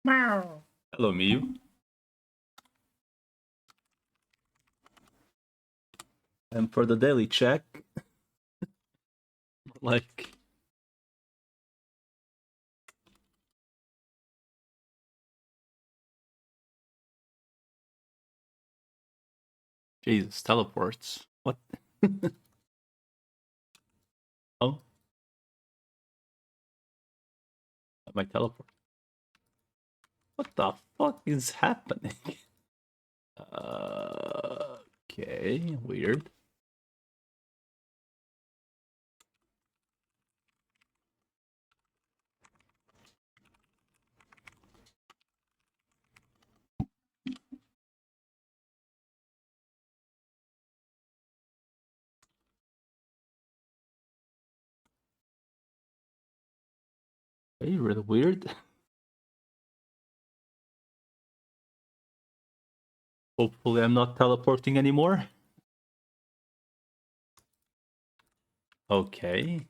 Hello, Miu. And for the daily check, like... Jesus, teleports. What? Oh? My teleport. What the fuck is happening? Okay, weird. Hey, really weird. Hopefully I'm not teleporting anymore. Okay.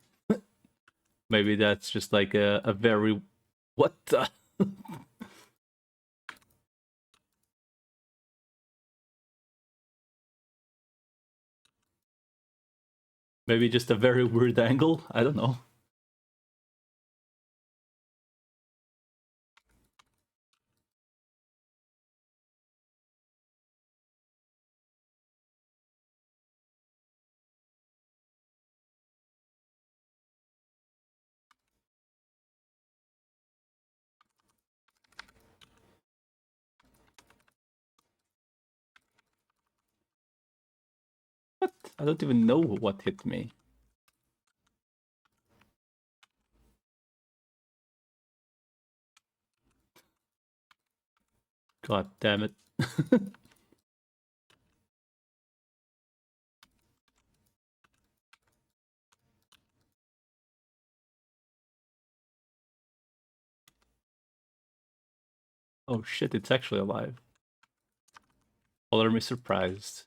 Maybe that's just like a very... What the... Maybe just a very weird angle? I don't know. What? I don't even know what hit me. God damn it. Oh shit, it's actually alive. Color me surprised.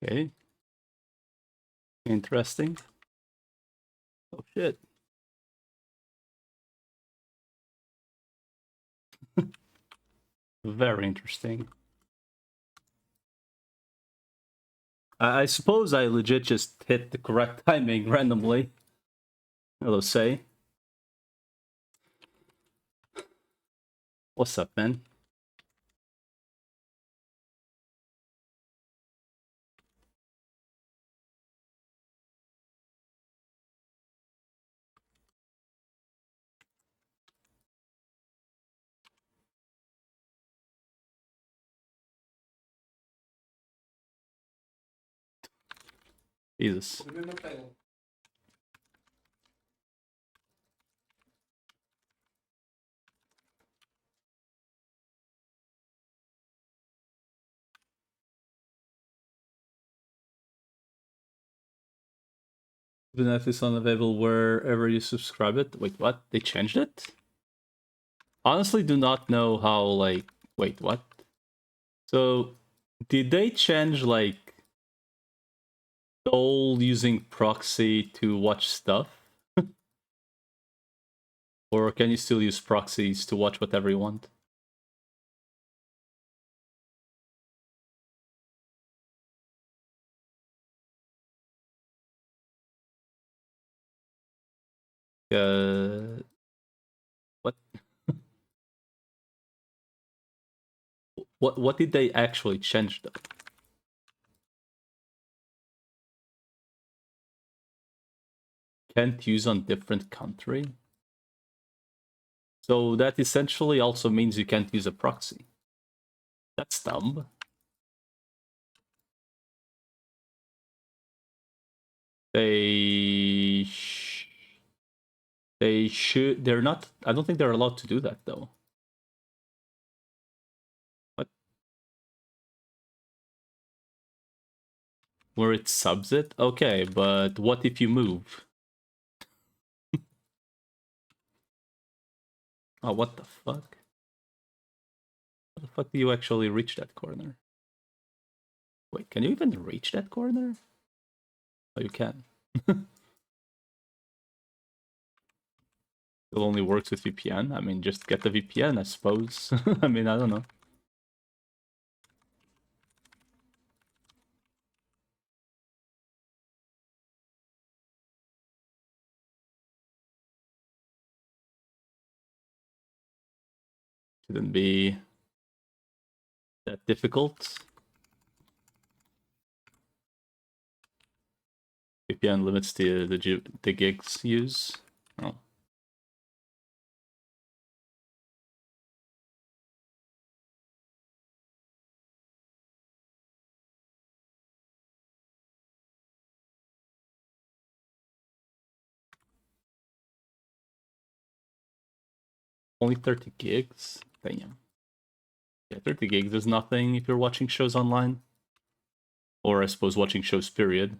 Okay. Interesting. Oh shit. Very interesting. I suppose I legit just hit the correct timing randomly. Hello, Say. What's up, man? Jesus. Even if it's unavailable wherever you subscribe it. Wait, what? They changed it? Honestly, do not know how, like... Wait, what? So, did they change, like, Dole using proxy to watch stuff? Or can you still use proxies to watch whatever you want? What? What did they actually change though? Can't use on different country. So that essentially also means you can't use a proxy. That's dumb. They they should. They're not. I don't think they're allowed to do that though. What? Where it subs it? Okay, but what if you move? Oh, what the fuck? How the fuck do you actually reach that corner? Wait, can you even reach that corner? Oh, you can. It only works with VPN. I mean, just get the VPN, I suppose. I mean, I don't know. Shouldn't be that difficult. VPN limits the gigs use. Oh. Only 30 gigs? Damn. Yeah, 30 gigs is nothing if you're watching shows online. Or I suppose watching shows, period.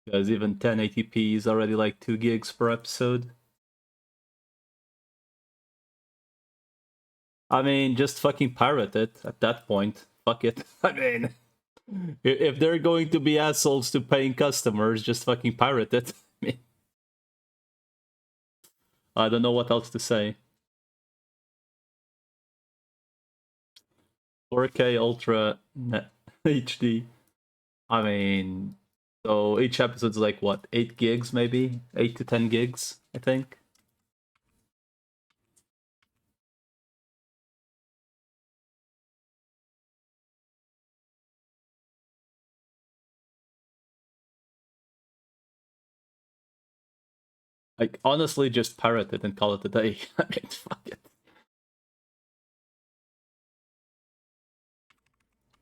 Because even 1080p is already like 2 gigs per episode. I mean, just fucking pirate it at that point. Fuck it. I mean, if they're going to be assholes to paying customers, just fucking pirate it. I don't know what else to say. 4K Ultra HD. I mean, so each episode's like what, 8 gigs maybe? 8 to 10 gigs, I think. Like, honestly, just pirate it and call it a day. I mean, fuck it.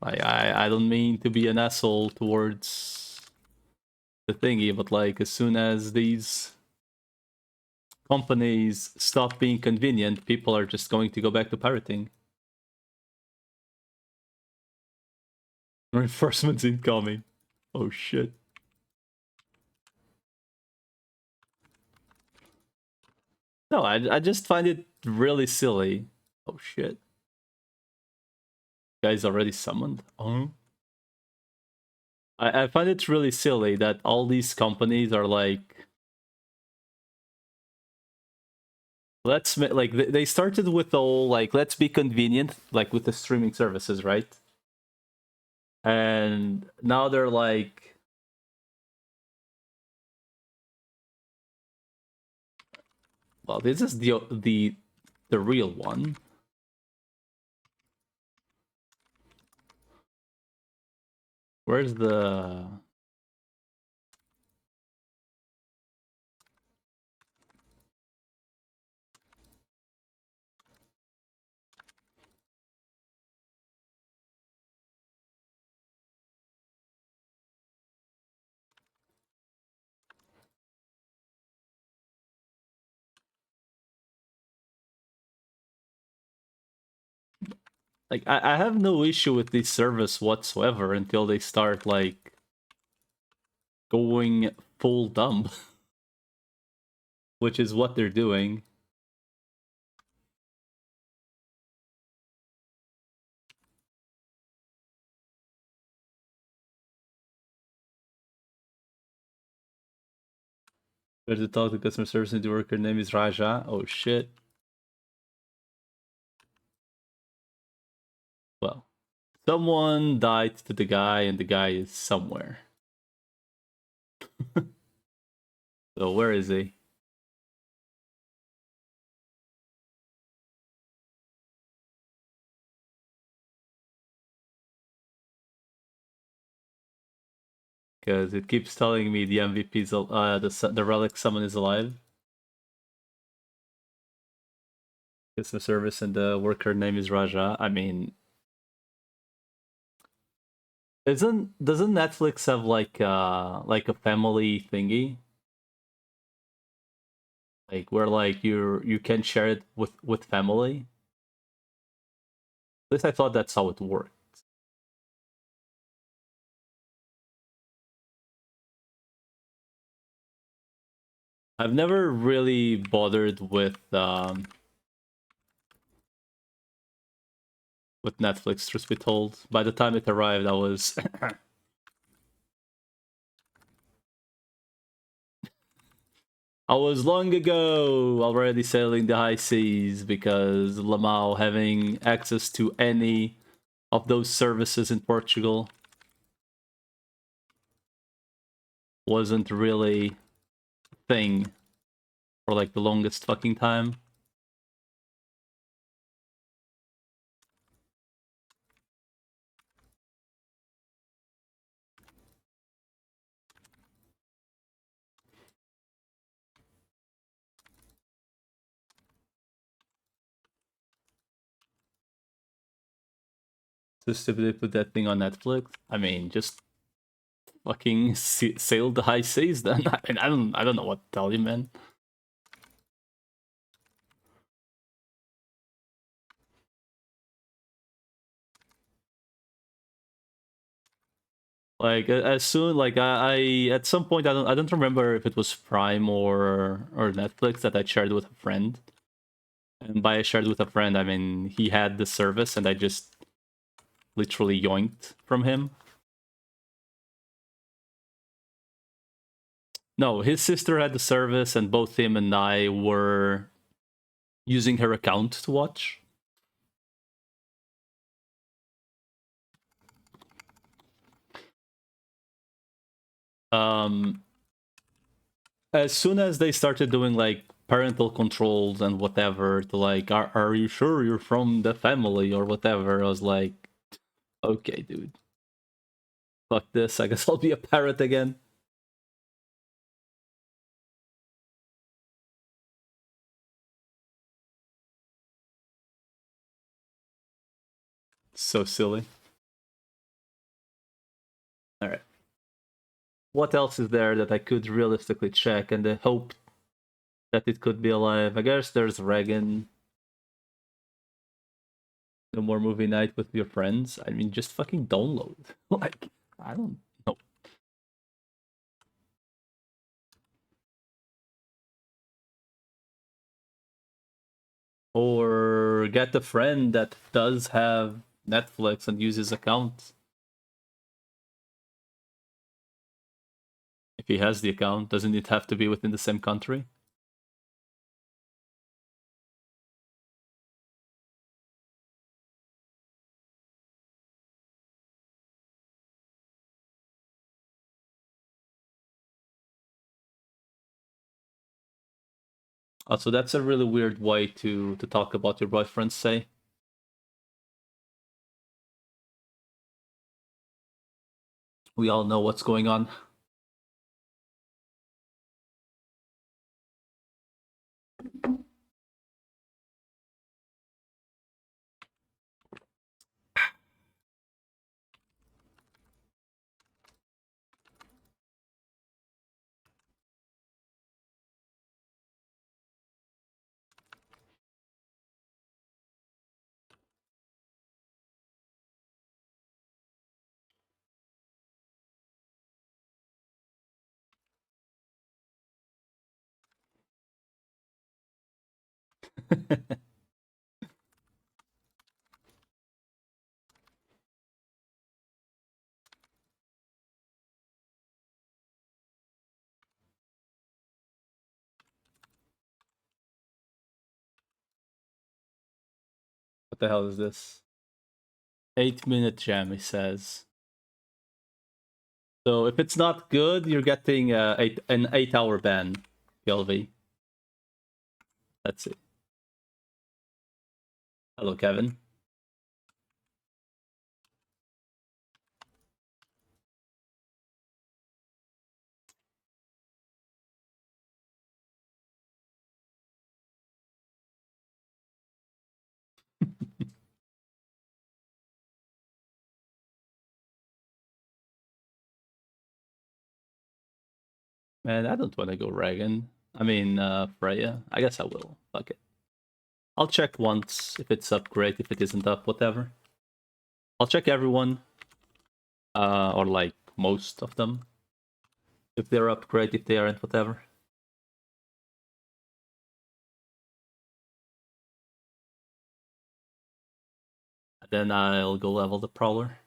I don't mean to be an asshole towards the thingy, but like, as soon as these companies stop being convenient, people are just going to go back to pirating. Reinforcements incoming. Oh shit. No, I just find it really silly. Oh shit. Guys already summoned? Oh. I find it really silly that all these companies are like, like they started with all like, let's be convenient, like with the streaming services, right? And now they're like, well, this is the real one. Where's the... Like, I have no issue with this service whatsoever until they start, like, going full dumb. Which is what they're doing. There's a talk to customer service and the worker name is Raja. Oh shit. Well, someone died to the guy and the guy is somewhere. So where is he? because it keeps telling me the MVP's the relic summon is alive. It's the service and the worker name is Raja. I mean, doesn't Netflix have like a family thingy? Like where like you can share it with family? At least I thought that's how it worked. I've never really bothered with Netflix, truth be told. By the time it arrived, I was I was long ago already sailing the high seas because Lamau having access to any of those services in Portugal wasn't really a thing for like the longest fucking time. Just if they put that thing on Netflix, I mean, just fucking sail the high seas then. I mean, I don't know what to tell you, man. Like as soon like I at some point I don't remember if it was Prime or Netflix that I shared with a friend. And by I shared with a friend, I mean he had the service and I just literally yoinked from him. No, his sister had the service and both him and I were using her account to watch. Um as soon as they started doing like parental controls and whatever to like are you sure you're from the family or whatever, I was like, okay dude, fuck this, I guess I'll be a parrot again. So silly. All right, what else is there that I could realistically check and hope that it could be alive? I guess there's Reagan. No more movie night with your friends. I mean, just fucking download. Like, I don't know. Or get a friend that does have Netflix and uses account. If he has the account, doesn't it have to be within the same country? Also, that's a really weird way to talk about your boyfriend, say. We all know what's going on. What the hell is this? 8-minute jam, he says. So if it's not good, you're getting an 8-hour ban, PLV. That's it. Hello, Kevin. Man, I don't want to go Reagan. I mean, Freya. I guess I will. Fuck it. I'll check once if it's up, great. If it isn't up, whatever. I'll check everyone, or like most of them. If they're up, great. If they aren't, whatever. Then I'll go level the Prowler.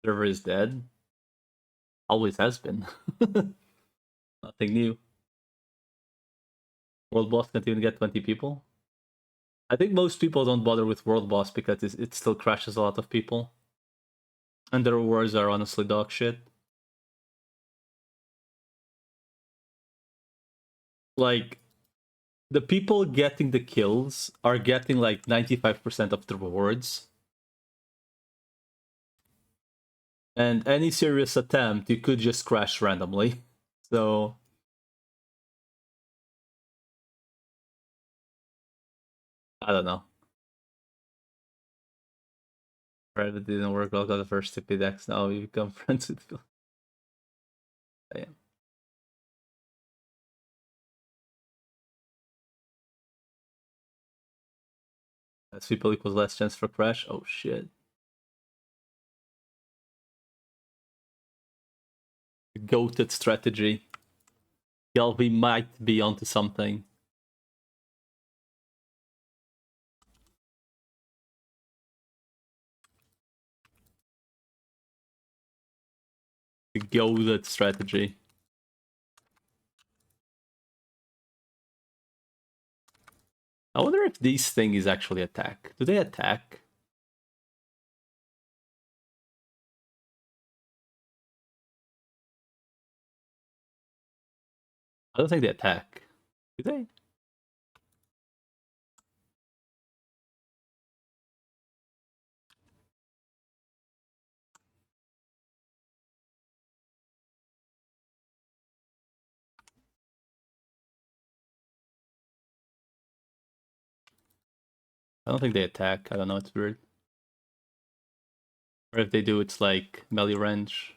Server is dead. Always has been. Nothing new. World Boss can't even get 20 people. I think most people don't bother with World Boss because it still crashes a lot of people. And the rewards are honestly dog shit. Like, the people getting the kills are getting like 95% of the rewards. And any serious attempt, you could just crash randomly. So, I don't know. Private didn't work well, got the first stupid X. Now you become friends with people. Damn. Less people equals less chance for crash. Oh shit. Goated strategy. Galvi might be onto something. The goated strategy. I wonder if these things actually attack. Do they attack? I don't think they attack. Do they? I don't think they attack. I don't know, it's weird. Or if they do, it's like melee range.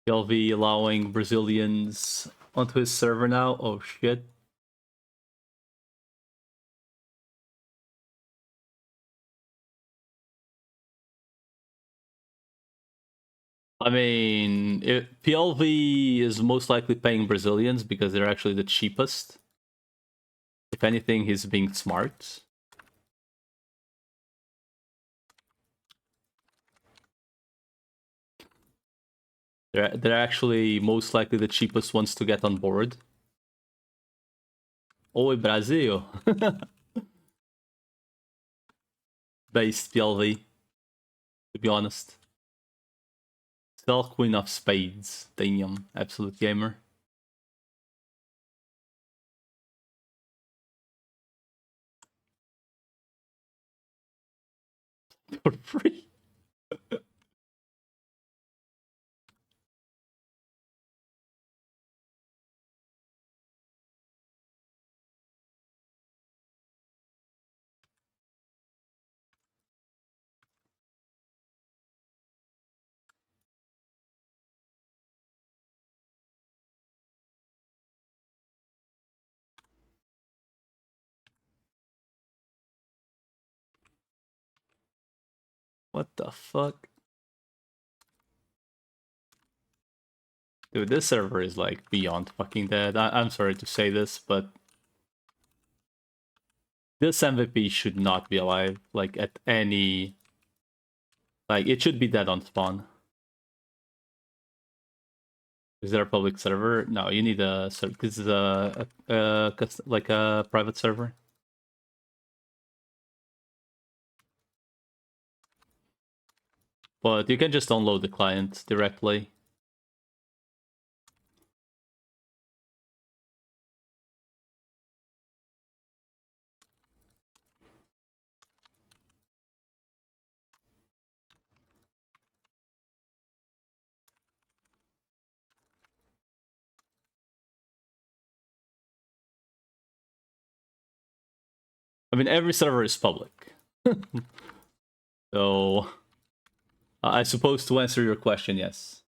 LV allowing Brazilians onto his server now. Oh shit. I mean, PLV is most likely paying Brazilians because they're actually the cheapest. If anything, he's being smart. They're actually most likely the cheapest ones to get on board. Oi, Brasil! Based PLV, to be honest. Still Queen of Spades. Damn, absolute gamer. For free. What the fuck? Dude, this server is like beyond fucking dead. I'm sorry to say this, but this MVP should not be alive, like, at any... Like, it should be dead on spawn. Is there a public server? No, you need a... This is like a private server. But you can just download the client directly. I mean, every server is public. So, I suppose to answer your question, yes.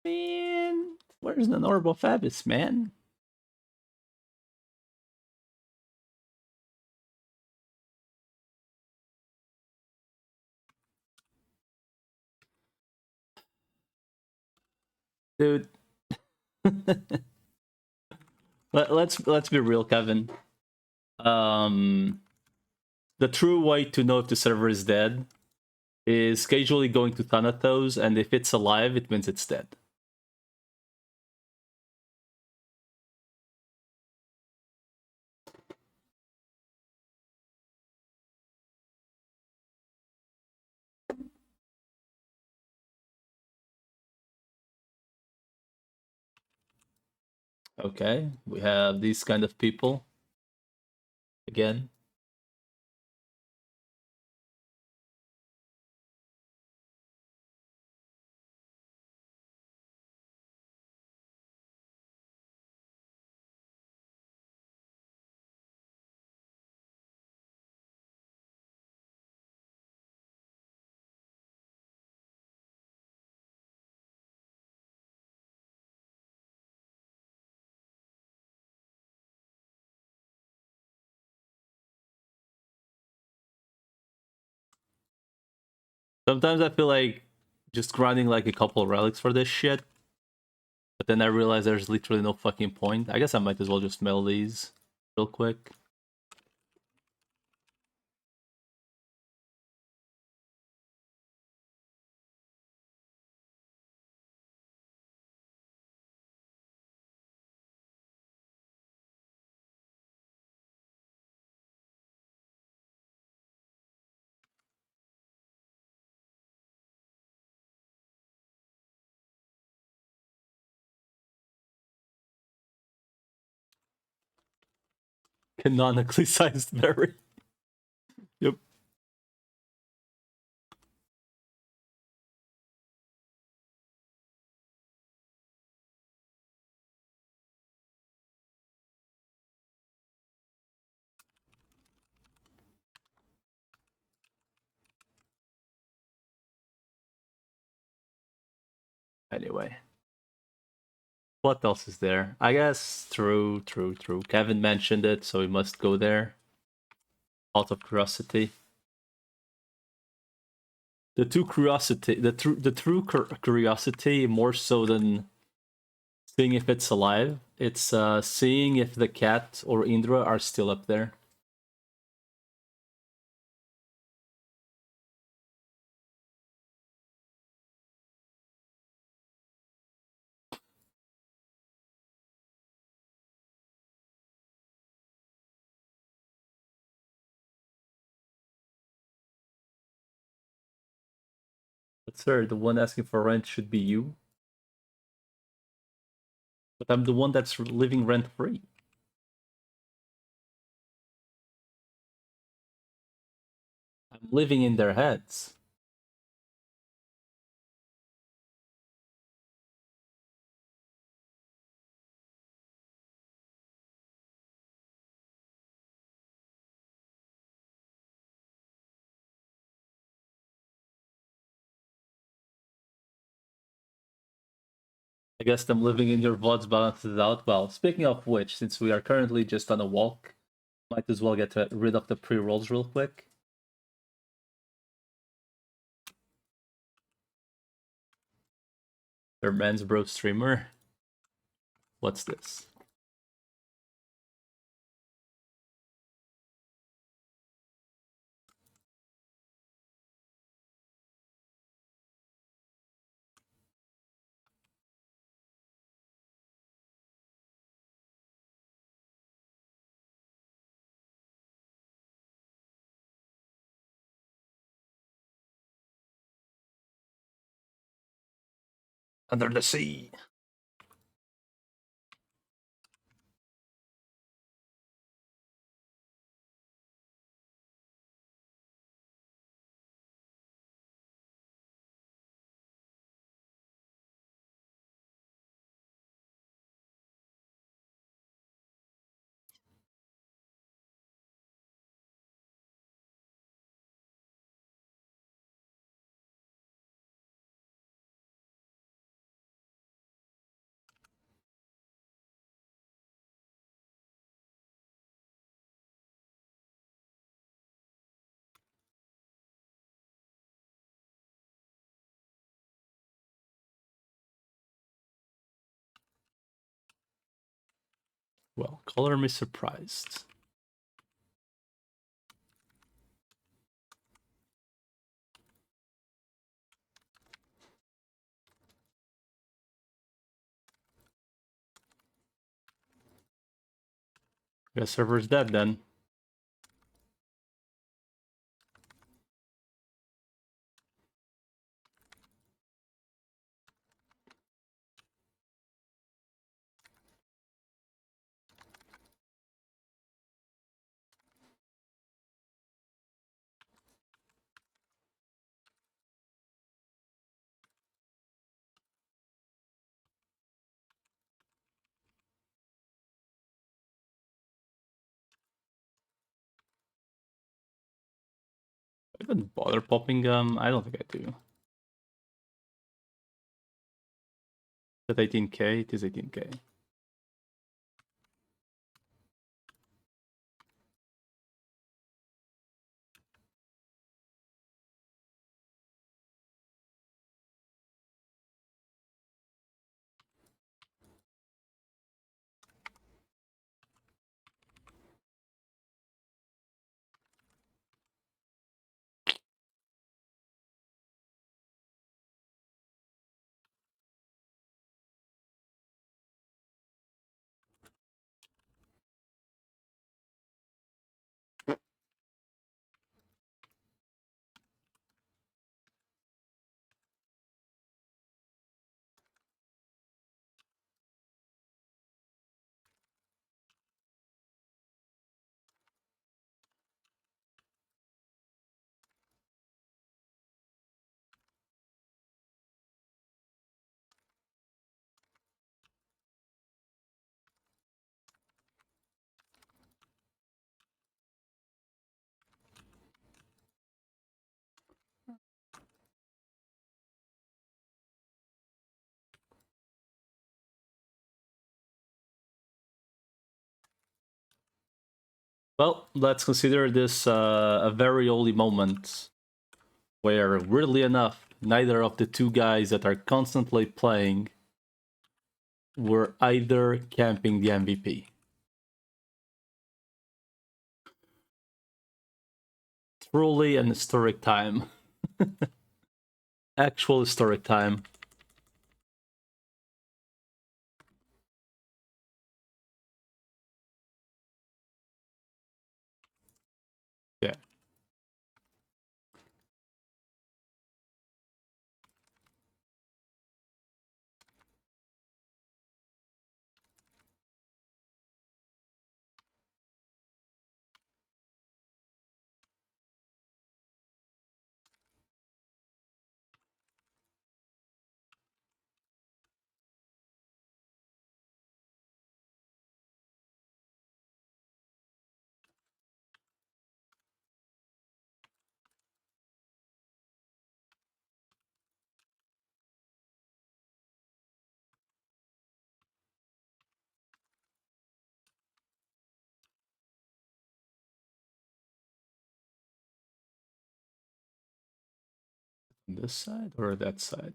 Man, where's the Norbo Fabis, man? Dude. let's be real, Kevin. The true way to know if the server is dead is casually going to Thanatos, and if it's alive, it means it's dead. Okay, we have these kind of people again. Sometimes I feel like just grinding like a couple of relics for this shit, but then I realize there's literally no fucking point. I guess I might as well just mail these real quick. Canonically sized berry. Yep. Anyway. What else is there? I guess true. Kevin mentioned it, so we must go there. Out of curiosity. The true curiosity, more so than seeing if it's alive, it's seeing if the cat or Indra are still up there. But sir, the one asking for rent should be you. But I'm the one that's living rent free. I'm living in their heads. I guess them living in your VODs balances out. Well, speaking of which, since we are currently just on a walk, might as well get rid of the pre-rolls real quick. Their men's bro streamer. What's this? Under the sea. Well, color me surprised. Guess server's dead then. I didn't bother popping I don't think I do. Is it 18k? It is 18k. Well, let's consider this a very holy moment where, weirdly enough, neither of the two guys that are constantly playing were either camping the MVP. Truly an historic time. Actual historic time. Yeah. This side or that side?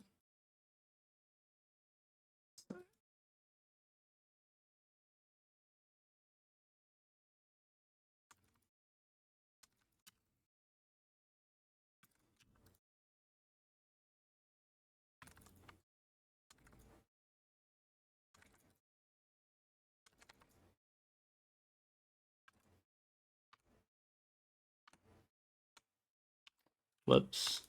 Whoops.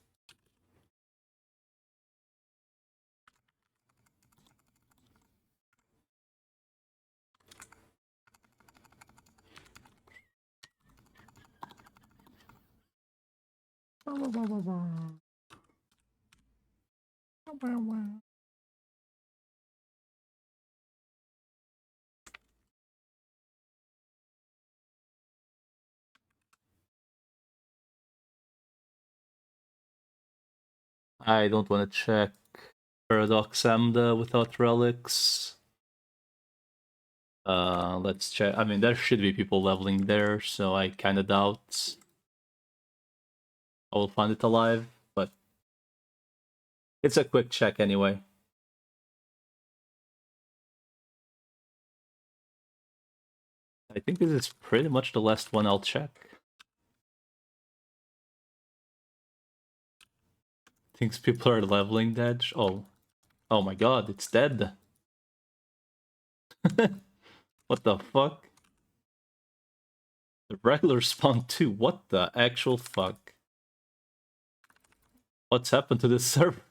I don't want to check Paradox Amda without relics. Let's check. I mean, there should be people leveling there, so I kind of doubt I will find it alive, but it's a quick check anyway. I think this is pretty much the last one I'll check. Thinks people are leveling dead. Oh my god, it's dead. What the fuck? The regular spawn too. What the actual fuck? What's happened to this server?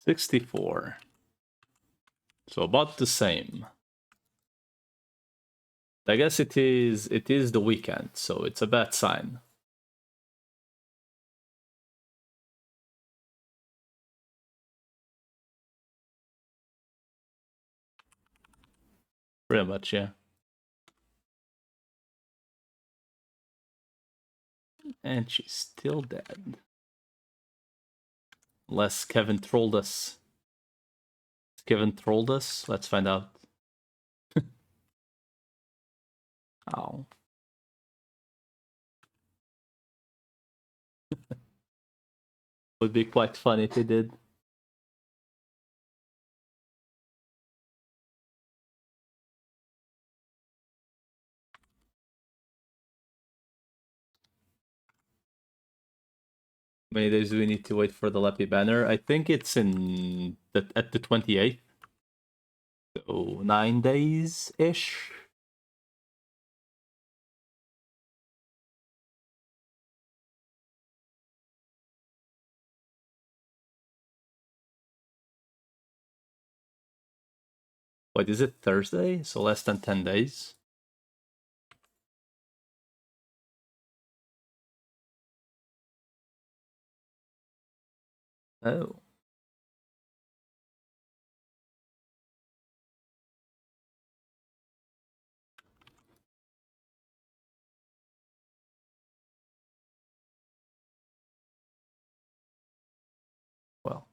$64. So about the same. I guess it is the weekend, so it's a bad sign. Pretty much, yeah. And she's still dead. Unless Kevin trolled us. Kevin trolled us? Let's find out. Oh. Would be quite funny if he did. How many days do we need to wait for the Leppy banner? I think it's at the 28th. So 9 days-ish. Wait, is it Thursday? So less than 10 days? Oh. Well.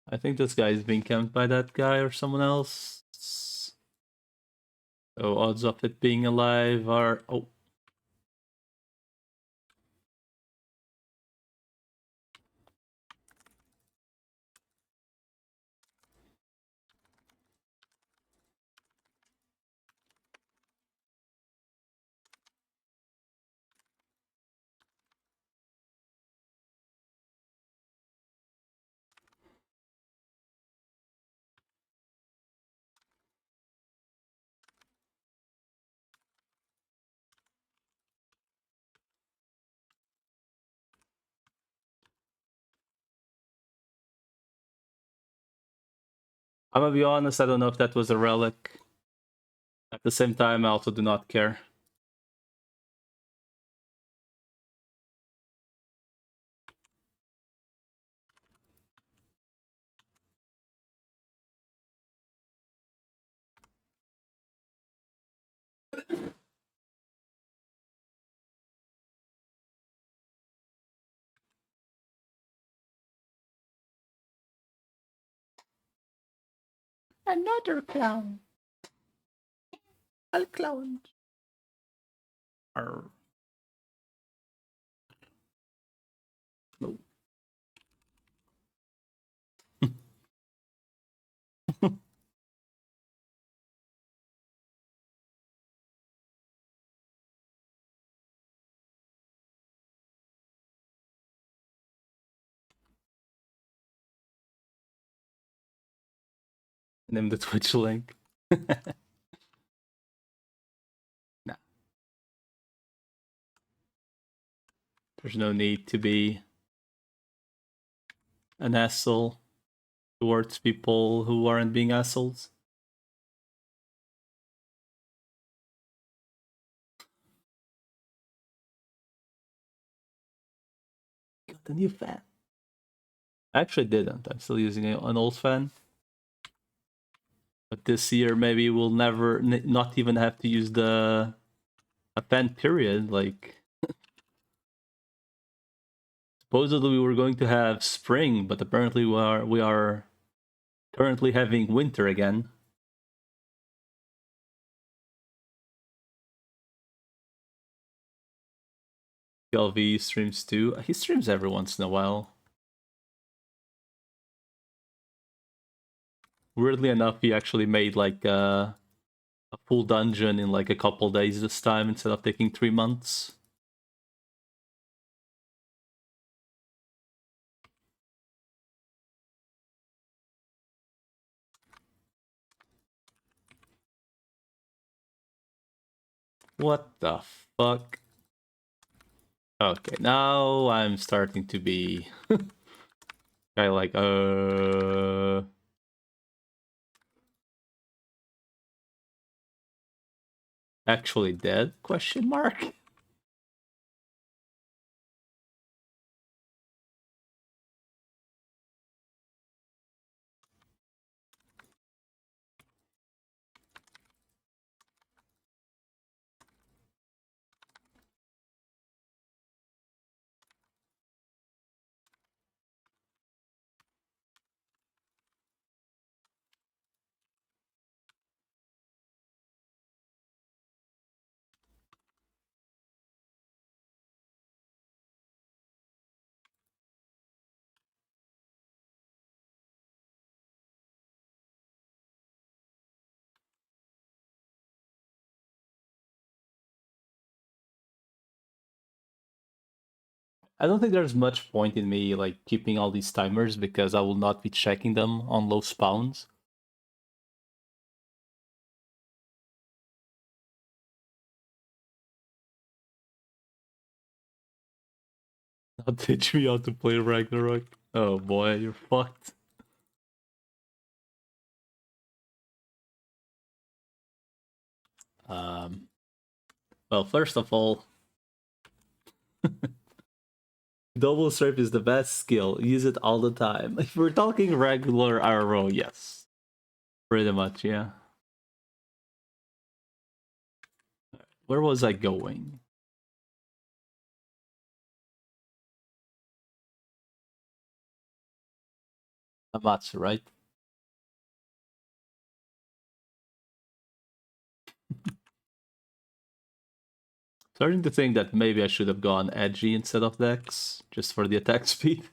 I think this guy is being camped by that guy or someone else. So odds of it being alive are... Oh. I'm gonna be honest, I don't know if that was a relic. At the same time, I also do not care. Another clown. All clowns. Arr. No. Name the Twitch link. Nah. There's no need to be an asshole towards people who aren't being assholes. Got a new fan. I actually didn't. I'm still using an old fan. But this year, maybe we'll never, not even have to use a fan period. Like, supposedly we were going to have spring, but apparently we are currently having winter again. LV streams too. He streams every once in a while. Weirdly enough, he actually made like a full dungeon in like a couple days this time instead of taking 3 months. What the fuck? Okay, now I'm starting to be kind of like, actually dead? Question mark. I don't think there's much point in me like keeping all these timers because I will not be checking them on low spawns. Now teach me how to play Ragnarok. Oh boy, you're fucked. Um, well, first of all, double strip is the best skill. Use it all the time. If we're talking regular RO, yes. Pretty much, yeah. Where was I going? Amatsu, right? Starting to think that maybe I should have gone edgy instead of Dex, just for the attack speed.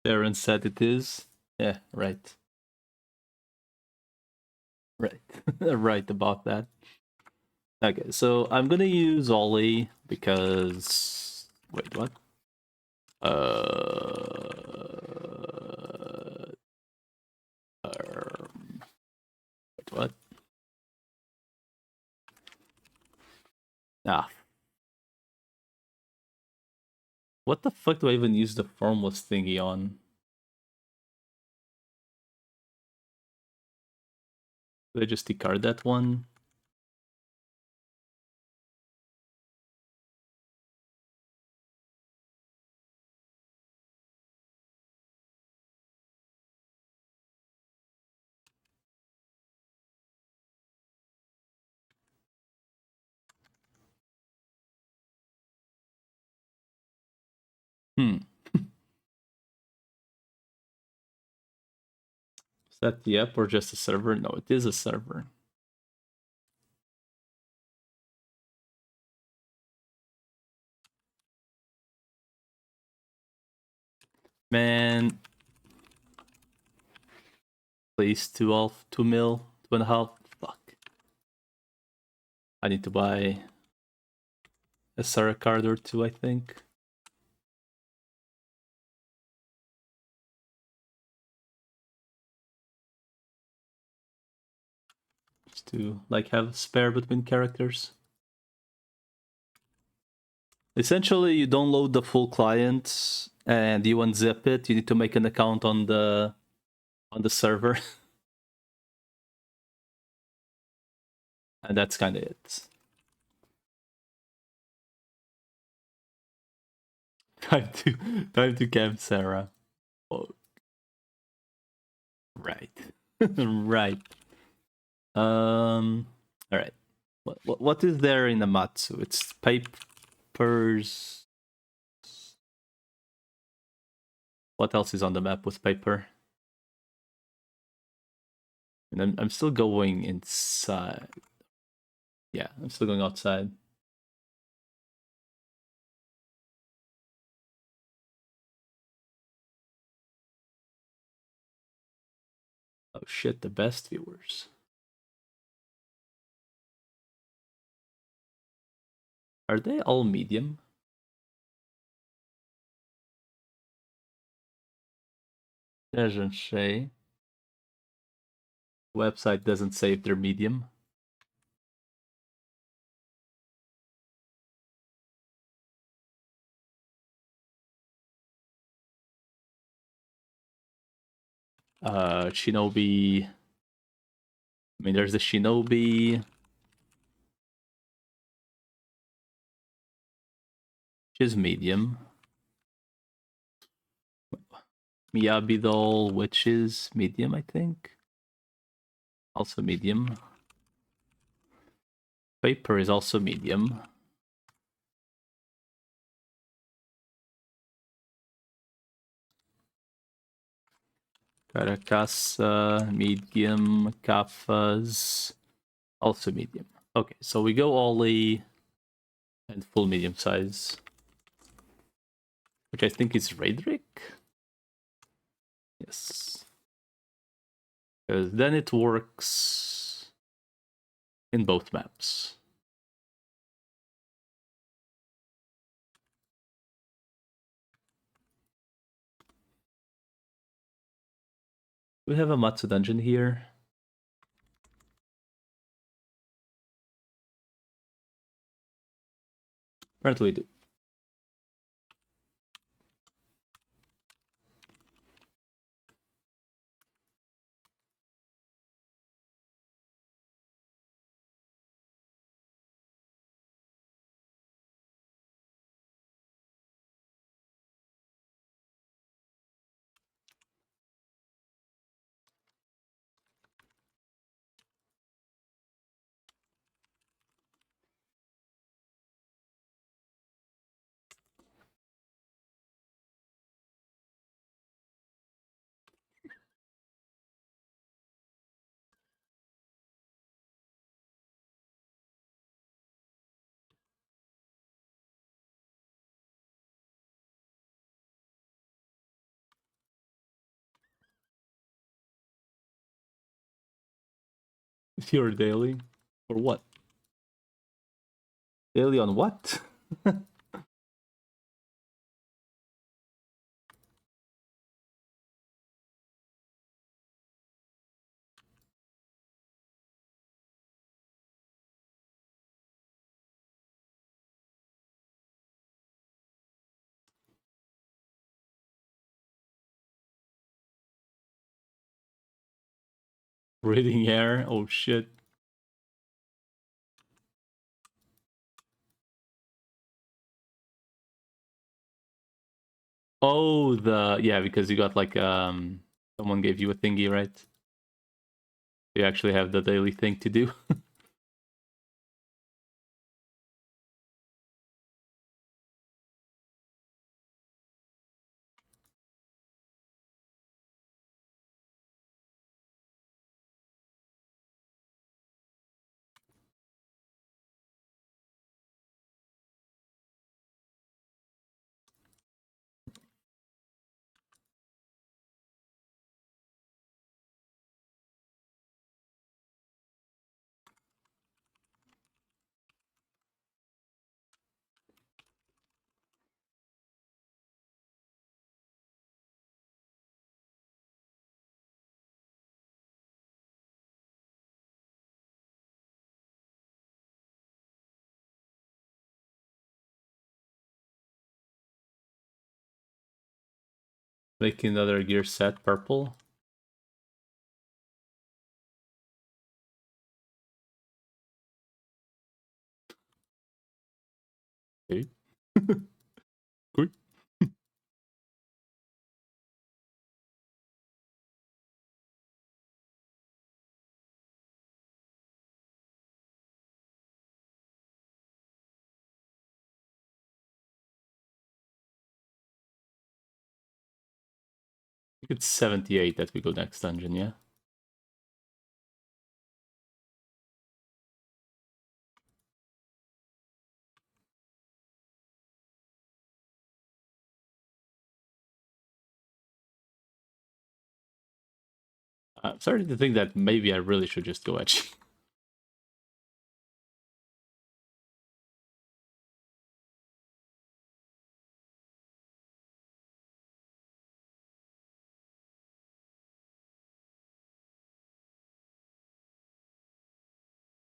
Darren said it is. Yeah, right. Right. Right about that. Okay, so I'm gonna use Ollie because... Wait, what? Wait, what? Ah. What the fuck do I even use the formless thingy on? Did I just discard that one? Hmm. Is that the app or just a server? No, it is a server. Man. Please, 2 mil, 2.5. Fuck. I need to buy a Sarah card or two, I think. to like have a spare between characters. Essentially, you download the full client and you unzip it. You need to make an account on the server, and that's kind of it. Time to camp Sarah. Oh, right, right. All right. What is there in the Matsu? It's papers. What else is on the map with paper? And I'm still going inside. Yeah, I'm still going outside. Oh shit, the best viewers. Are they all medium? Doesn't say. Website doesn't say if they're medium. Shinobi. I mean, there's the Shinobi. Which is medium. Miyabi doll, which is medium, I think. Also medium. Paper is also medium. Caracasa, medium. Kafas, also medium. Okay, so we go Ollie and full medium size. Which I think is Raedric? Yes. Because then it works in both maps. We have a Matsu dungeon here. Apparently we do. If you're daily. Or what? Daily on what? Breathing air? Oh shit. Oh, yeah, because you got like someone gave you a thingy, right? You actually have the daily thing to do. Make another gear set purple. Okay. Good. I think it's 78 that we go next dungeon, yeah? I'm starting to think that maybe I really should just go edge.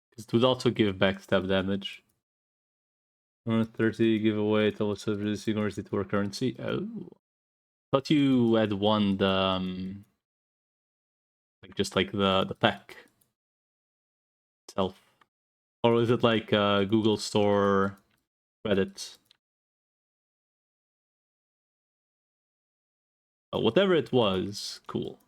Because it would also give backstab damage. 130 giveaway towards reducing or to our currency. Oh. Thought you had won the like just like the pack itself. Or is it like Google Store credits? Whatever it was, cool.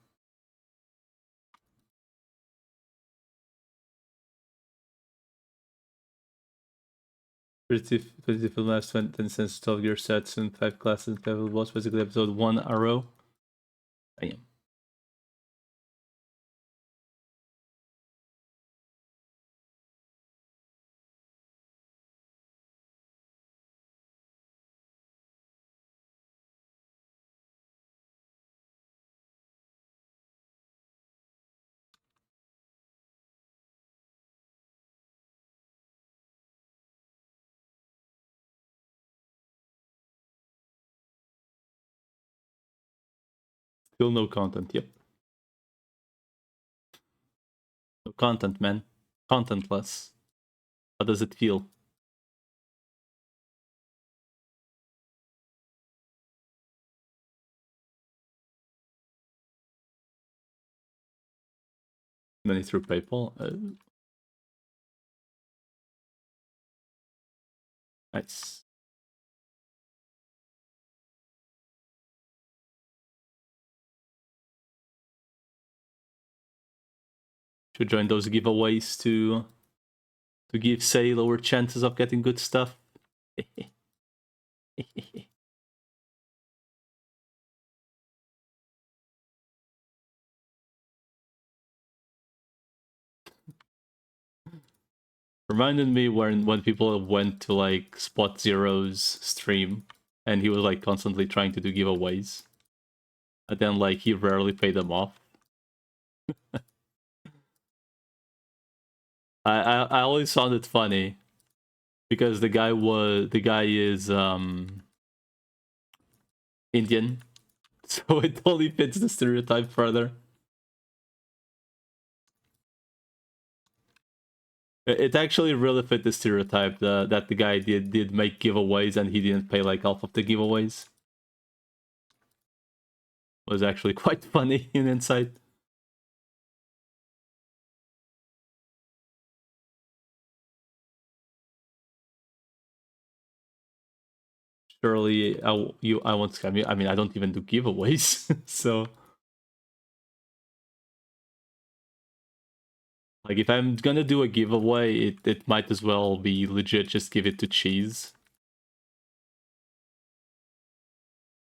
20 film last 10 cents, 12 year sets, and 5 classes, level boss, basically episode 1 arrow. Damn. Still no content, yep. No content, man. Contentless. How does it feel? Money through PayPal? Nice. Should join those giveaways to give say lower chances of getting good stuff. Reminded me when people went to like Spot Zero's stream and he was like constantly trying to do giveaways. And then like he rarely paid them off. I always found it funny because the guy is Indian. So it only fits the stereotype further. It actually really fit the stereotype that the guy did make giveaways and he didn't pay like half of the giveaways. It was actually quite funny in insight. Surely I won't scam you. I mean, I don't even do giveaways, so like if I'm gonna do a giveaway, it might as well be legit. Just give it to Cheese,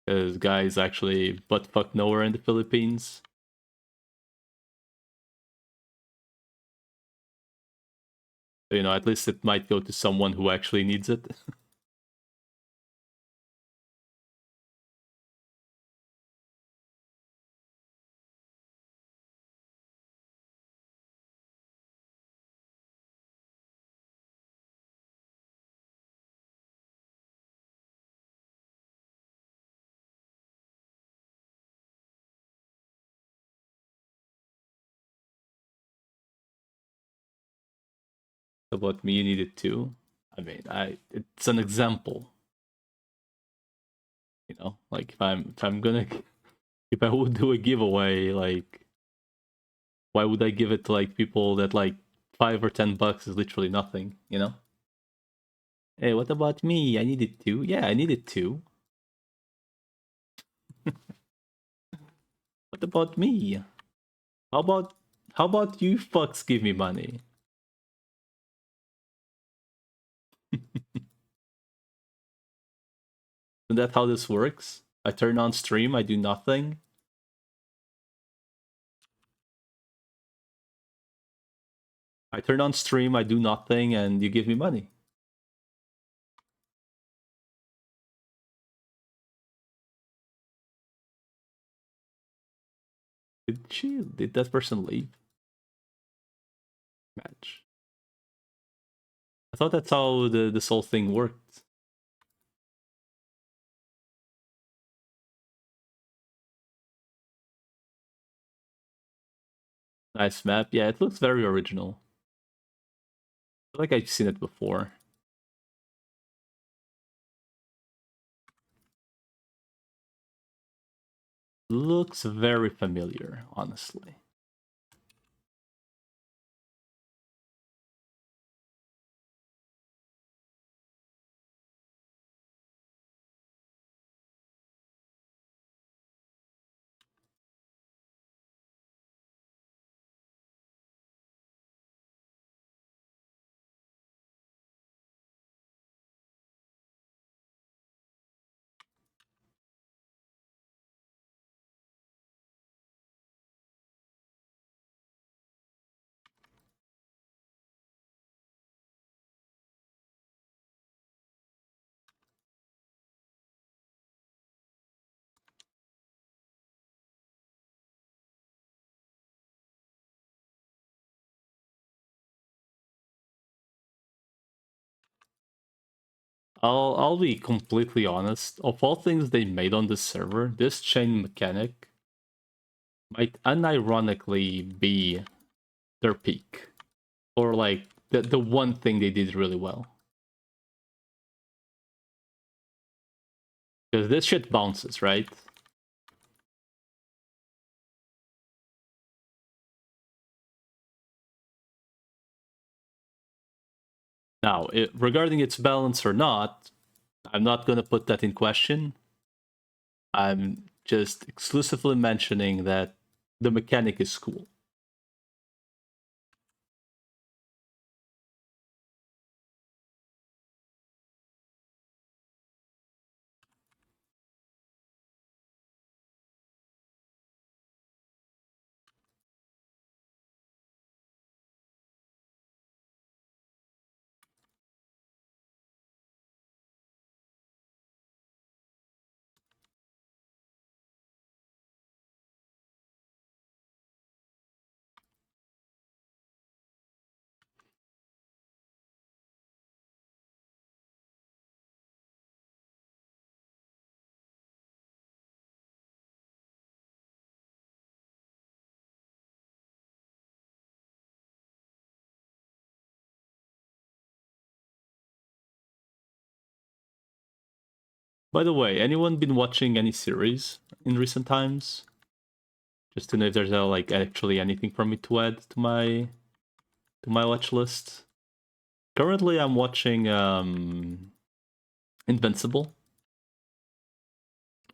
because guy's actually butt fuck nowhere in the Philippines. So, you know, at least it might go to someone who actually needs it. About me, you need it too. I mean, it's an example. You know, like if I'm gonna If I would do a giveaway, like, why would I give it to like people that like $5 or $10 is literally nothing, you know? Hey, what about me? I needed two. Yeah, I needed two. What about me? How about you fucks give me money? Isn't that how this works? I turn on stream, I do nothing. I turn on stream, I do nothing, and you give me money. Did that person leave? Match. I thought that's how this whole thing worked. Nice map. Yeah, it looks very original. I feel like I've seen it before. Looks very familiar, honestly. I'll be completely honest. Of all things they made on this server, this chain mechanic might unironically be their peak. Or like the one thing they did really well. Because this shit bounces, right? Now, regarding its balance or not, I'm not going to put that in question. I'm just exclusively mentioning that the mechanic is cool. By the way, anyone been watching any series in recent times? Just to know if there's like actually anything for me to add to my watch list. Currently, I'm watching Invincible,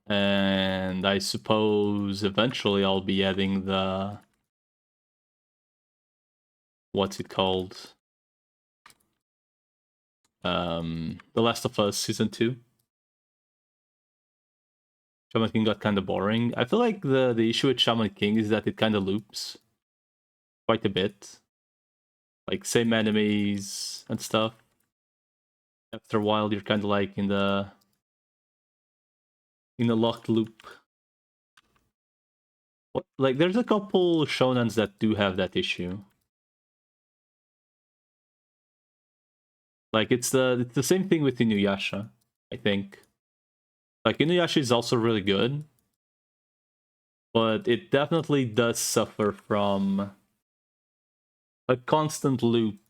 and I suppose eventually I'll be adding the what's it called? The Last of Us Season 2. Shaman King got kind of boring. I feel like the issue with Shaman King is that it kind of loops quite a bit. Like, same enemies and stuff. After a while, you're kind of like in a locked loop. Like, there's a couple shonens that do have that issue. Like, it's the same thing with Inuyasha, I think. Like, Inuyasha is also really good, but it definitely does suffer from a constant loop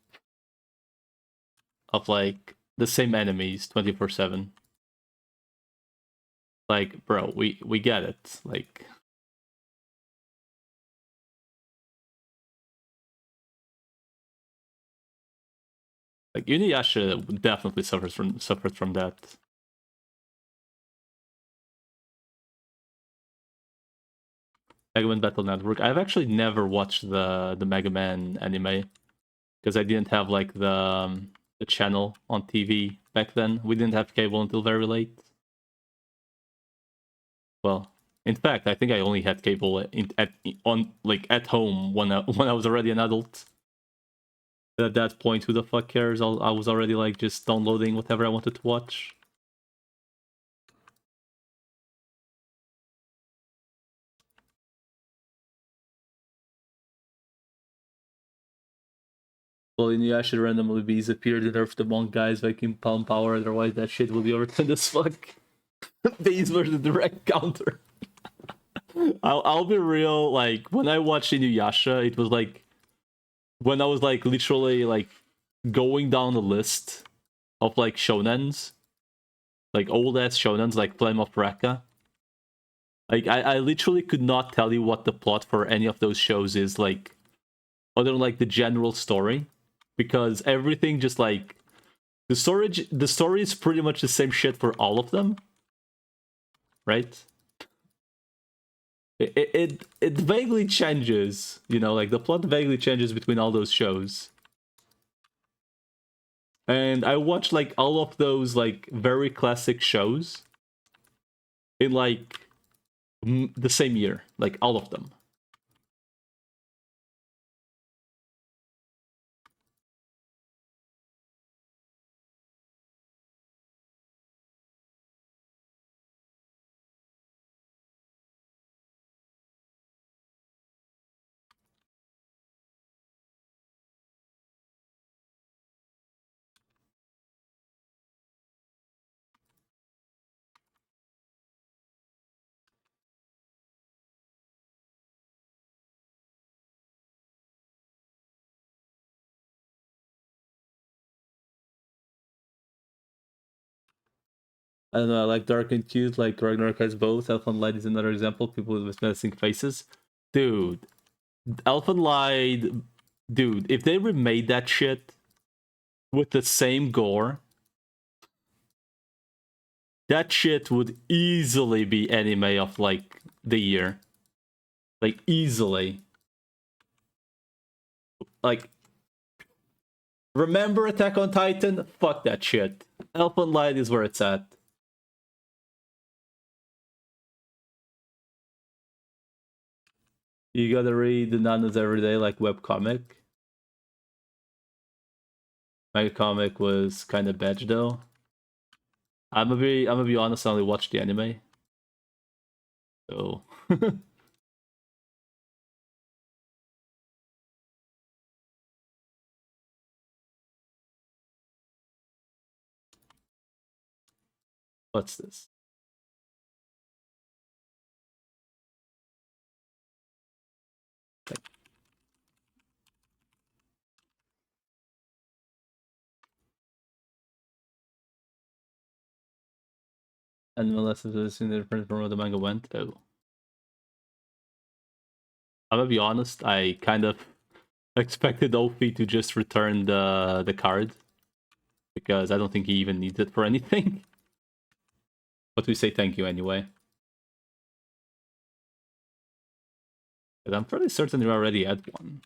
of like the same enemies 24/7. Like, bro, we get it. Like, Like Inuyasha definitely suffered from that. Mega Man Battle Network. I've actually never watched the Mega Man anime because I didn't have like the channel on TV back then. We didn't have cable until very late. Well, in fact, I think I only had cable at home when when I was already an adult. At that point, who the fuck cares? I was already like just downloading whatever I wanted to watch. Well, Inuyasha randomly bees appeared and nerfed the monk guys vacuum palm power, otherwise that shit will be overturned as fuck. These were the direct counter. I'll be real, like, when I watched Inuyasha, it was like, when I was like literally like going down the list of like shonens, like old ass shonens, like Flame of Raka. Like, I literally could not tell you what the plot for any of those shows is, like, other than like the general story. Because everything just like the story is pretty much the same shit for all of them, right? It vaguely changes, you know, like the plot vaguely changes between all those shows. And I watched like all of those like very classic shows in like the same year, like all of them. I don't know, I like Dark and Cute, like Ragnarok has both. Elfen Light is another example, people with menacing faces. Dude, Elfen Light, dude, if they remade that shit with the same gore, that shit would easily be anime of like the year. Like easily. Like, remember Attack on Titan? Fuck that shit. Elfen Light is where it's at. You gotta read the Nanas every day like webcomic. My comic was kind of bad though. I'm gonna be honest, I only watched the anime. So what's this? And unless it's in different from where the manga went. Oh. I'm gonna be honest, I kind of expected Ophi to just return the card. Because I don't think he even needs it for anything. But we say thank you anyway. But I'm pretty certain you already had one.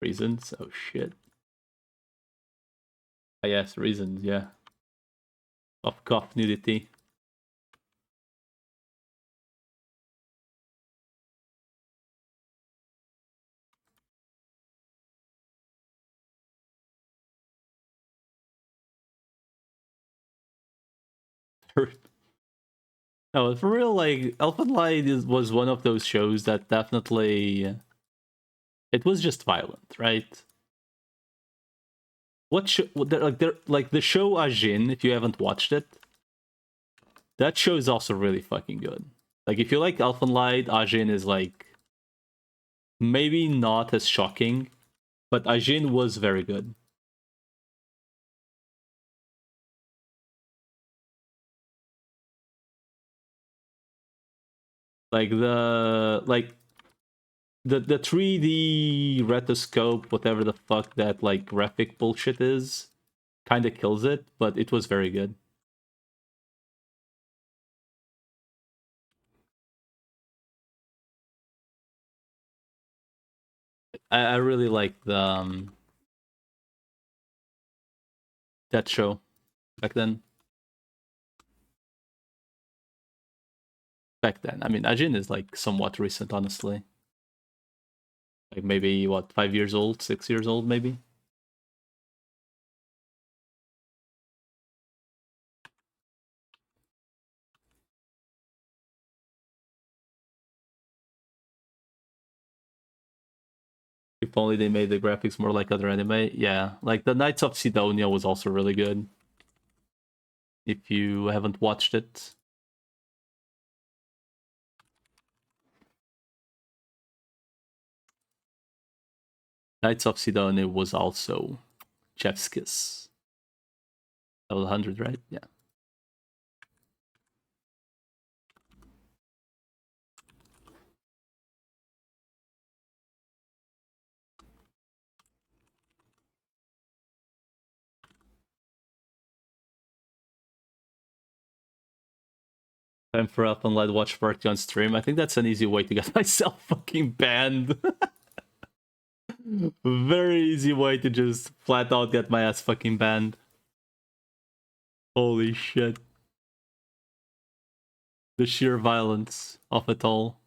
Reasons? Oh shit. Ah, yes, reasons, yeah. Of cough nudity. No, for real, like, Elfen Light was one of those shows that definitely... It was just violent, right? What show... Like, the show Ajin, if you haven't watched it, that show is also really fucking good. Like, if you like Elfen Light, Ajin is, like, maybe not as shocking, but Ajin was very good. Like the 3D rotoscope, whatever the fuck that like graphic bullshit is, kind of kills it, but it was very good. I really like the that show back then. Back then, I mean, Ajin is like somewhat recent, honestly. Like maybe what, 5 years old, 6 years old, maybe. If only they made the graphics more like other anime. Yeah, like the Knights of Sidonia was also really good. If you haven't watched it, Knights of Sidonia was also Chef's Kiss. That was 100, right? Yeah. Time for up and let watch party on stream. I think that's an easy way to get myself fucking banned. Very easy way to just flat out get my ass fucking banned. Holy shit. The sheer violence of it all.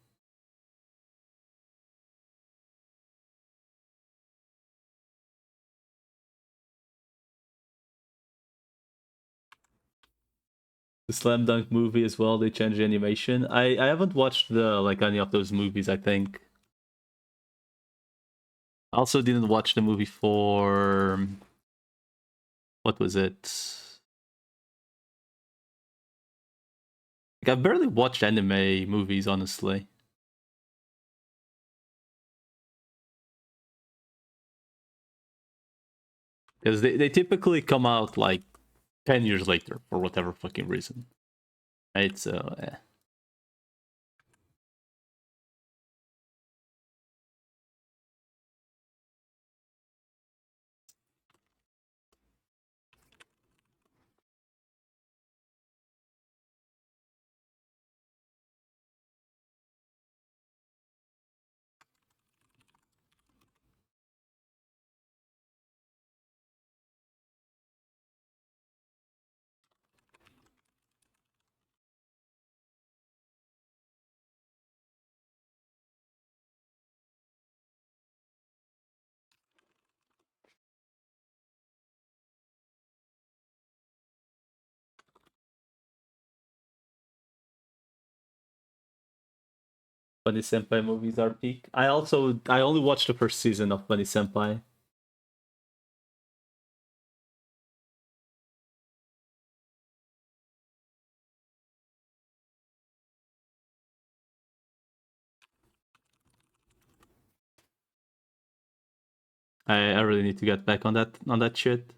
The Slam Dunk movie as well, they changed the animation. I haven't watched the like any of those movies, I think. I also didn't watch the movie for what was it? Like, I've barely watched anime movies, honestly. Because they typically come out like 10 years later for whatever fucking reason. Right? So, Bunny Senpai movies are peak. I only watched the first season of Bunny Senpai. I really need to get back on that shit.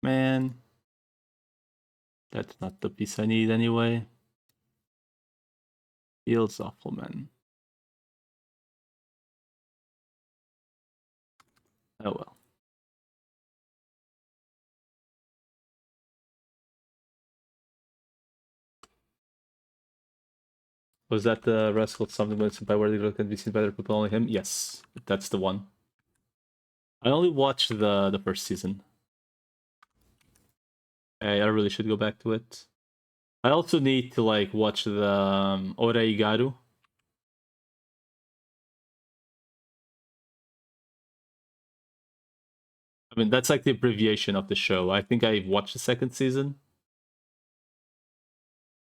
Man, that's not the piece I need anyway. Feels awful, man. Oh well. Was that the Rascal something when Senpai where the can be seen by other people, only him? Yes, that's the one. I only watched the first season. I really should go back to it. I also need to like watch the Oreigaru. I mean, that's like the abbreviation of the show. I think I watched the second season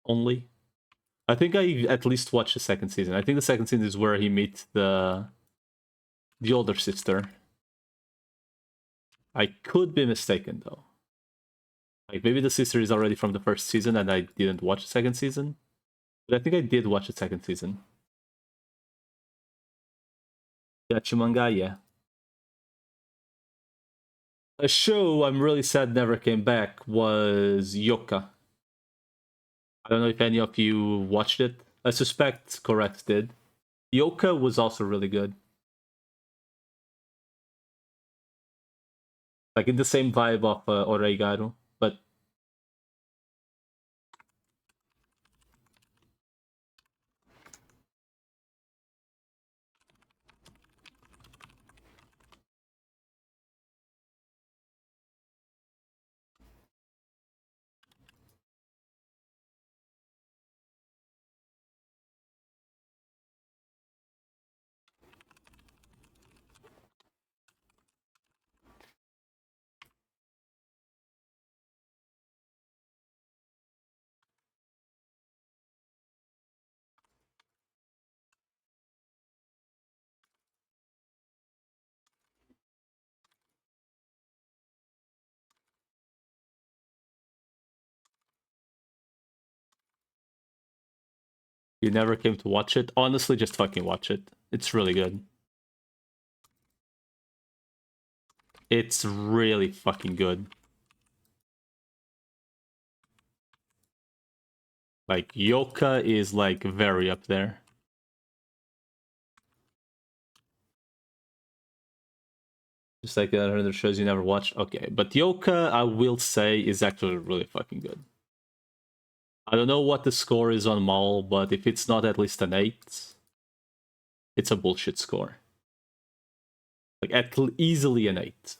only. I think I at least watched the second season. I think the second season is where he meets the The older sister. I could be mistaken though. Like maybe the sister is already from the first season and I didn't watch the second season. But I think I did watch the second season. Yachimanga, yeah. A show I'm really sad never came back was Yoka. I don't know if any of you watched it. I suspect Correct did. Yoka was also really good. Like in the same vibe of Oregairu, but 'You never came to watch it. Honestly, just fucking watch it. It's really good. It's really fucking good. Like, Yoka is, like, very up there. Just like the other shows you never watched. Okay, but Yoka, I will say, is actually really fucking good. I don't know what the score is on Mall, but if it's not at least an 8, it's a bullshit score. Like, easily an 8.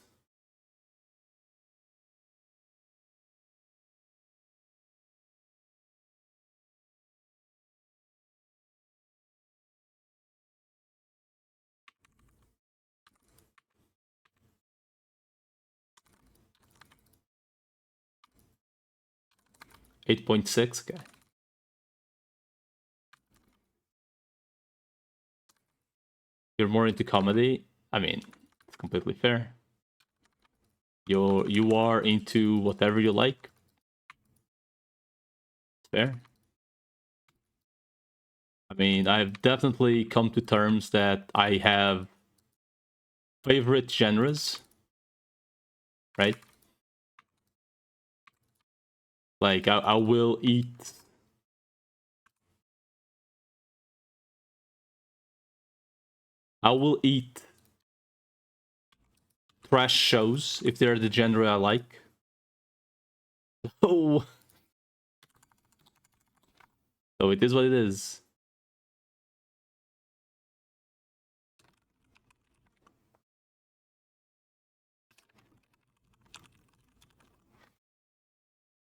8.6, okay. You're more into comedy. I mean, it's completely fair. You are into whatever you like. It's fair. I mean, I've definitely come to terms that I have favorite genres, right? Like I will eat. I will eat trash shows if they're the genre I like. Oh, so it is what it is.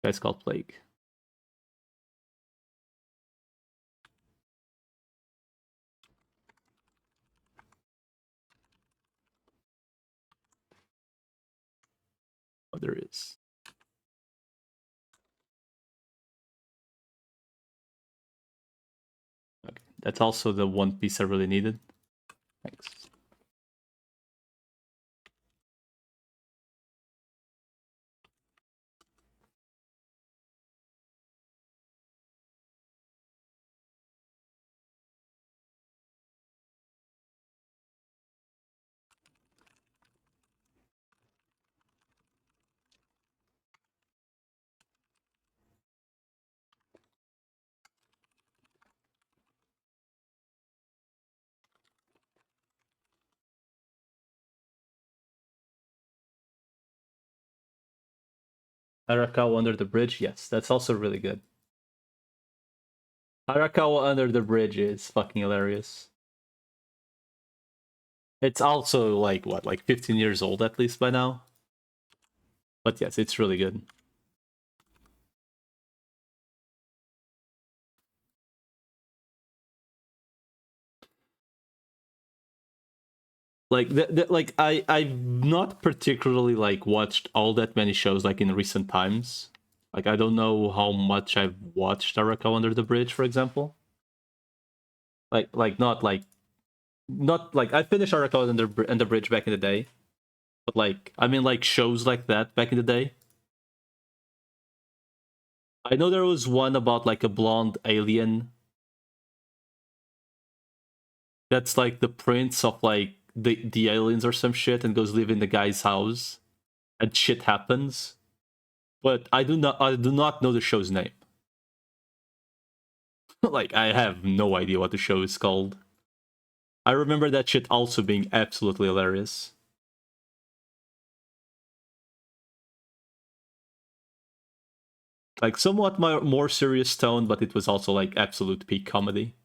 That's called Plague. Oh, there is. Okay, that's also the one piece I really needed. Thanks. Arakawa Under the Bridge, yes, that's also really good. Arakawa Under the Bridge is fucking hilarious. It's also like what, like 15 years old at least by now. But yes, it's really good. Like like I've not particularly like watched all that many shows like in recent times. Like I don't know how much I've watched Arakawa Under the Bridge, for example. Like not like not like I finished Arakawa and the Bridge back in the day, but like I mean like shows like that back in the day. I know there was one about like a blonde alien that's like the prince of like the aliens or some shit and goes live in the guy's house and shit happens. But I do not know the show's name. Like I have no idea what the show is called. I remember that shit also being absolutely hilarious. Like somewhat more serious tone, but it was also like absolute peak comedy.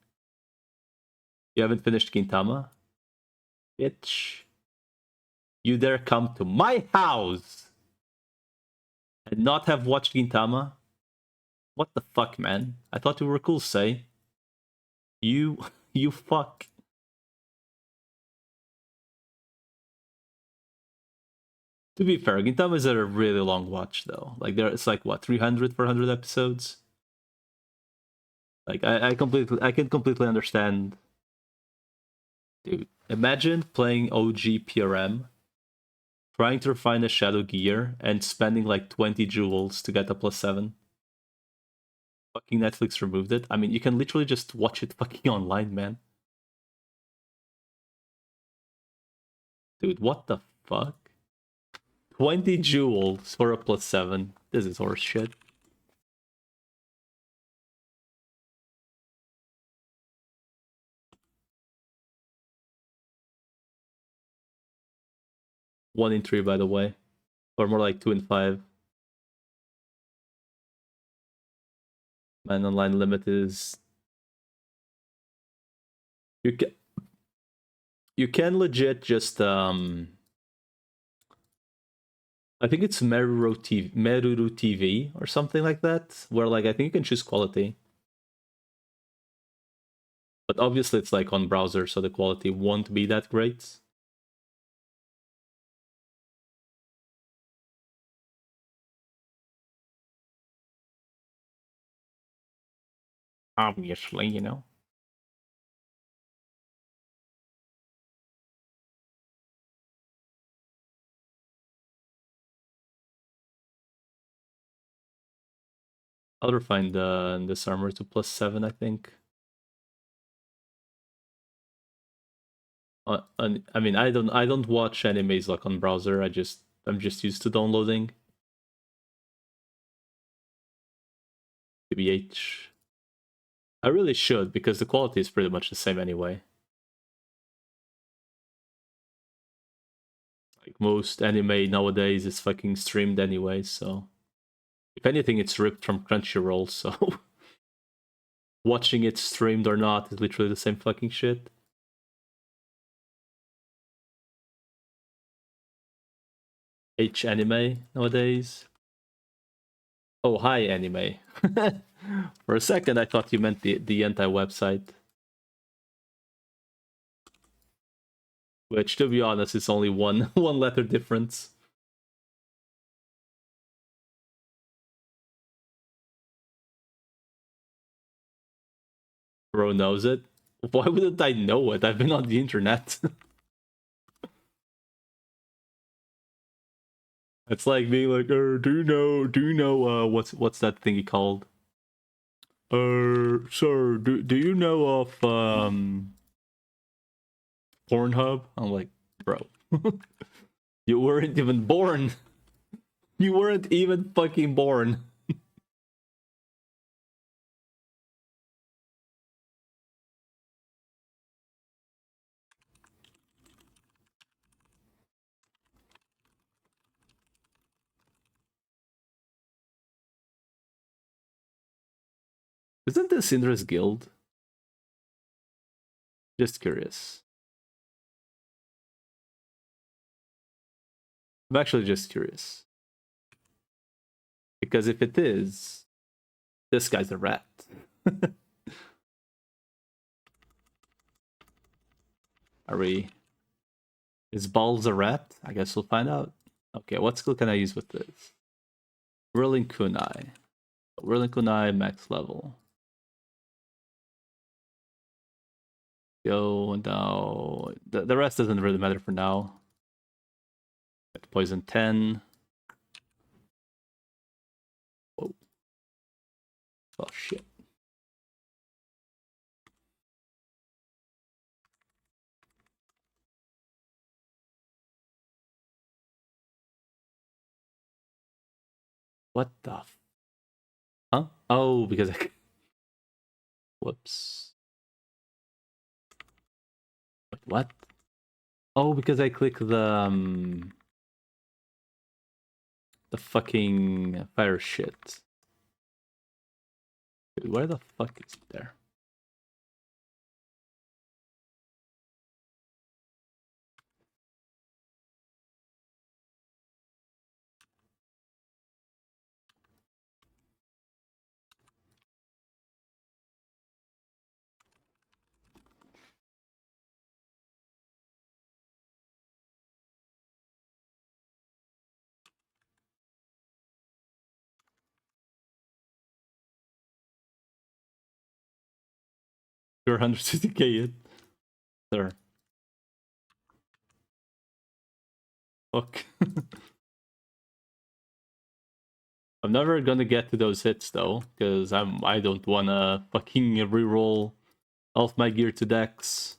You haven't finished Gintama? Bitch. You dare come to my house and not have watched Gintama? What the fuck, man? I thought you were cool, say. You you fuck. To be fair, Gintama is a really long watch though. Like it's like what, 300, 400 episodes? Like I can completely understand. Dude, imagine playing OG PRM, trying to find a Shadow Gear, and spending like 20 jewels to get a +7. Fucking Netflix removed it. I mean, you can literally just watch it fucking online, man. Dude, what the fuck? 20 jewels for a +7. This is horse shit. One in three, by the way. Or more like 2 in 5. Man, online limit is... You can... You can legit just, I think it's Meruru TV or something like that, where like I think you can choose quality. But obviously it's like on browser, so the quality won't be that great. Obviously, you know. I'll refine this armor to +7, I think. I mean, I don't watch animes like on browser. I'm just used to downloading. TBH. I really should because the quality is pretty much the same anyway. Like most anime nowadays is fucking streamed anyway, so if anything, it's ripped from Crunchyroll. So watching it streamed or not is literally the same fucking shit. H anime nowadays. Oh, hi anime. For a second, I thought you meant the anti website. Which, to be honest, is only one one letter difference. Bro knows it. Why wouldn't I know it? I've been on the internet. It's like being like, do you know, what's that thingy called? Sir, do you know of, Pornhub? I'm like, bro, you weren't even born. You weren't even fucking born. Isn't this Indra's guild? Just curious. I'm actually just curious. Because if it is, this guy's a rat. Are we... Is Balls a rat? I guess we'll find out. Okay, what skill can I use with this? Whirling Kunai. Whirling Kunai, max level. Go now. The rest doesn't really matter for now. Get poison 10. Whoa. Oh shit. What the huh? Oh, because I whoops. Wait, what? Oh, because I click the fucking fire shit. Dude, where the fuck is it there? You're 150k yet? There. Fuck. I'm never gonna get to those hits though, because I don't wanna fucking reroll all of my gear to dex.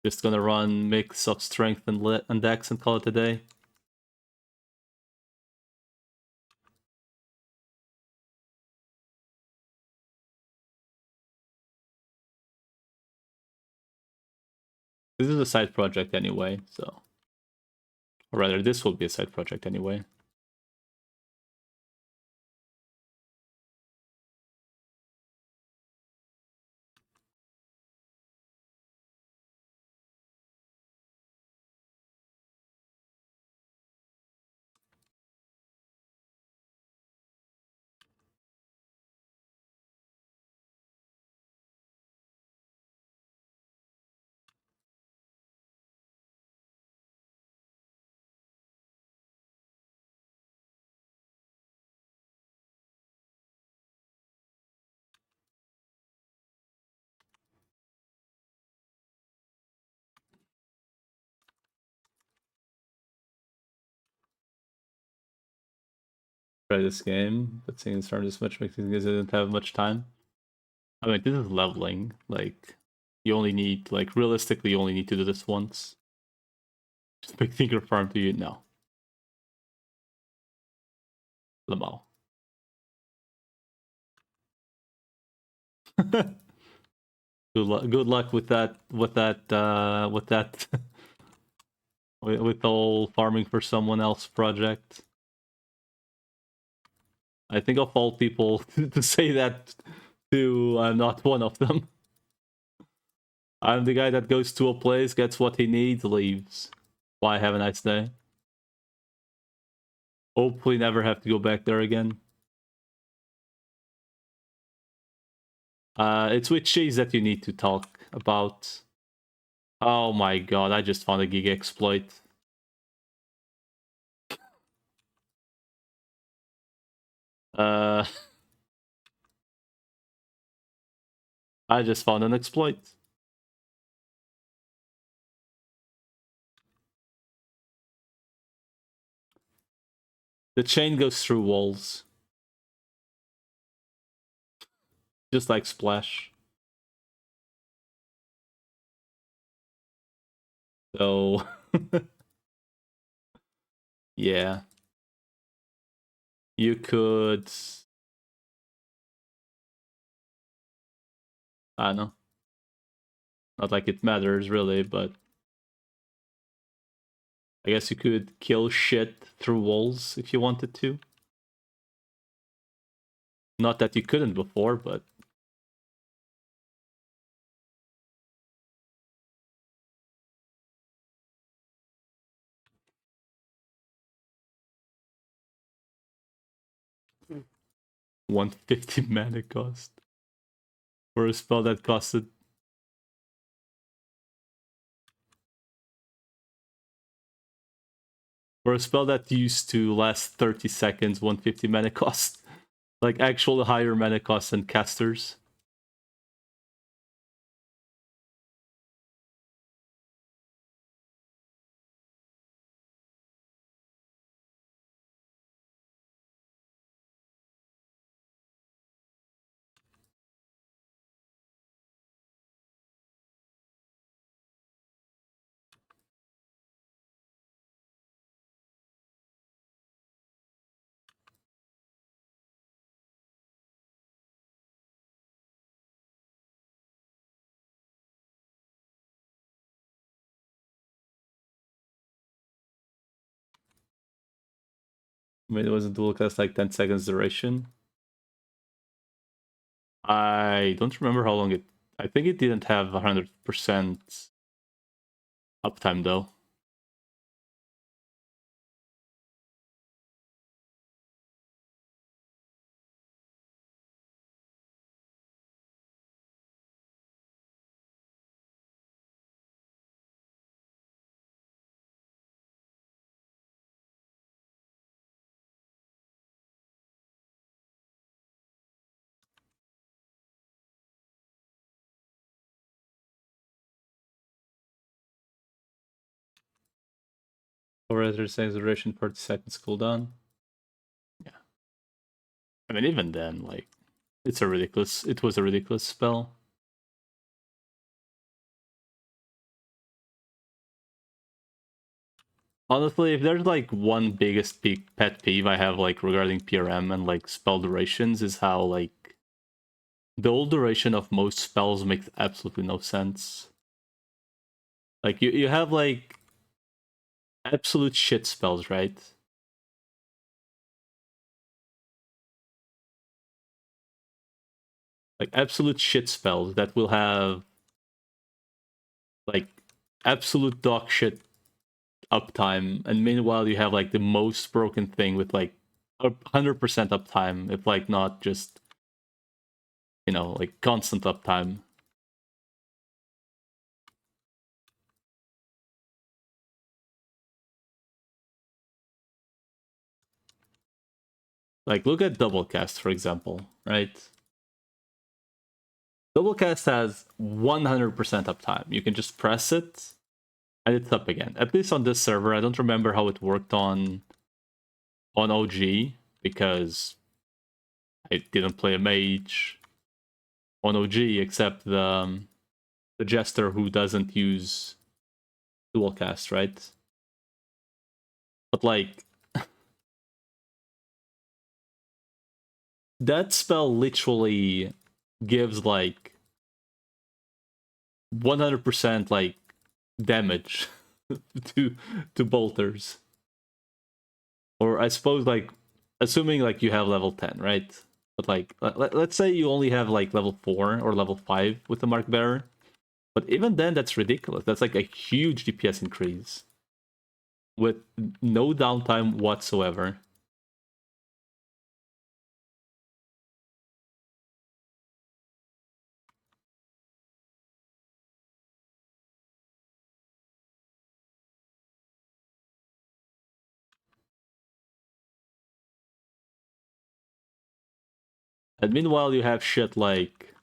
Just gonna run mix of strength and dex and call it a day. This is a side project anyway, so. Or rather, this will be a side project anyway. Try this game, but seeing started this much makes me didn't have much time. I mean, this is leveling. Like, you only need, like, realistically, you only need to do this once. Just make Tinker Farm to you now. Lamau. Good luck with that. With that. With the whole farming for someone else project. I think of all people to say that to, I'm not one of them. I'm the guy that goes to a place, gets what he needs, leaves. Bye, have a nice day. Hopefully never have to go back there again. It's with Cheese that you need to talk about. Oh my god, I just found a gig exploit. Uh, I just found an exploit. The chain goes through walls. Just like Splash. So... yeah. You could... I don't know. Not like it matters, really, but... I guess you could kill shit through walls if you wanted to. Not that you couldn't before, but... Mm. 150 mana cost. For a spell that costed... For a spell that used to last 30 seconds, 150 mana cost. Like, actual higher mana cost than casters. Maybe it was a dual cast like 10 seconds duration. I don't remember how long it. I think it didn't have 100% uptime though. Or rather, seconds duration, 40 seconds cooldown. Yeah. I mean, even then, like, it's a ridiculous. It was a ridiculous spell. Honestly, if there's like one biggest pet peeve I have like regarding PRM and like spell durations is how like the old duration of most spells makes absolutely no sense. Like you have like absolute shit spells, right? Like absolute shit spells that will have like absolute dog shit uptime, and meanwhile you have like the most broken thing with like 100% uptime, if like not just, you know, like constant uptime. Like look at double cast, for example, right? Double cast has 100% uptime. You can just press it and it's up again. At least on this server, I don't remember how it worked on OG because I didn't play a mage on OG except the jester who doesn't use dual cast, right? But like that spell literally gives like 100% like damage to bolters. Or I suppose like assuming like you have level 10, right? But like let's say you only have like level 4 or level 5 with the Mark Bearer. But even then that's ridiculous. That's like a huge DPS increase with no downtime whatsoever. And meanwhile you have shit like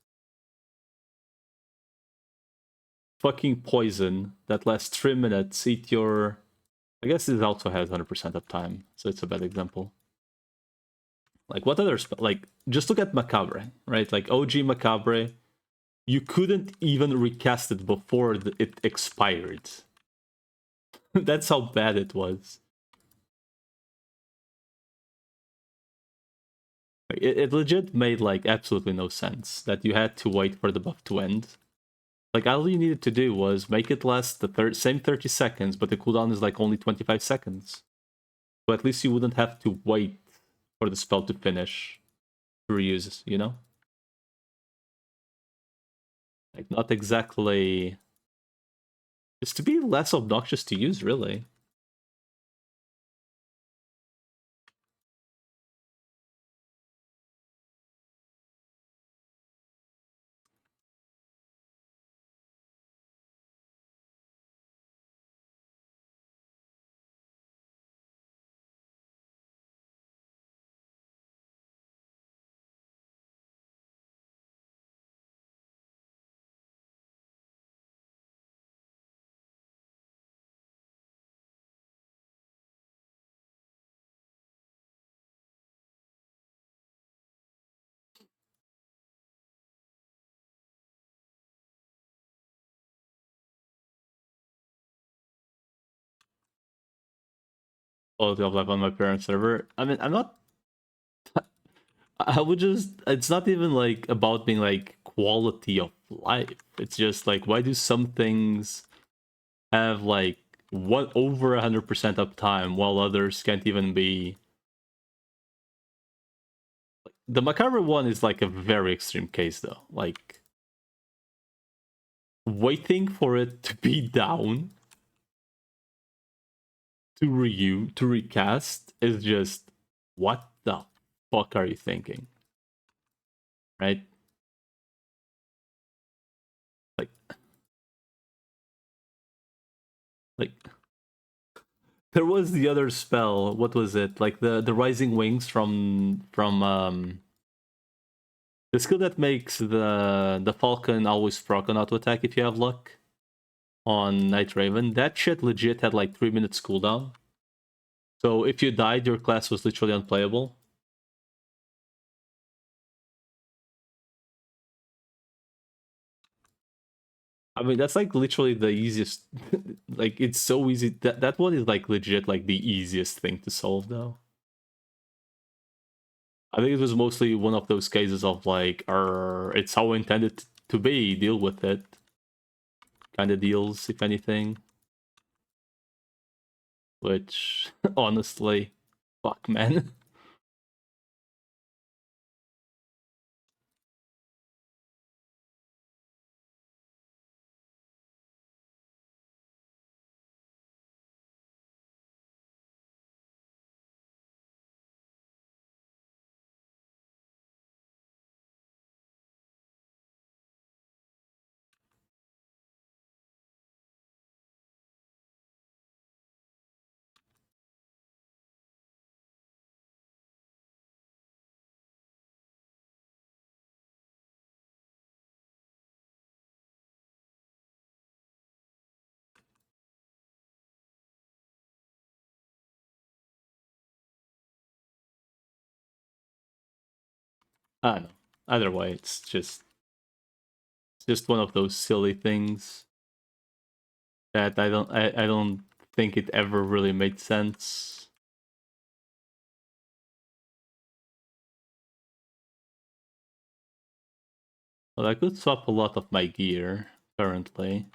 fucking poison that lasts 3 minutes, eat your... I guess this also has 100% uptime, so it's a bad example. Like, what other... Like, just look at Macabre, right? Like, OG Macabre, you couldn't even recast it before it expired. That's how bad it was. Like, it legit made, like, absolutely no sense that you had to wait for the buff to end. Like, all you needed to do was make it last the same 30 seconds, but the cooldown is, like, only 25 seconds. So at least you wouldn't have to wait for the spell to finish to reuse, you know? Like, not exactly... It's to be less obnoxious to use, really. Quality of life on my parents' server. I mean, I'm not... I would just... It's not even, like, about being, like, quality of life. It's just, like, why do some things have, like, what over 100% uptime while others can't even be the macabre one is like a very extreme case though. Like waiting for it to be down to recast is just what the fuck are you thinking? Right? Like like there was the other spell. What was it? Like the rising wings from the skill that makes the falcon always proc on auto attack if you have luck on Night Raven. That shit legit had like 3 minutes cooldown. So if you died, your class was literally unplayable. I mean, that's like literally the easiest. Like, it's so easy. That one is like legit, like the easiest thing to solve, though. I think it was mostly one of those cases of like, it's how intended to be. Deal with it. Kind of deals, if anything. Which, honestly, fuck, man. I don't know. Either way, it's just one of those silly things that I don't think it ever really made sense. Well, I could swap a lot of my gear currently.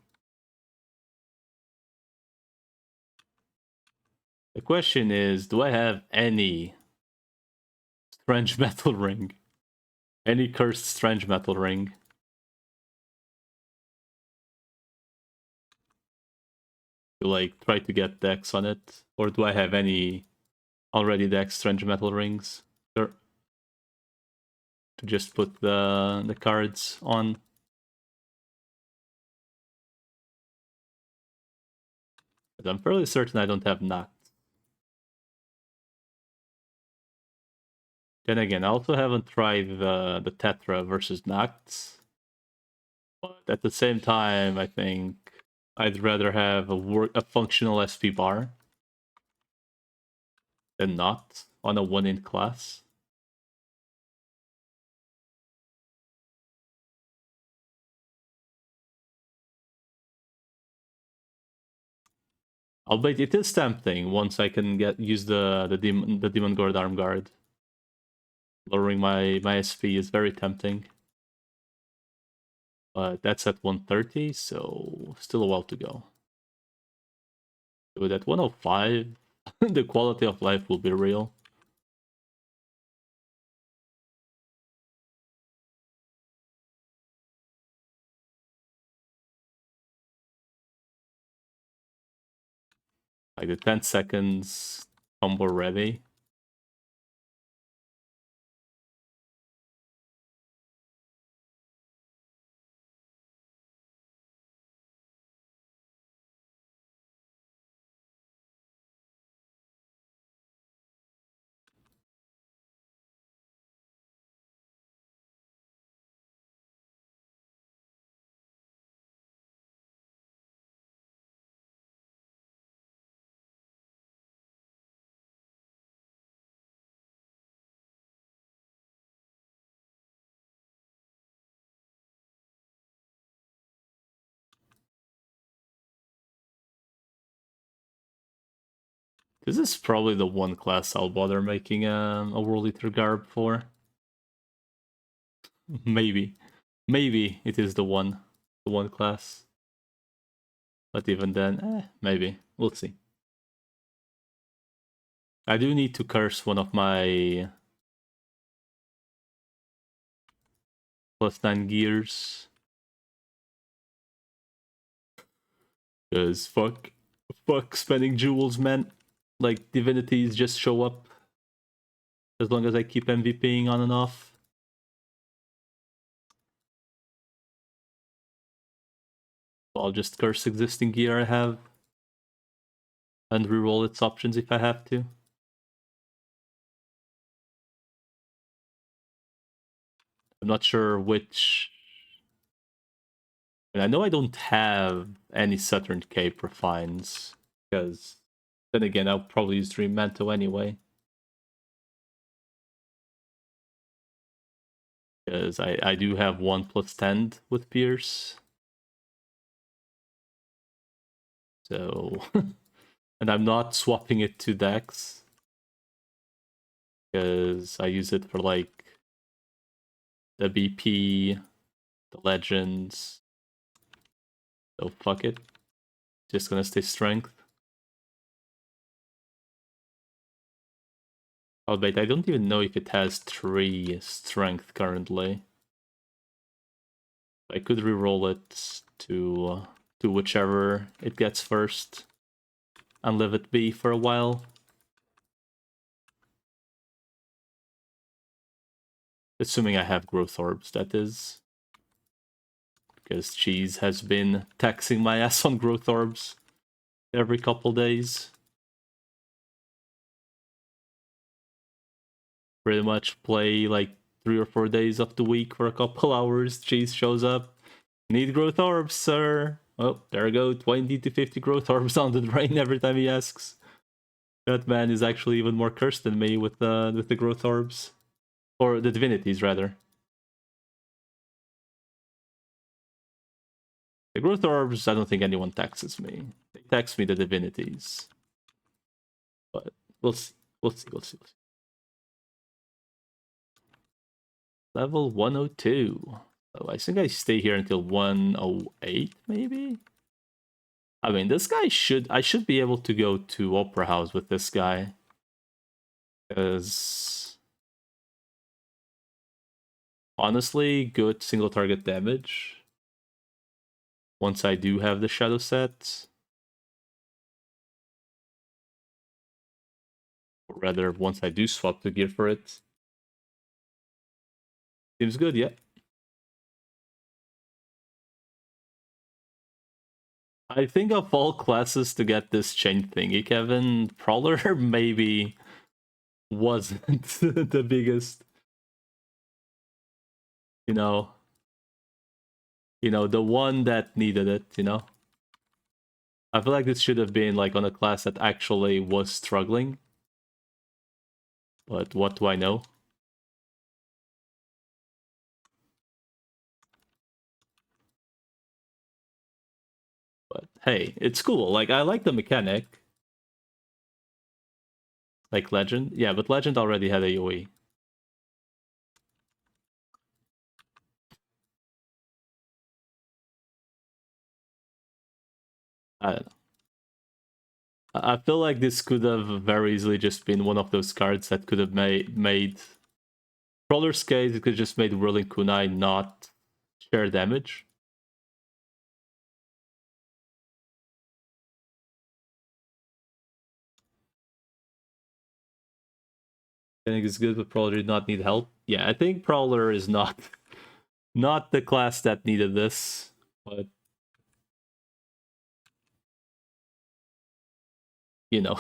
The question is, do I have any strange metal ring? Any cursed strange metal ring? To like try to get decks on it? Or do I have any already deck strange metal rings? Sure. To just put the cards on. But I'm fairly certain I don't have Nacht. Then again, I also haven't tried the Tetra versus Nacht. But at the same time, I think I'd rather have a functional SP bar than not on a one-in class. Albeit it is tempting once I can use the demon guard arm guard. Lowering my SP is very tempting. But that's at 130, so still a while to go. With at 105, the quality of life will be real. Like the 10 seconds combo ready. This is probably the one class I'll bother making a World Eater Garb for. Maybe. Maybe it is the one class. But even then, maybe. We'll see. I do need to curse one of my +9 gears. Cause fuck spending jewels, man. Like divinities just show up as long as I keep MVPing on and off. So I'll just curse existing gear I have and reroll its options if I have to. I'm not sure which. And I know I don't have any Saturn Cape refines, because then again I'll probably use Dream Manto anyway. Because I do have 1+10 with Pierce. So and I'm not swapping it to Dex. Because I use it for like the BP, the Legends. So fuck it. Just gonna stay Strength. Oh wait, I don't even know if it has 3 Strength currently. I could reroll it to whichever it gets first and leave it be for a while. Assuming I have growth orbs, that is. Because Cheese has been taxing my ass on growth orbs every couple days. Pretty much play like 3 or 4 days of the week for a couple hours. Cheese shows up. Need growth orbs, sir. Oh, there we go. 20 to 50 growth orbs on the drain every time he asks. That man is actually even more cursed than me with the growth orbs. Or the divinities, rather. The growth orbs, I don't think anyone taxes me. They tax me the divinities. But we'll see. We'll see. We'll see. We'll see. Level 102. Oh, I think I stay here until 108, maybe? I mean, this guy I should be able to go to Opera House with this guy. Because honestly, good single target damage. Once I do have the shadow set. Or rather, once I do swap the gear for it. Seems good, yeah. I think of all classes to get this chain thingy, Kevin, Prowler maybe wasn't the biggest. You know, the one that needed it, I feel like this should have been like on a class that actually was struggling. But what do I know? But hey, it's cool. Like, I like the mechanic. Like Legend. Yeah, but Legend already had AoE. I don't know. I feel like this could have very easily just been one of those cards that could have made Prowler's case, it could have just made Whirling Kunai not share damage. I think it's good, but Prowler did not need help. Yeah, I think Prowler is not the class that needed this, but you know.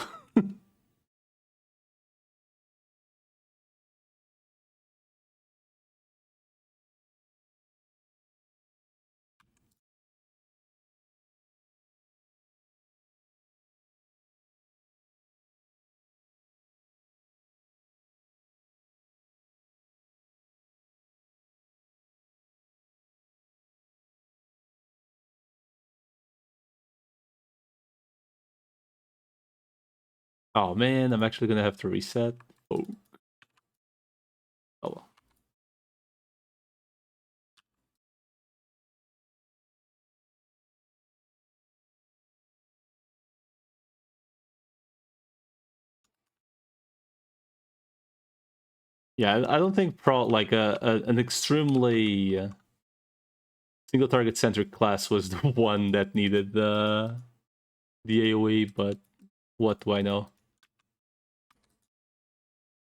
Oh man, I'm actually gonna have to reset. Oh, well. Yeah, I don't think an extremely single target centric class was the one that needed the AoE, but what do I know?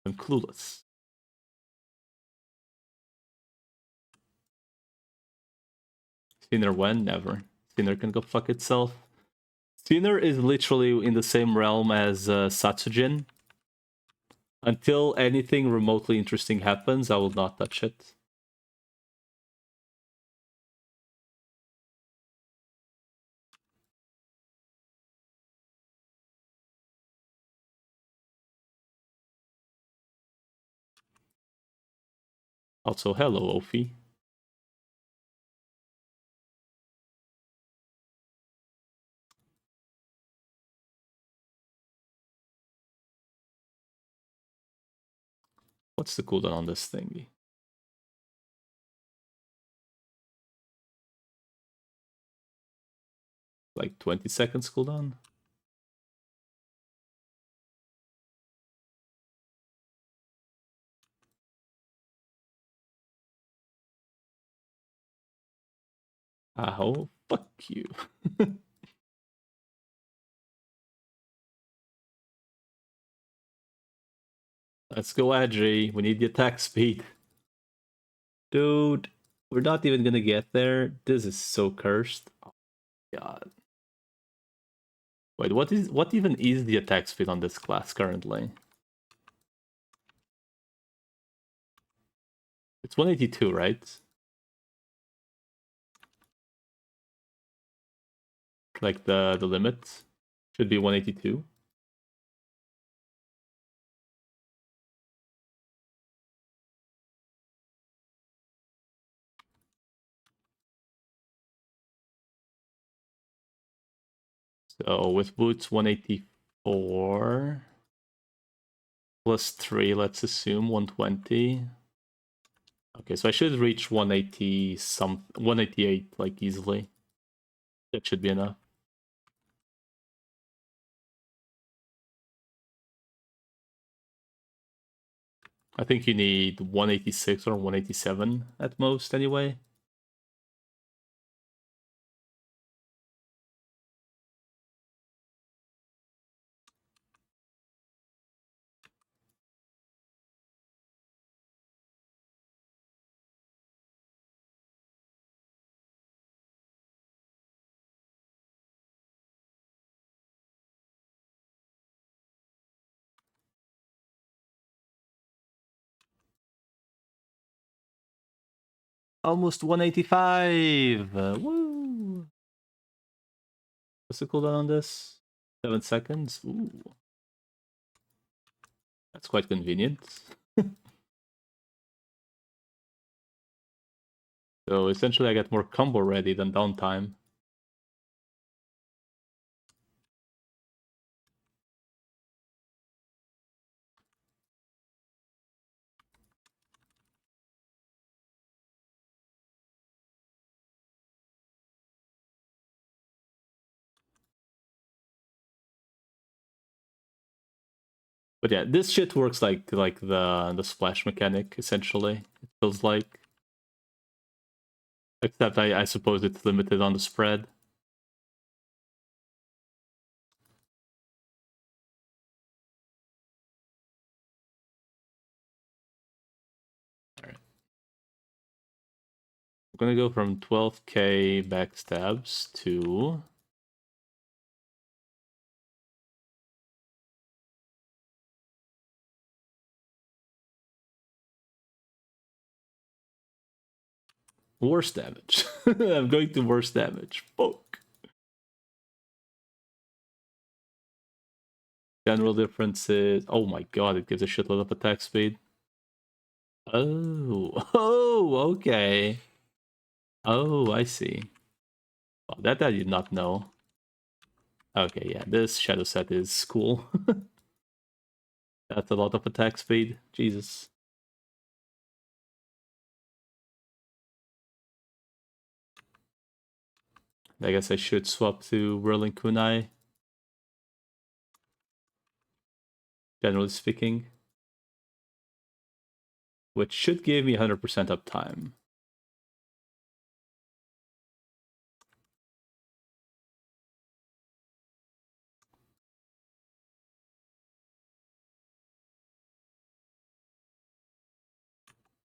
I'm clueless. Sinner when? Never. Sinner can go fuck itself. Sinner is literally in the same realm as Satsujin. Until anything remotely interesting happens, I will not touch it. Also, hello, Ophi. What's the cooldown on this thingy? Like 20 seconds cooldown? Oh, fuck you. Let's go, Adri. We need the attack speed. Dude, we're not even gonna get there. This is so cursed. Oh, God. Wait, what even is the attack speed on this class currently? It's 182, right? Like the limit should be 182. So with boots 184 plus 3, let's assume 120. Okay, so I should reach 188 like easily. That should be enough. I think you need 186 or 187 at most anyway. Almost 185! Woo! What's the cooldown on this? 7 seconds? Ooh. That's quite convenient. So essentially I get more combo ready than downtime. But yeah, this shit works like the splash mechanic, essentially. It feels like. Except I suppose it's limited on the spread. Alright. I'm gonna go from 12k backstabs to worse damage. I'm going to worse damage. Fuck. General differences. Oh my god, it gives a shitload of attack speed. Oh, oh, okay. Oh, I see. Well, that I did not know. Okay, yeah, this shadow set is cool. That's a lot of attack speed. Jesus. I guess I should swap to Whirling Kunai. Generally speaking. which should give me 100% uptime.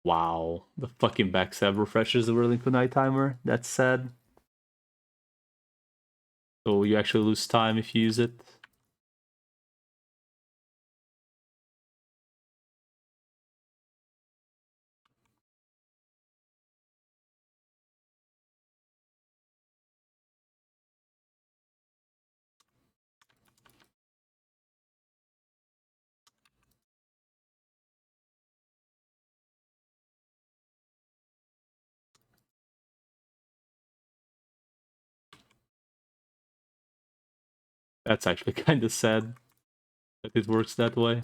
Wow, the fucking backstab refreshes the Whirling Kunai timer. That's sad. So you actually lose time if you use it. That's actually kind of sad that it works that way.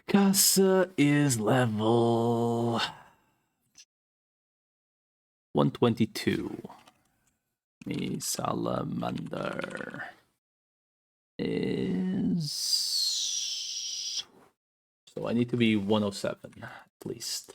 Casa is level 122. Me salamander is, so I need to be 107 at least.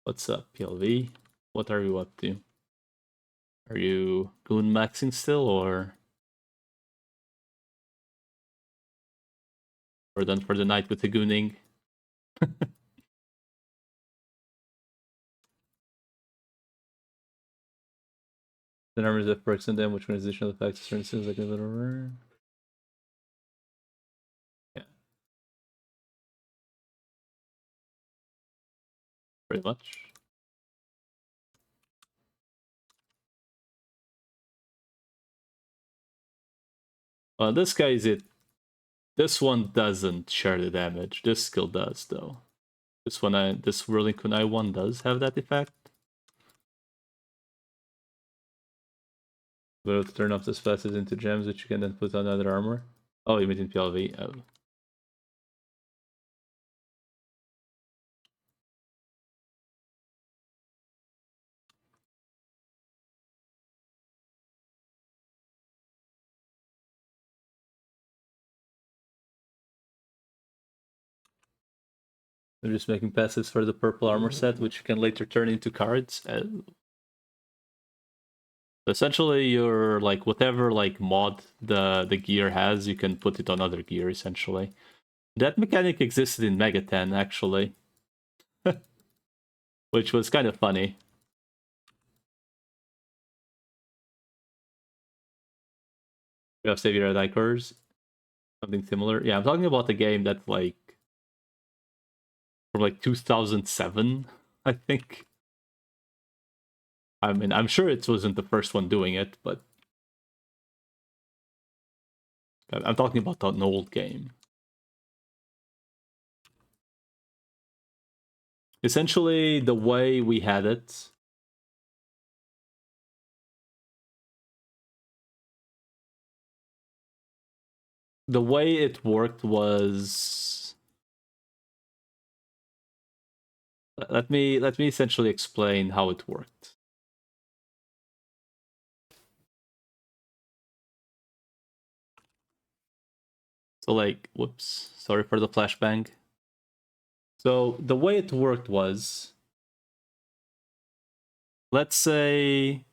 What's up, PLV? What are you up to? Are you goon maxing still, or we're done for the night with the gooning? The numbers that perks in them, which one is additional effects, certain things like a little rare. Yeah. Pretty much. This guy is it. This one doesn't share the damage. This skill does, though. This Whirling Kunai one does have that effect. But it'll turn off the splashes into gems, which you can then put on other armor. Oh, you mean in PLV? Oh. They're just making passives for the purple armor set, which you can later turn into cards. Essentially, you're like whatever like mod the gear has, you can put it on other gear. Essentially, that mechanic existed in Mega 10 actually, which was kind of funny. We have Savior Dikers, something similar. Yeah, I'm talking about the game that's like from like 2007, I think. I mean, I'm sure it wasn't the first one doing it, but I'm talking about an old game. Essentially, the way we had it, the way it worked was, let me essentially explain how it worked. So like, whoops, sorry for the flashbang. So the way it worked was, let's say,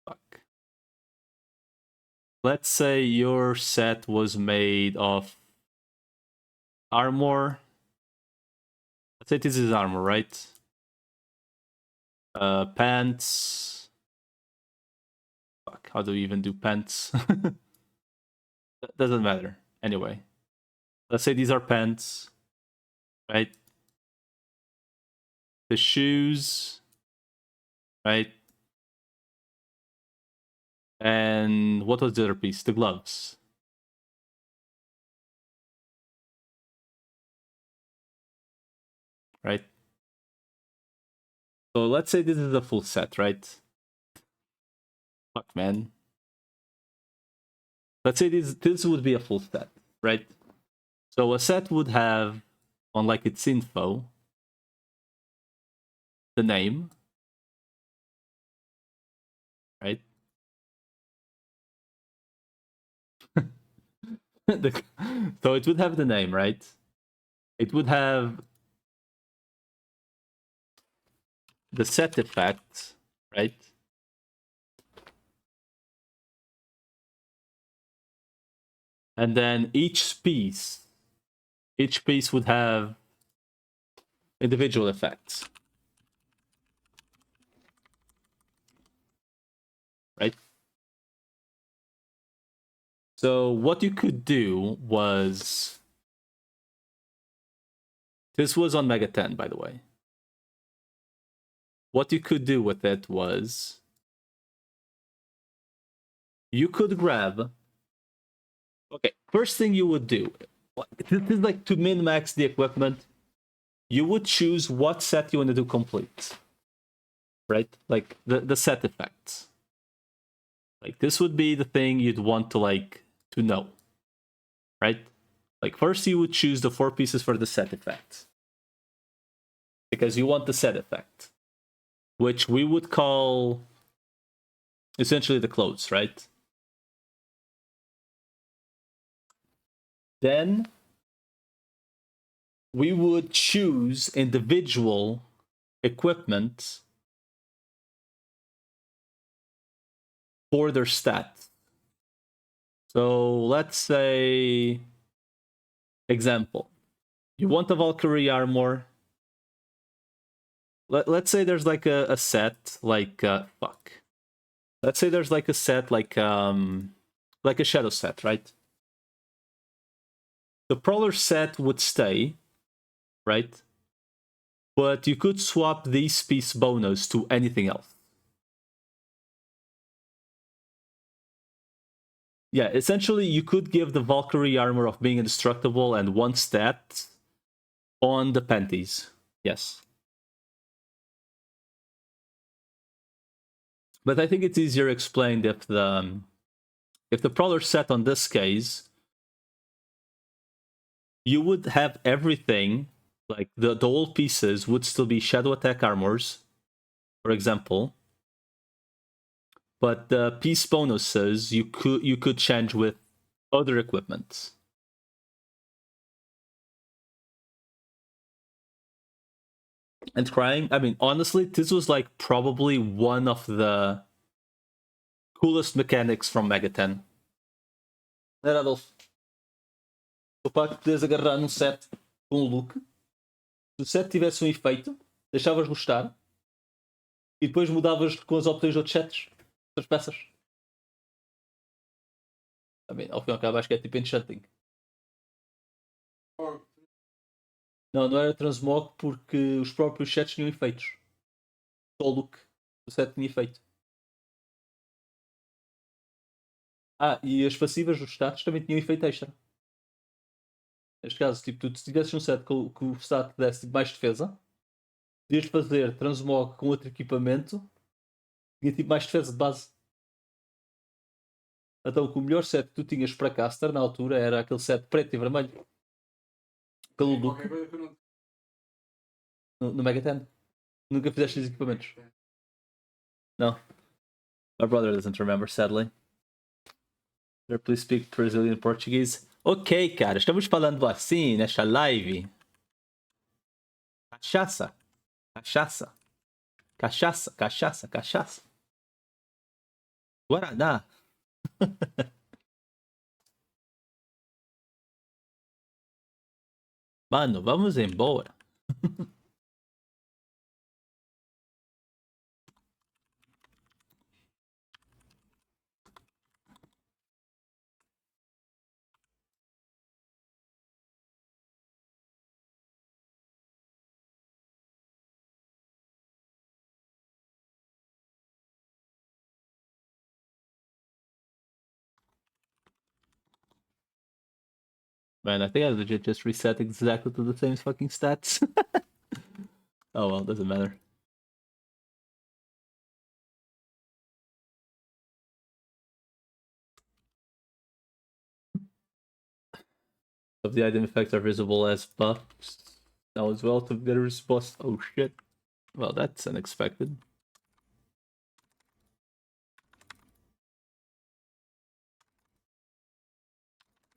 fuck. let's say your set was made of armor. Let's say this is armor, right? Pants. Fuck, how do we even do pants? That doesn't matter. Anyway, let's say these are pants, right? The shoes, right? And what was the other piece? The gloves. Right? So let's say this is a full set, right? Fuck, man. Let's say this would be a full set, right? So a set would have, on like its info, the name, right? So it would have the name, right? It would have the set effect, right? And then each piece would have individual effects, right? So what you could do was, this was on Mega 10, by the way. What you could do with it was, you could grab, okay, first thing you would do, this is like to min-max the equipment, you would choose what set you want to do complete, right? Like the set effects. Like this would be the thing you'd want to to know, right? Like first you would choose the 4 pieces for the set effect, because you want the set effect, which we would call essentially the clothes, right? Then we would choose individual equipment for their stats. So let's say, example, you want the Valkyrie armor. Let's say there's like a set like fuck. Let's say there's like a set like a shadow set, right? The Prowler set would stay, right? But you could swap these piece bonus to anything else. Yeah, essentially you could give the Valkyrie armor of being indestructible and 1 stat on the panties. Yes. But I think it's easier explained if the Prowler set on this case, you would have everything, like the old pieces would still be shadow attack armors, for example. But the piece bonuses you could change with other equipment. And crying, I mean, honestly, this was like probably one of the coolest mechanics from Mega 10. Era, Adolfo? O facto de poderes agarrar num set com um look, se o set tivesse um efeito, deixavas gostar e depois mudavas com as opções de outros sets, outras peças. Também, ao fim e ao cabo, acho que é tipo enchanting. Não, não era transmog porque os próprios sets tinham efeitos. Só o look do set tinha efeito. Ah, e as passivas dos status também tinham efeito extra. Neste caso, tipo, tu se tivesses um set que o stat desse tipo, mais defesa, podias fazer transmog com outro equipamento, tinha tipo mais defesa de base. Então, o melhor set que tu tinhas para caster na altura era aquele set preto e vermelho. Pelo look. No Mega 10. Nunca fizeste esses equipamentos? Não. My brother doesn't remember, sadly. Please speak Brazilian Portuguese. Ok, cara, estamos falando assim nesta live. Cachaça. Cachaça. Cachaça, cachaça, cachaça. Guaraná. Mano, vamos embora. Man, I think I legit just reset exactly to the same fucking stats. Oh well, doesn't matter. If the item effects are visible as buffs, now as well to get a response. Oh shit. Well, that's unexpected.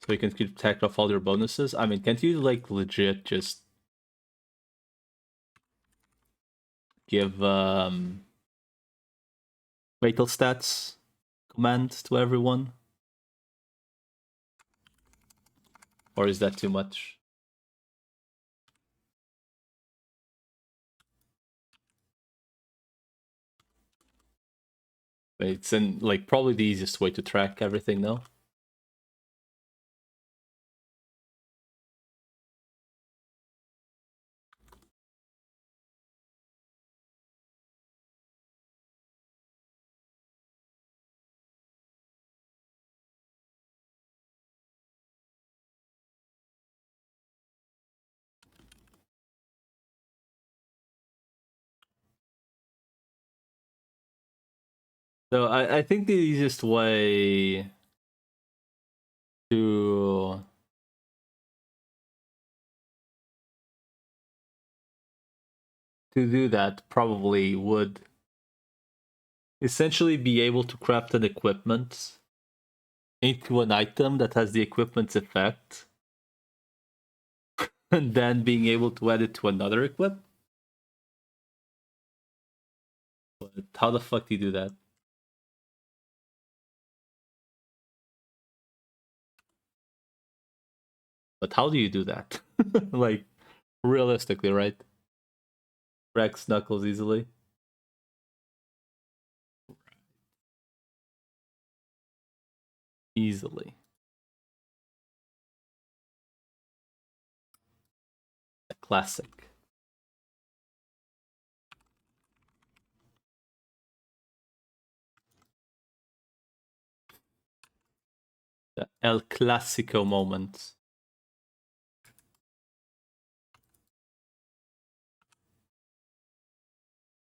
So you can keep track of all your bonuses. I mean, can't you like legit just give fatal stats command to everyone? Or is that too much? It's in like probably the easiest way to track everything now. So I think the easiest way to do that probably would essentially be able to craft an equipment into an item that has the equipment's effect, and then being able to add it to another equip. But how the fuck do you do that? But how do you do that? Like, realistically, right? Rex Knuckles easily. Easily. A classic. The El Clasico moment.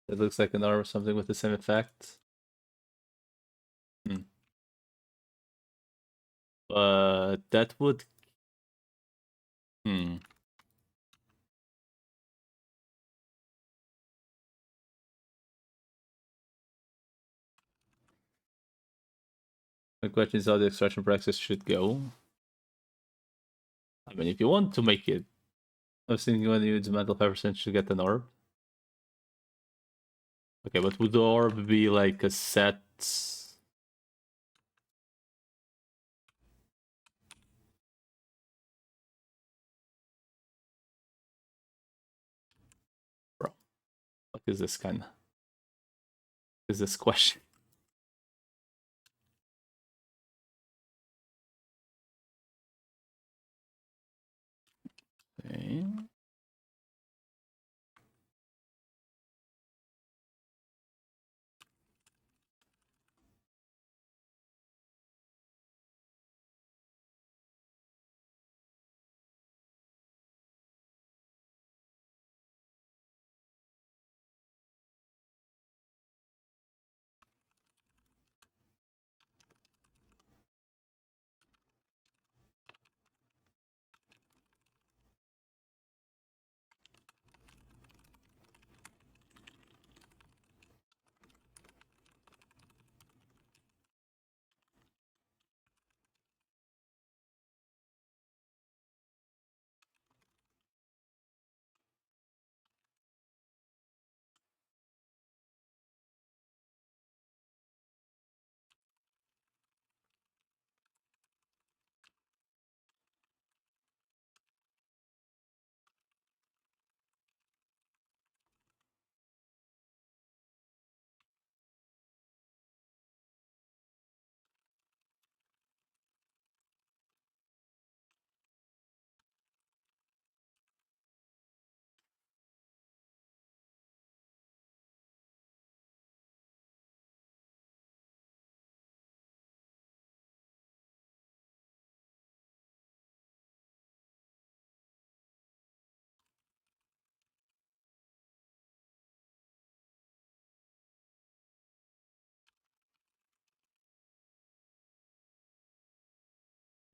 It looks like an arm or something with the same effect. But that would. Hmm. The question is how the extraction praxis should go. I mean, if you want to make it, I was thinking when you use mental 5% to get an orb. Okay, but would the orb be like a set? Bro, what is this kind of? Is this question? Okay.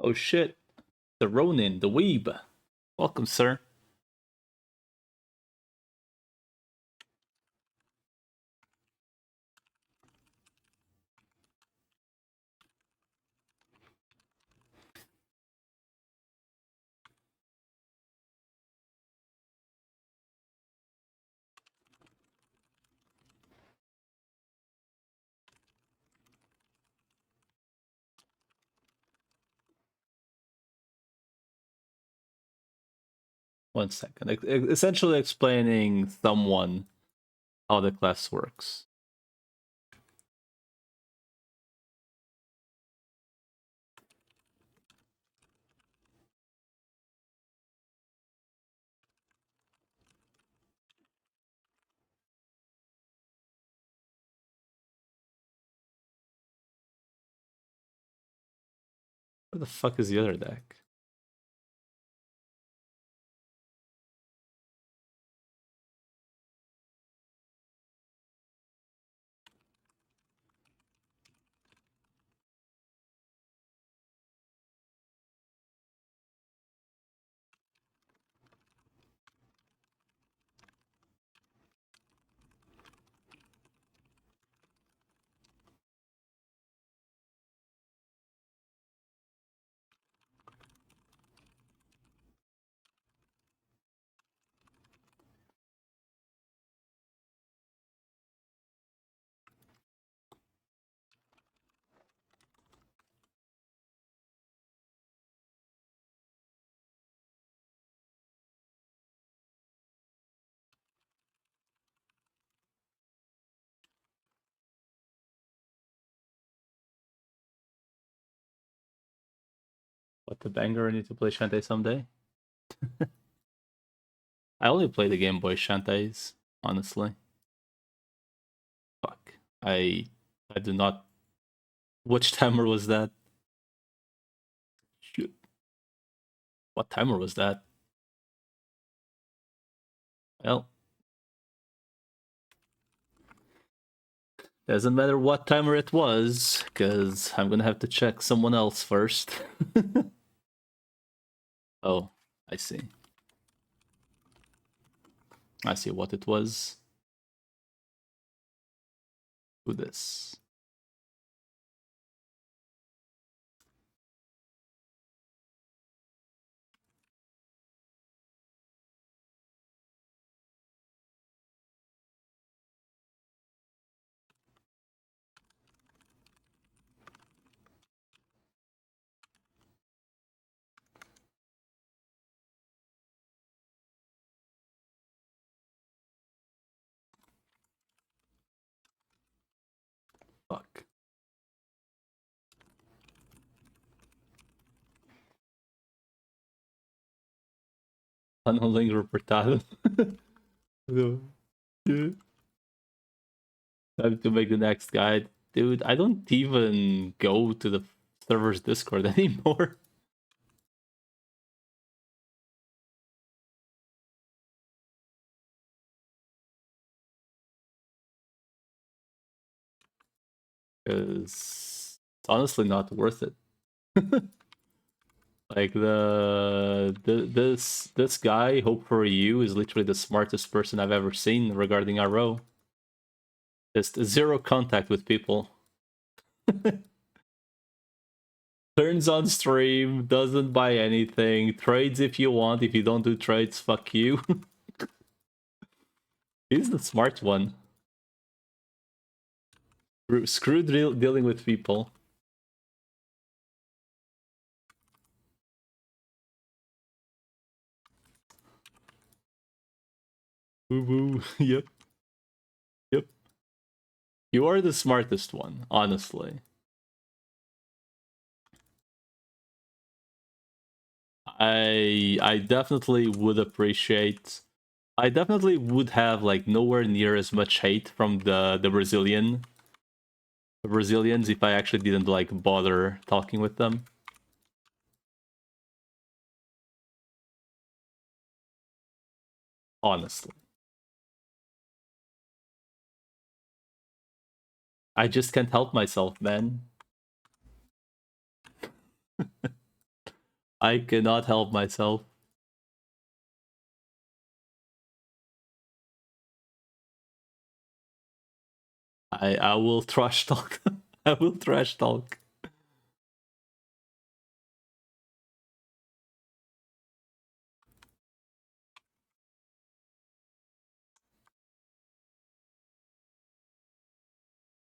Oh shit. The Ronin, the Weeb. Welcome, sir. 1 second. Essentially explaining someone how the class works. Where the fuck is the other deck? What the banger? I need to play Shantae someday. I only play the Game Boy Shantaes, honestly. Fuck. I do not. Which timer was that? Shit. What timer was that? Well, doesn't matter what timer it was, because I'm gonna have to check someone else first. Oh, I see. I see what it was. Do this. Fuck. Tunneling reportado. No. Yeah. Time to make the next guide. Dude, I don't even go to the server's Discord anymore. Because it's honestly not worth it. Like this guy, Hope for You, is literally the smartest person I've ever seen regarding RO. Just zero contact with people. Turns on stream, doesn't buy anything, trades if you want, if you don't do trades, fuck you. He's the smart one. Screw dealing with people. Woo woo. Yep. Yep. You are the smartest one, honestly. I definitely would appreciate. I definitely would have like nowhere near as much hate from the Brazilians if I actually didn't like bother talking with them. Honestly, I just can't help myself, man. I cannot help myself. I will trash talk. I will trash talk.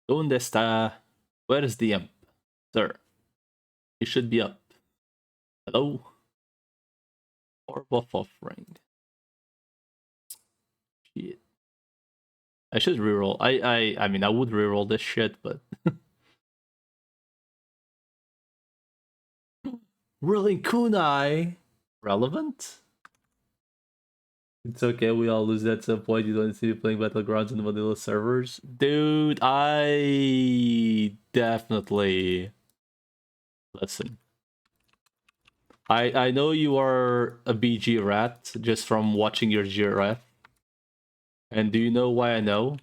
¿Dónde está? Where is the imp? Sir, he should be up. Hello? Or buff offering. Shit. I should reroll. I mean I would reroll this shit, but Rolling kunai relevant? It's okay, we all lose at some point. You don't see me playing Battlegrounds on vanilla servers. Dude, I definitely listen. I know you are a BG rat just from watching your GRF. And do you know why I know?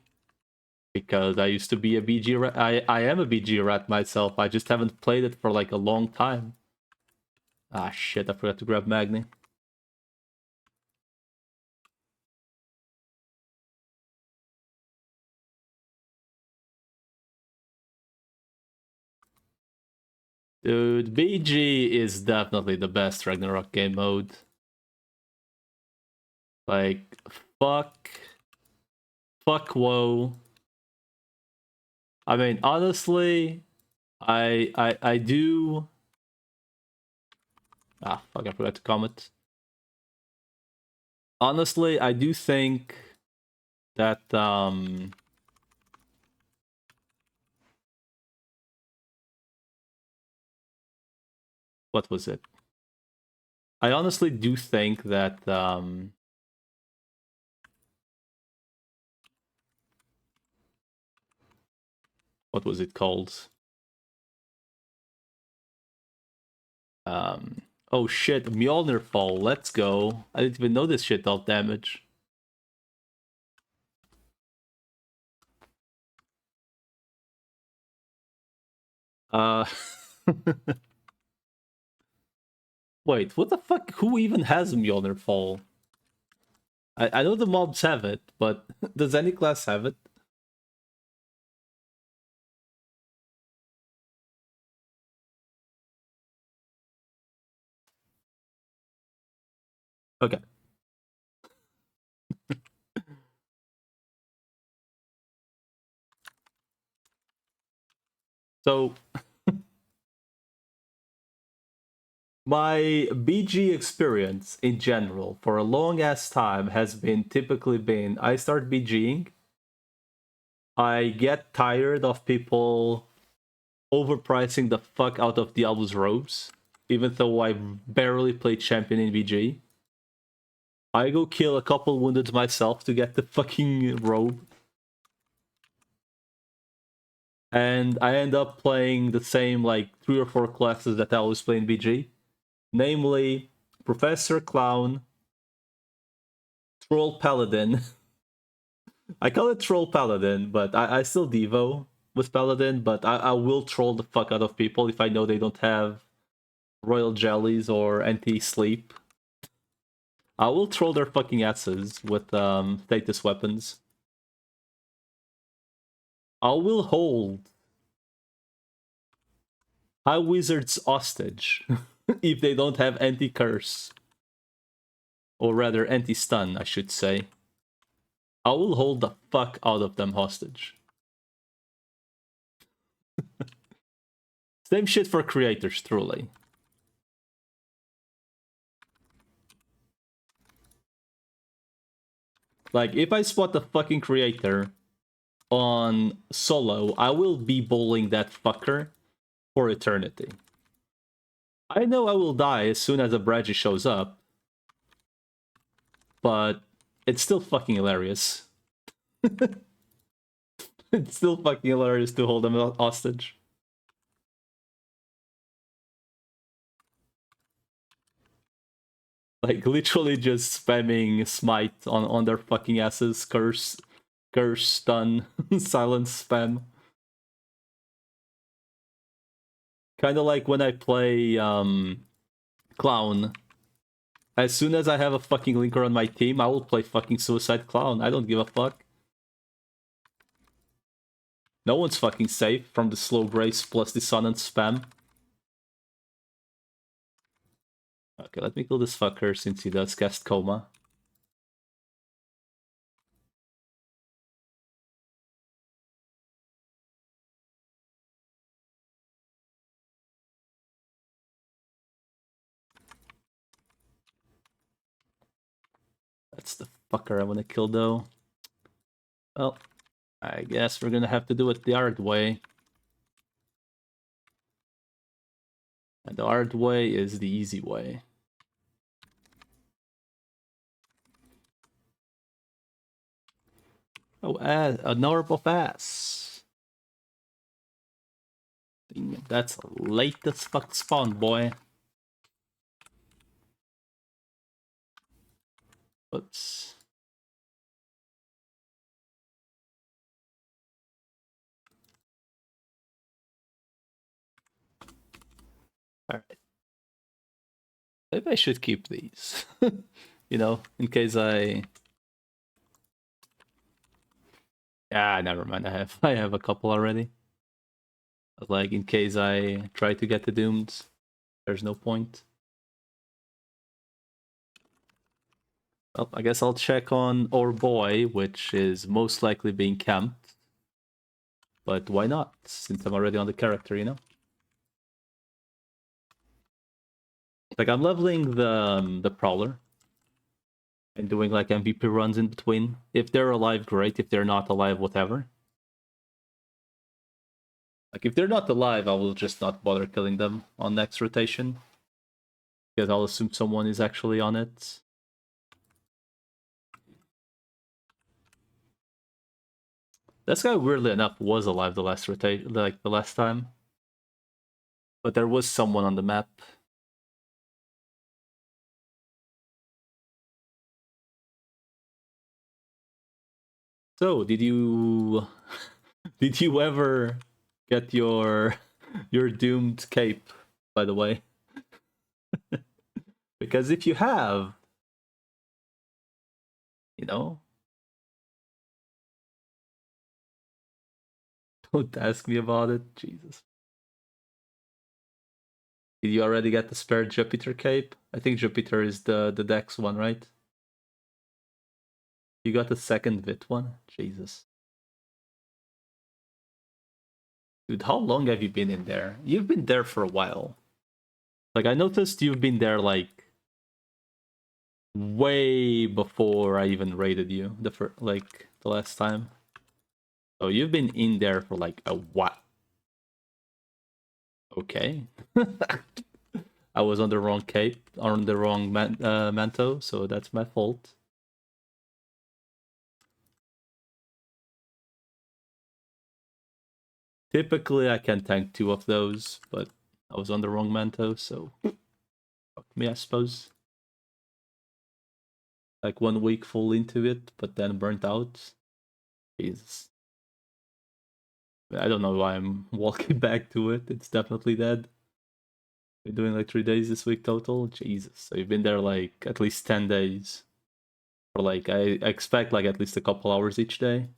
Because I used to be a BG rat. I am a BG rat myself. I just haven't played it for like a long time. Ah shit, I forgot to grab Magni. Dude, BG is definitely the best Ragnarok game mode. Like, fuck. Fuck WoW. I mean, honestly, I do. Ah, fuck! I forgot to comment. Honestly, I do think that what was it? I honestly do think that what was it called? Oh shit, Mjolnir Fall. Let's go. I didn't even know this shit dealt damage. Uh. Wait, what the fuck? Who even has Mjolnir Fall? I know the mobs have it, but does any class have it? Okay. So my BG experience in general for a long ass time has been typically been I start BGing, I get tired of people overpricing the fuck out of Diablo's robes, even though I barely play champion in BG. I go kill a couple wounded myself to get the fucking robe. And I end up playing the same like 3 or 4 classes that I always play in BG. Namely, Professor Clown, Troll Paladin. I call it Troll Paladin, but I still Devo with Paladin, but I will troll the fuck out of people if I know they don't have Royal Jellies or Anti-Sleep. I will troll their fucking asses with status weapons. I will hold High Wizards hostage if they don't have Anti-Curse. Or rather, Anti-Stun, I should say. I will hold the fuck out of them hostage. Same shit for creators, truly. Like, if I spot the fucking creator on solo, I will be bowling that fucker for eternity. I know I will die as soon as a Bragi shows up, but it's still fucking hilarious. It's still fucking hilarious to hold them hostage. Like, literally just spamming smite on their fucking asses, curse, stun, silence spam. Kind of like when I play Clown. As soon as I have a fucking linker on my team, I will play fucking Suicide Clown. I don't give a fuck. No one's fucking safe from the slow brace plus dissonant spam. Okay, let me kill this fucker since he does cast Coma. That's the fucker I want to kill though. Well, I guess we're gonna have to do it the hard way. And the hard way is the easy way. Oh, an orb of ass. That's late as fuck spawn, boy. Oops. Alright. Maybe I should keep these. You know, in case I... Ah, never mind. I have a couple already. Like, in case I try to get the Doomed, there's no point. Well, I guess I'll check on our boy, which is most likely being camped. But why not? Since I'm already on the character, you know? Like, I'm leveling the Prowler. And doing, like, MVP runs in between. If they're alive, great. If they're not alive, whatever. Like, if they're not alive, I will just not bother killing them on next rotation. Because I'll assume someone is actually on it. This guy, weirdly enough, was alive the last rotation, like the last time. But there was someone on the map. So, did you did you ever get your doomed cape, by the way? Because if you have, you know, don't ask me about it. Jesus. Did you already get the spare Jupiter cape? I think Jupiter is the Dex one, right? You got the second Vit one? Jesus. Dude, how long have you been in there? You've been there for a while. Like, I noticed you've been there, like, way before I even raided you, the last time. So you've been in there for, like, a while. Okay. I was on the wrong cape, on the wrong manto, so that's my fault. Typically, I can tank 2 of those, but I was on the wrong manto, so fuck me, I suppose. Like 1 week full into it, but then burnt out. Jesus. I don't know why I'm walking back to it. It's definitely dead. We're doing like 3 days this week total. Jesus. So you've been there like at least 10 days. Or like I expect like at least a couple hours each day.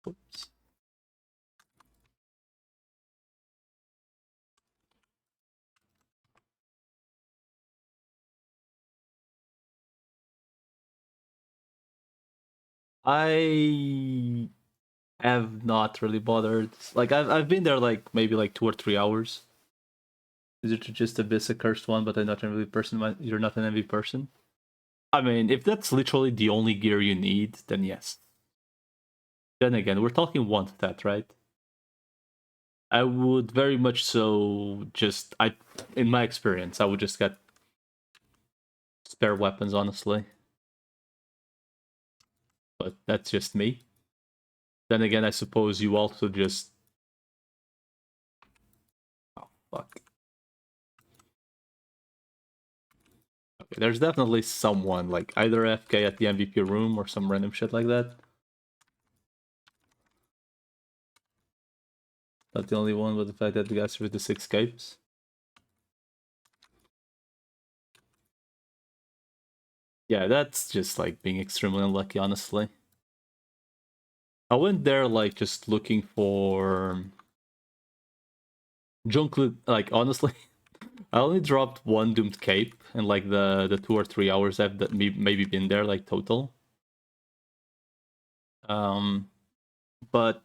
Oops. I have not really bothered. Like I've been there like maybe like 2 or 3 hours. Is it just a bit a cursed one, but I'm not an MV person? You're not an MV person? I mean, if that's literally the only gear you need, then yes. Then again, we're talking one stat, right? I would very much so just in my experience, I would just get spare weapons, honestly. But that's just me. Then again, I suppose you also just... Oh, fuck. Okay, there's definitely someone, like, either FK at the MVP room or some random shit like that. Not the only one, but the fact that the guys with the 6 escapes. Yeah, that's just, like, being extremely unlucky, honestly. I went there, like, just looking for... junk loot, like, honestly, I only dropped one Doomed Cape in, like, the 2 or 3 hours I've maybe been there, like, total. But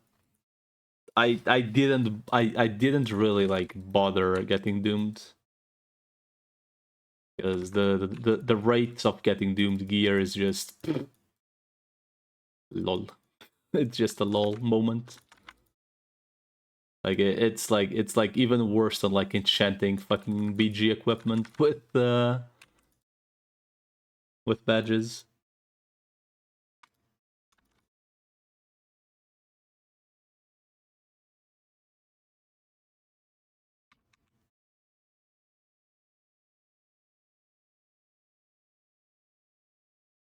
I didn't really, like, bother getting doomed. Because the rate of getting doomed gear is just lol. It's just a lol moment. Like it's like even worse than like enchanting fucking BG equipment with badges.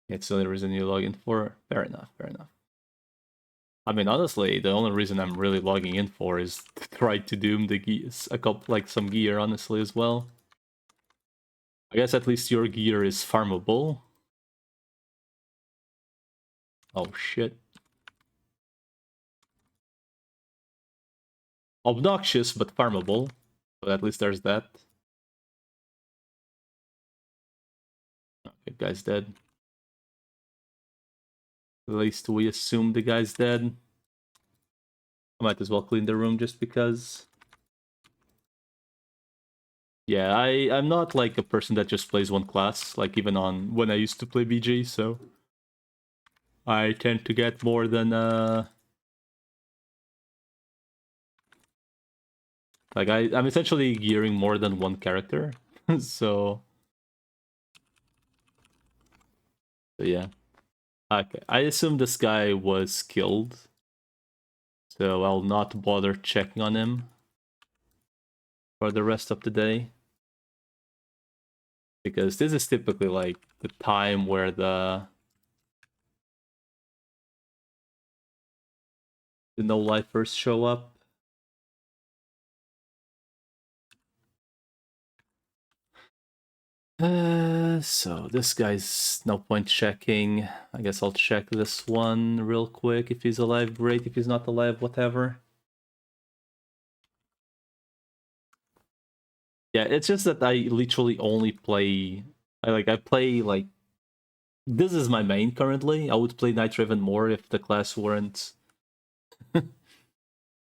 It's the only reason you log in for. Fair enough, fair enough. I mean, honestly, the only reason I'm really logging in for is to try to doom the gears, a couple, like, some gear, honestly, as well. I guess at least your gear is farmable. Oh shit. Obnoxious, but farmable. But at least there's that. Okay, guy's dead. At least we assume the guy's dead. I might as well clean the room just because. Yeah, I'm not like a person that just plays one class, like even on when I used to play BG, so I tend to get more than like I'm essentially gearing more than one character. so yeah. Okay. I assume this guy was killed. So I'll not bother checking on him for the rest of the day. Because this is typically like the time where the no-lifers show up. So this guy's no point checking. I guess I'll check this one real quick. If he's alive, great. If he's not alive, whatever. Yeah, it's just that I literally only play... I play, like... This is my main currently. I would play Night Raven more if the class weren't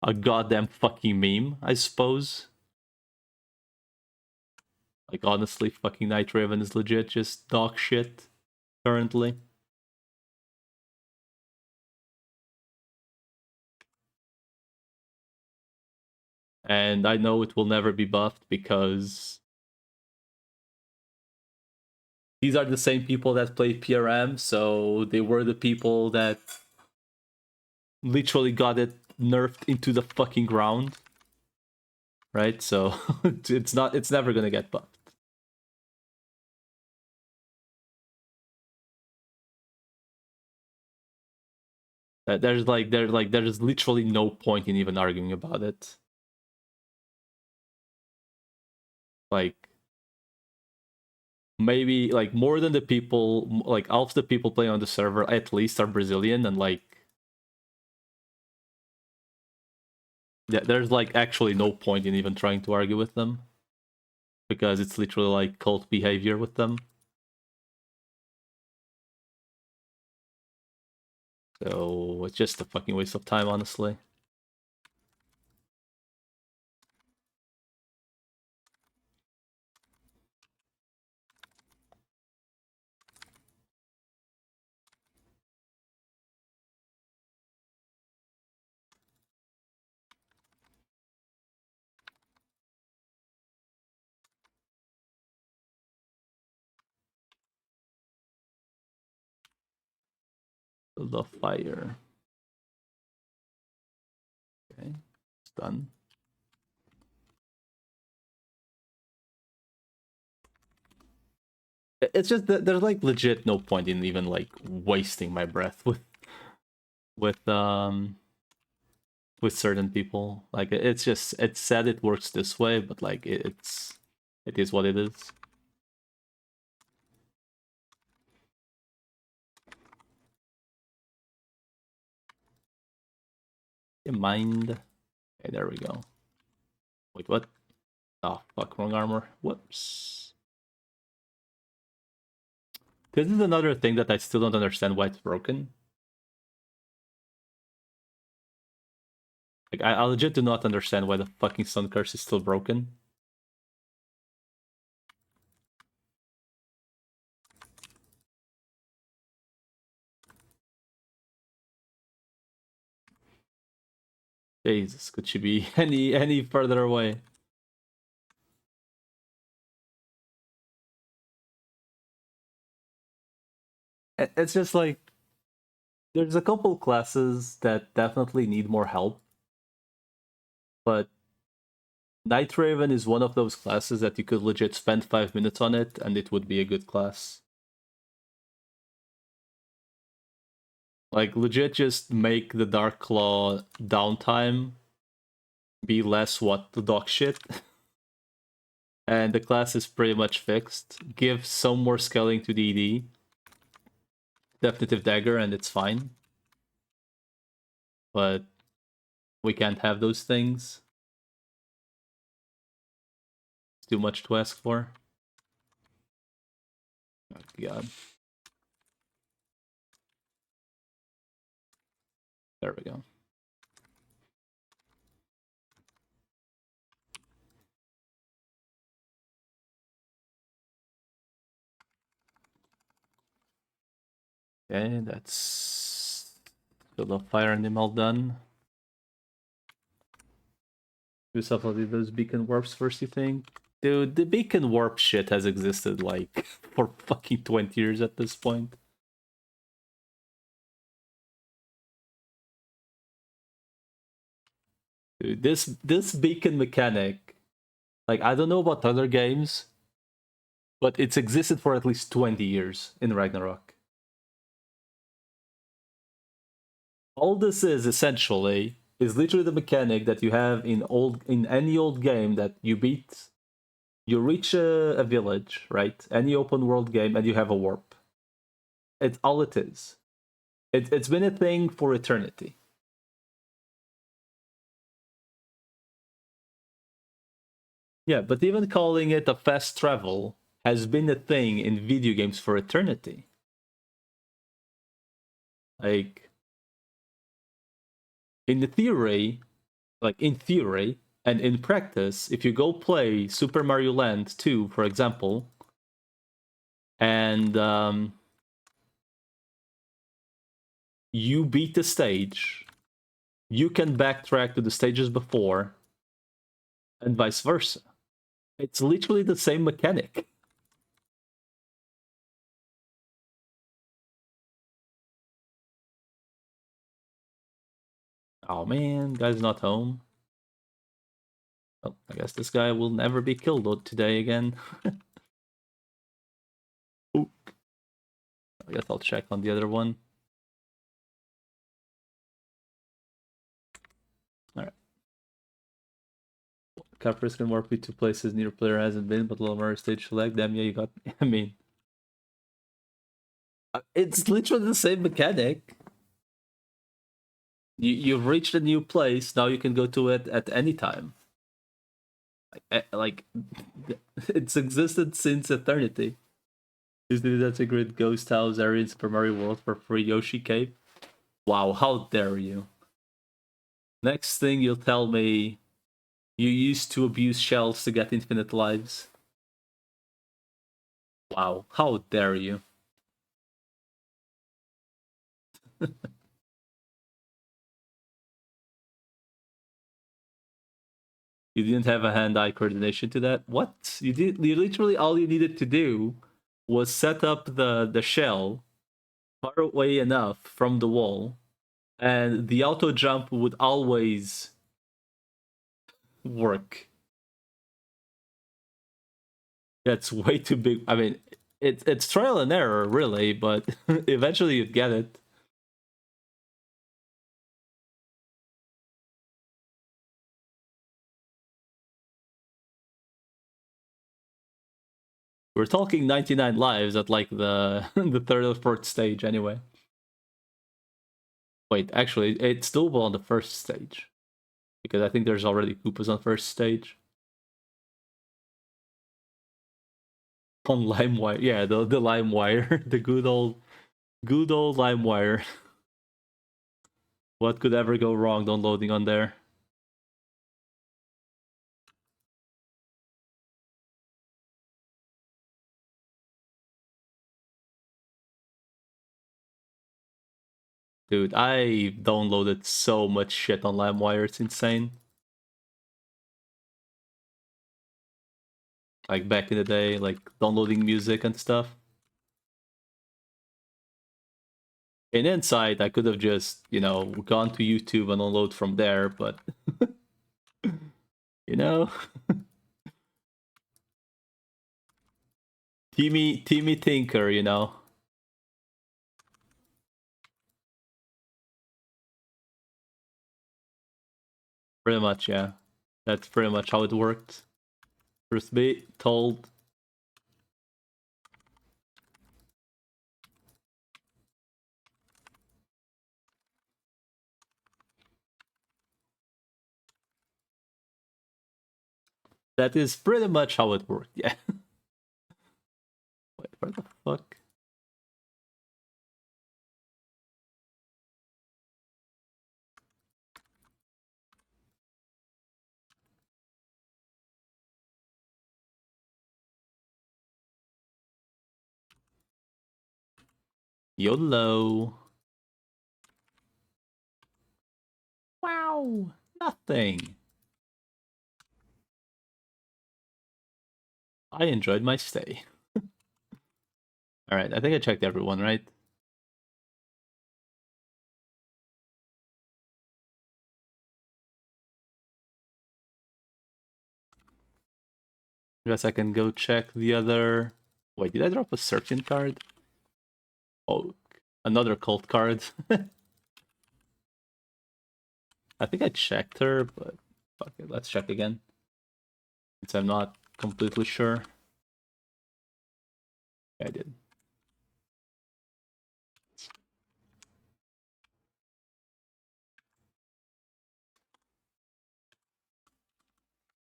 a goddamn fucking meme, I suppose. Like, honestly, fucking Night Raven is legit just dog shit currently. And I know it will never be buffed because these are the same people that play PRM, so they were the people that literally got it nerfed into the fucking ground. Right? So it's never gonna get buffed. There's literally no point in even arguing about it. Like, maybe like more than the people, like half the people playing on the server at least are Brazilian, and like there's like actually no point in even trying to argue with them because it's literally like cult behavior with them. So it's just a fucking waste of time, honestly. The fire. Okay, it's done. It's just that there's like legit no point in even like wasting my breath with um with certain people. Like it's just it's said it works this way, but like it is what it is. Mind. Okay, there we go. Wait, what? Oh fuck, wrong armor. Whoops. This is another thing that I still don't understand why it's broken. Like I legit do not understand why the fucking Sun Curse is still broken. Jesus, could she be any further away? It's just like there's a couple classes that definitely need more help, but Night Raven is one of those classes that you could legit spend 5 minutes on it and it would be a good class. Like legit just make the Dark Claw downtime be less what the dog shit. And the class is pretty much fixed. Give some more scaling to DD. Definitive Dagger and it's fine. But we can't have those things. It's too much to ask for. Oh god. There we go. Okay, that's Field of Fire and all done. Do something with those beacon warps first, you think? Dude, the beacon warp shit has existed like for fucking 20 years at this point. Dude, this beacon mechanic, like I don't know about other games, but it's existed for at least 20 years in Ragnarok. All this is essentially is literally the mechanic that you have in any old game that you beat. You reach a village, right? Any open world game, and you have a warp. It's all it is. It's been a thing for eternity. Yeah, but even calling it a fast travel has been a thing in video games for eternity. Like, in the theory, like in theory and in practice, if you go play Super Mario Land 2, for example, and you beat the stage, you can backtrack to the stages before, and vice versa. It's literally the same mechanic. Oh man, guy's not home. Well, I guess this guy will never be killed today again. Ooh. I guess I'll check on the other one. Alright. Cappers can warp you to places neither player hasn't been, but lower stage select. Damn, yeah, you got. I mean, it's literally the same mechanic. You've reached a new place. Now you can go to it at any time. Like it's existed since eternity. Disney that's a great ghost house area in Super Mario World for free Yoshi Cape. Wow, how dare you! Next thing you'll tell me you used to abuse shells to get infinite lives. Wow, how dare you! You didn't have a hand-eye coordination to that? What? You did you literally all you needed to do was set up the shell far away enough from the wall, and the auto jump would always work. That's way too big. I mean, it's trial and error, really, but eventually you'd get it. We're talking 99 lives at like the the third or fourth stage anyway. Wait, actually, it's doable on the first stage because I think there's already Koopas on first stage. On LimeWire, yeah, the LimeWire, the good old LimeWire. What could ever go wrong downloading on there? Dude, I downloaded so much shit on LimeWire, it's insane. Like back in the day, like downloading music and stuff. And inside, I could have just, gone to YouTube and download from there, but you know, Teamy Tinker, Pretty much, yeah. That's pretty much how it worked. First be told. That is pretty much how it worked, yeah. Wait, where the fuck? YOLO. Wow. Nothing. I enjoyed my stay. Alright, I think I checked everyone, right? I guess I can go check the other... Wait, did I drop a searching card? Oh, another cult card. I think I checked her, but fuck it, let's check again. Since I'm not completely sure. Yeah, I did.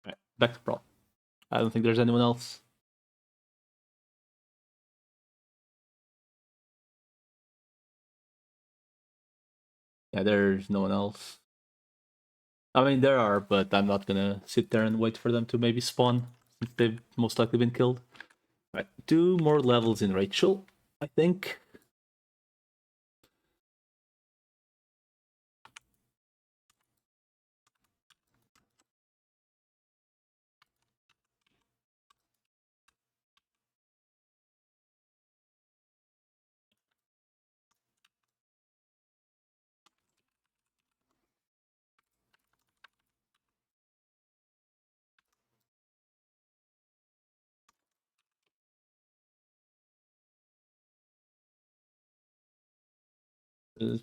Alright, back to prop. I don't think there's anyone else. Yeah, there's no one else. I mean, there are, but I'm not gonna sit there and wait for them to maybe spawn, since they've most likely been killed. Right, 2 more levels in Rachel, I think.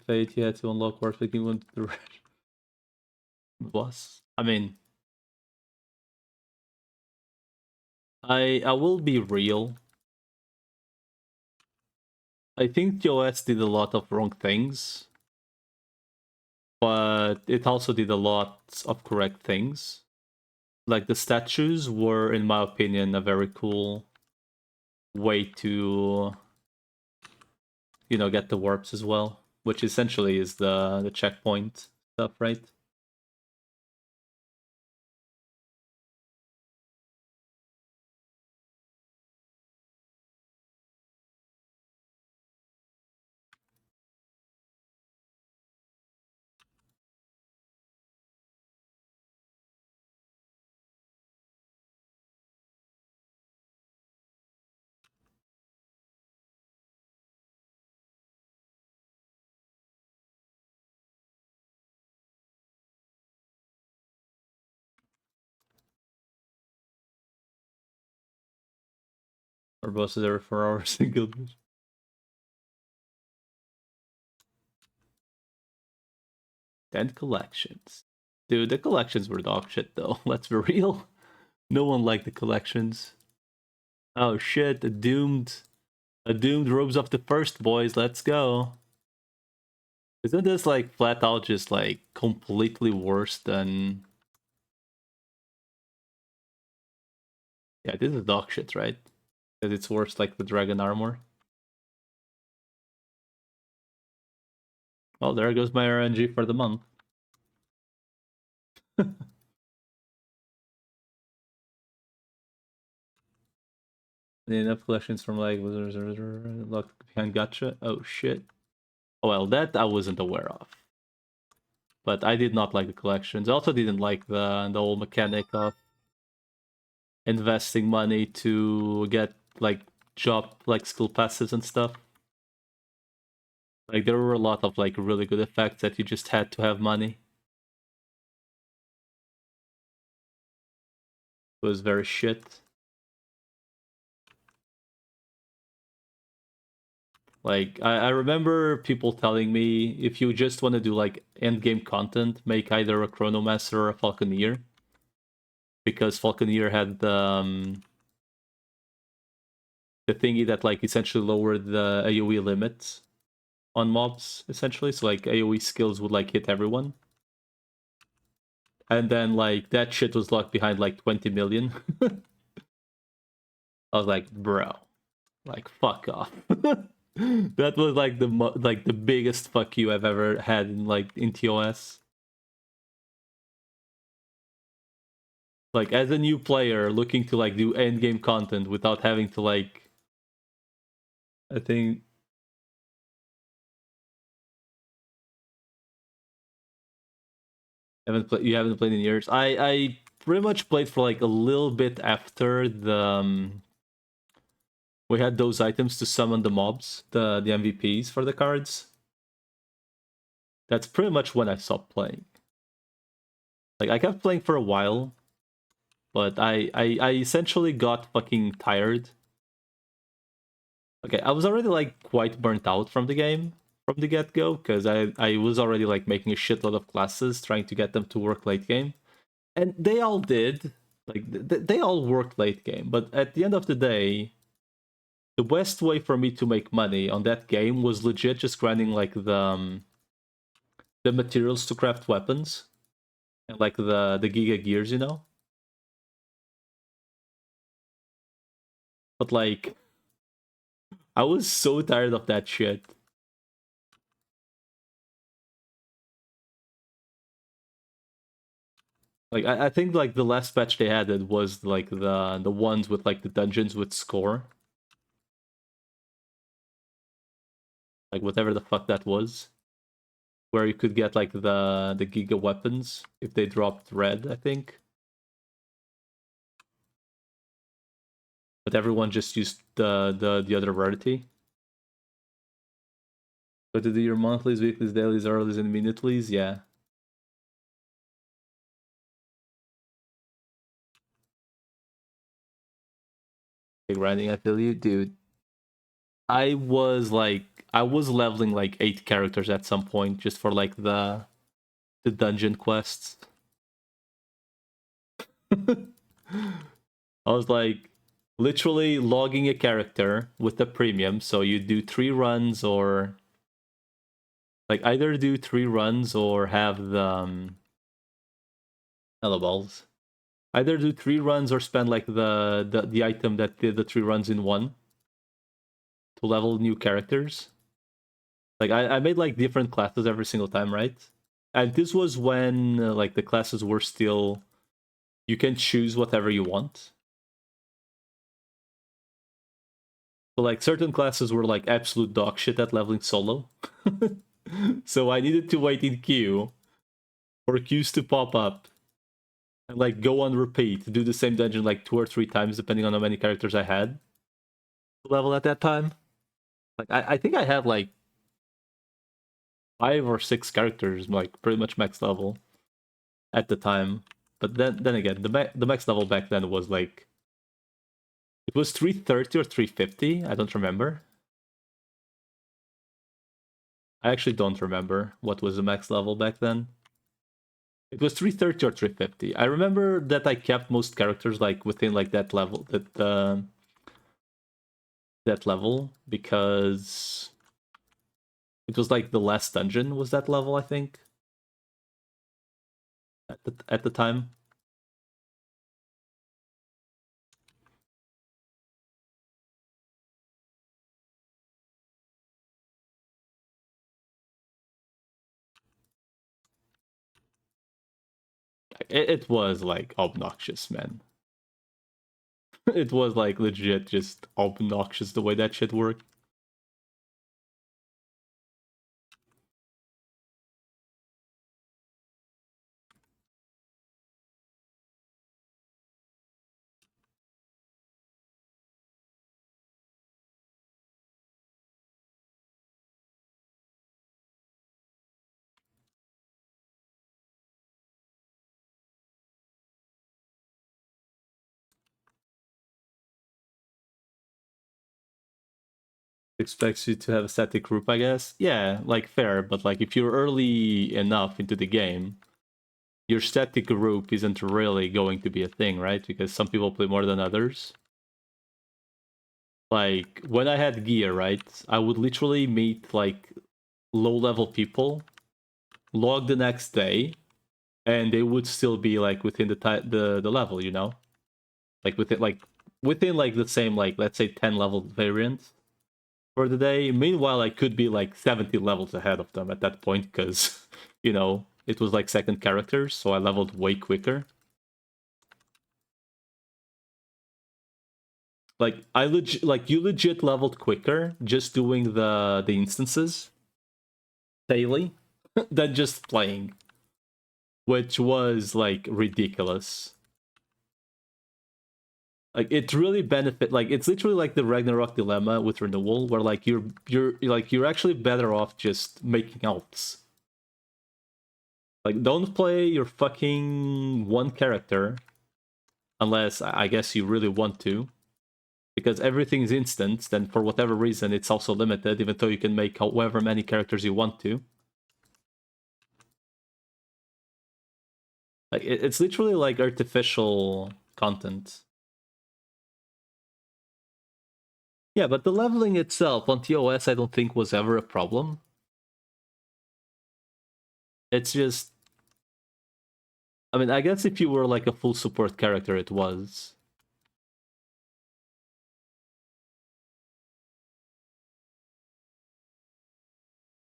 Fate, yeah, to unlock war picking one the boss. I mean, I will be real. I think TOS did a lot of wrong things, but it also did a lot of correct things. Like the statues were, in my opinion, a very cool way to, get the warps as well, which essentially is the checkpoint stuff, right? Our bosses are for our single. Then collections. Dude, the collections were dog shit though. Let's be real. No one liked the collections. Oh shit, a doomed robes of the first boys, let's go. Isn't this like flat out just like completely worse than yeah, this is dog shit, right? Because it's worse like the dragon armor. Well, there goes my RNG for the month. Enough collections from like locked behind gotcha. Oh shit. Well, that I wasn't aware of. But I did not like the collections. I also didn't like the whole mechanic of investing money to get like job like skill passes and stuff. Like there were a lot of like really good effects that you just had to have money. It was very shit. Like I remember people telling me if you just want to do like end game content, make either a Chronomaster or a Falconeer. Because Falconeer had the thingy that like essentially lowered the AoE limits on mobs, essentially. So like AoE skills would like hit everyone. And then like that shit was locked behind like 20 million. I was like, bro, like fuck off. That was like the biggest fuck you I've ever had in like in TOS. Like as a new player looking to like do end game content without having to like I think you haven't played in years. I pretty much played for like a little bit after the we had those items to summon the mobs, the MVPs for the cards. That's pretty much when I stopped playing. Like I kept playing for a while, but I essentially got fucking tired. Okay, I was already like quite burnt out from the game from the get-go, because I was already like making a shitload of classes trying to get them to work late game. And they all did. Like they all worked late game, but at the end of the day, the best way for me to make money on that game was legit just grinding like the materials to craft weapons and like the Giga gears, you know? But like I was so tired of that shit. Like I think like the last patch they added was like the ones with like the dungeons with score. Like whatever the fuck that was. Where you could get like the Giga weapons if they dropped red, I think. But everyone just used the other rarity. But to do your monthlies, weeklies, dailies, hourlies, and minutelies, yeah. Big grinding, I feel you, dude. I was leveling like 8 characters at some point just for like the dungeon quests. I was like literally logging a character with the premium, so you do 3 runs or like either do 3 runs or have the hello balls. Either do 3 runs or spend like the item that did the 3 runs in one to level new characters. Like I made like different classes every single time, right? And this was when like the classes were still you can choose whatever you want. So like certain classes were like absolute dog shit at leveling solo. So I needed to wait in queue for queues to pop up and like go on repeat, do the same dungeon like 2 or 3 times depending on how many characters I had to level at that time. Like I think I had like 5 or 6 characters like pretty much max level at the time. But then again, the max level back then was like It was 330 or 350. I don't remember. I actually don't remember what was the max level back then. It was 330 or 350. I remember that I kept most characters like within like that level, that level, because it was like the last dungeon was that level, I think, at the time. It was like obnoxious, man. It was like legit just obnoxious the way that shit worked. Expects you to have a static group, I guess. Yeah, like fair, but like if you're early enough into the game, your static group isn't really going to be a thing, right? Because some people play more than others. Like when I had gear, right, I would literally meet like low level people, log the next day, and they would still be like within the level, you know, like within like the same, like let's say 10 level variant for the day. Meanwhile, I could be like 70 levels ahead of them at that point because you know it was like second characters, so I leveled way quicker. Like like you legit leveled quicker just doing the instances daily than just playing, which was like ridiculous. Like it really benefit, like it's literally like the Ragnarok dilemma with renewal, where like you're actually better off just making alts. Like don't play your fucking one character unless I guess you really want to, because everything's instant. Then for whatever reason, it's also limited, even though you can make however many characters you want to. Like it's literally like artificial content. Yeah, but the leveling itself on TOS I don't think was ever a problem. It's just, I mean, I guess if you were like a full support character, it was.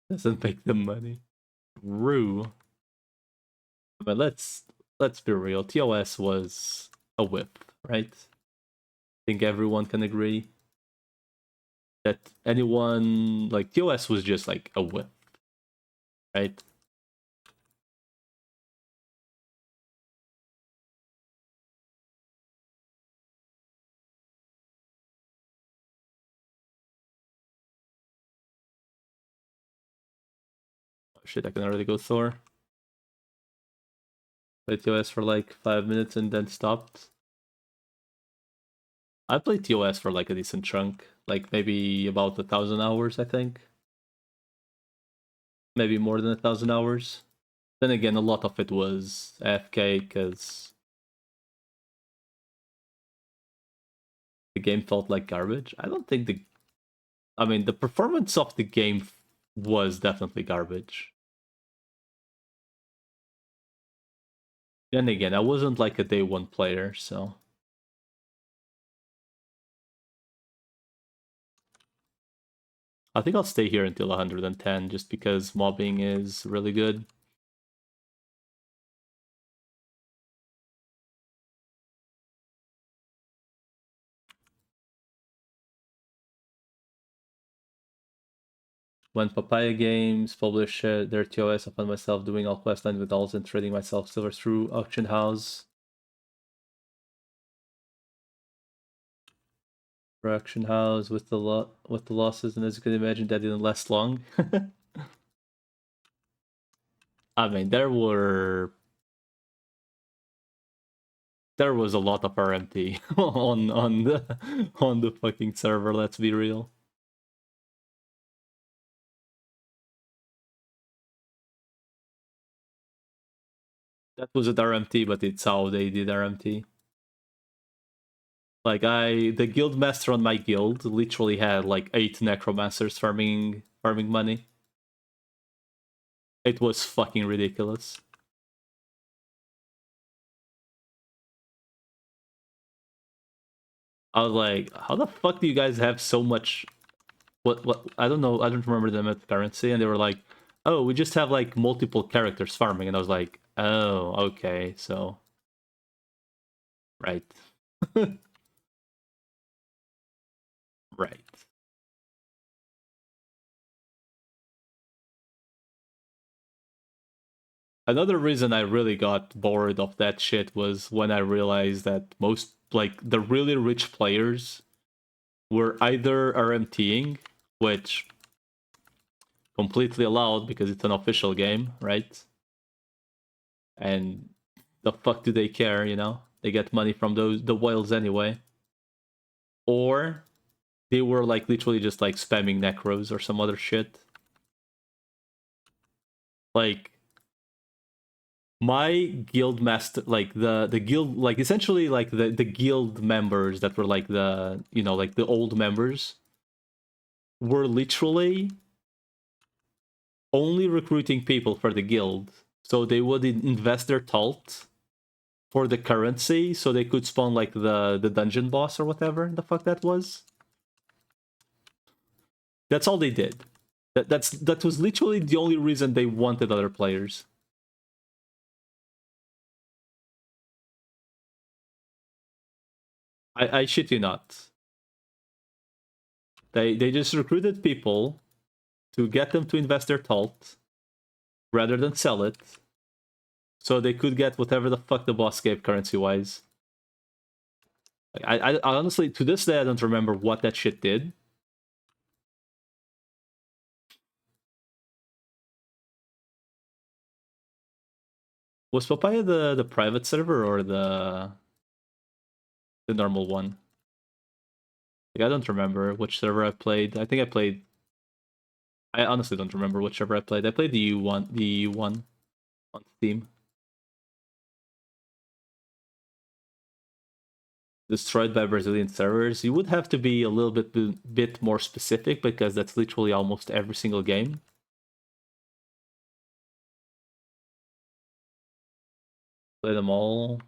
Doesn't make them money. Rue. But let's be real. TOS was a whip, right? I think everyone can agree that anyone like TOS was just like a whip, right? Oh, shit, I can already go Thor. Played TOS for like 5 minutes and then stopped. I played TOS for like a decent chunk, like maybe about 1,000 hours, I think. Maybe more than 1,000 hours. Then again, a lot of it was AFK because the game felt like garbage. I don't think I mean, the performance of the game was definitely garbage. Then again, I wasn't like a day one player, so. I think I'll stay here until 110 just because mobbing is really good. When Papaya Games published their TOS, I found myself doing all quest line withdrawals and trading myself silver through auction house. For auction house with the losses, and as you can imagine, that didn't last long. I mean, there were there was a lot of RMT on the fucking server. Let's be real. That was at RMT, but it's how they did RMT. Like the guild master on my guild literally had like 8 necromancers farming money. It was fucking ridiculous. I was like, how the fuck do you guys have so much? What? I don't know. I don't remember them at currency, and they were like, oh, we just have like multiple characters farming, and I was like, oh, okay, so right, right. Another reason I really got bored of that shit was when I realized that most, like, the really rich players were either RMTing, which completely allowed because it's an official game, right? And the fuck do they care, you know? They get money from the whales anyway. Or they were like literally just like spamming necros or some other shit. Like my guild master, like the guild, like essentially like the guild members that were like the, you know, like the old members were literally only recruiting people for the guild, so they would invest their talt for the currency so they could spawn like the dungeon boss or whatever the fuck that was. That's all they did. That was literally the only reason they wanted other players. I shit you not. They just recruited people to get them to invest their talt rather than sell it, so they could get whatever the fuck the boss gave currency wise. I honestly, to this day, I don't remember what that shit did. Was Papaya the private server or the normal one? Like, I don't remember which server I played. I think I played. I honestly don't remember which server I played. I played the U1 on Steam. Destroyed by Brazilian servers. You would have to be a little bit more specific because that's literally almost every single game. Play them all.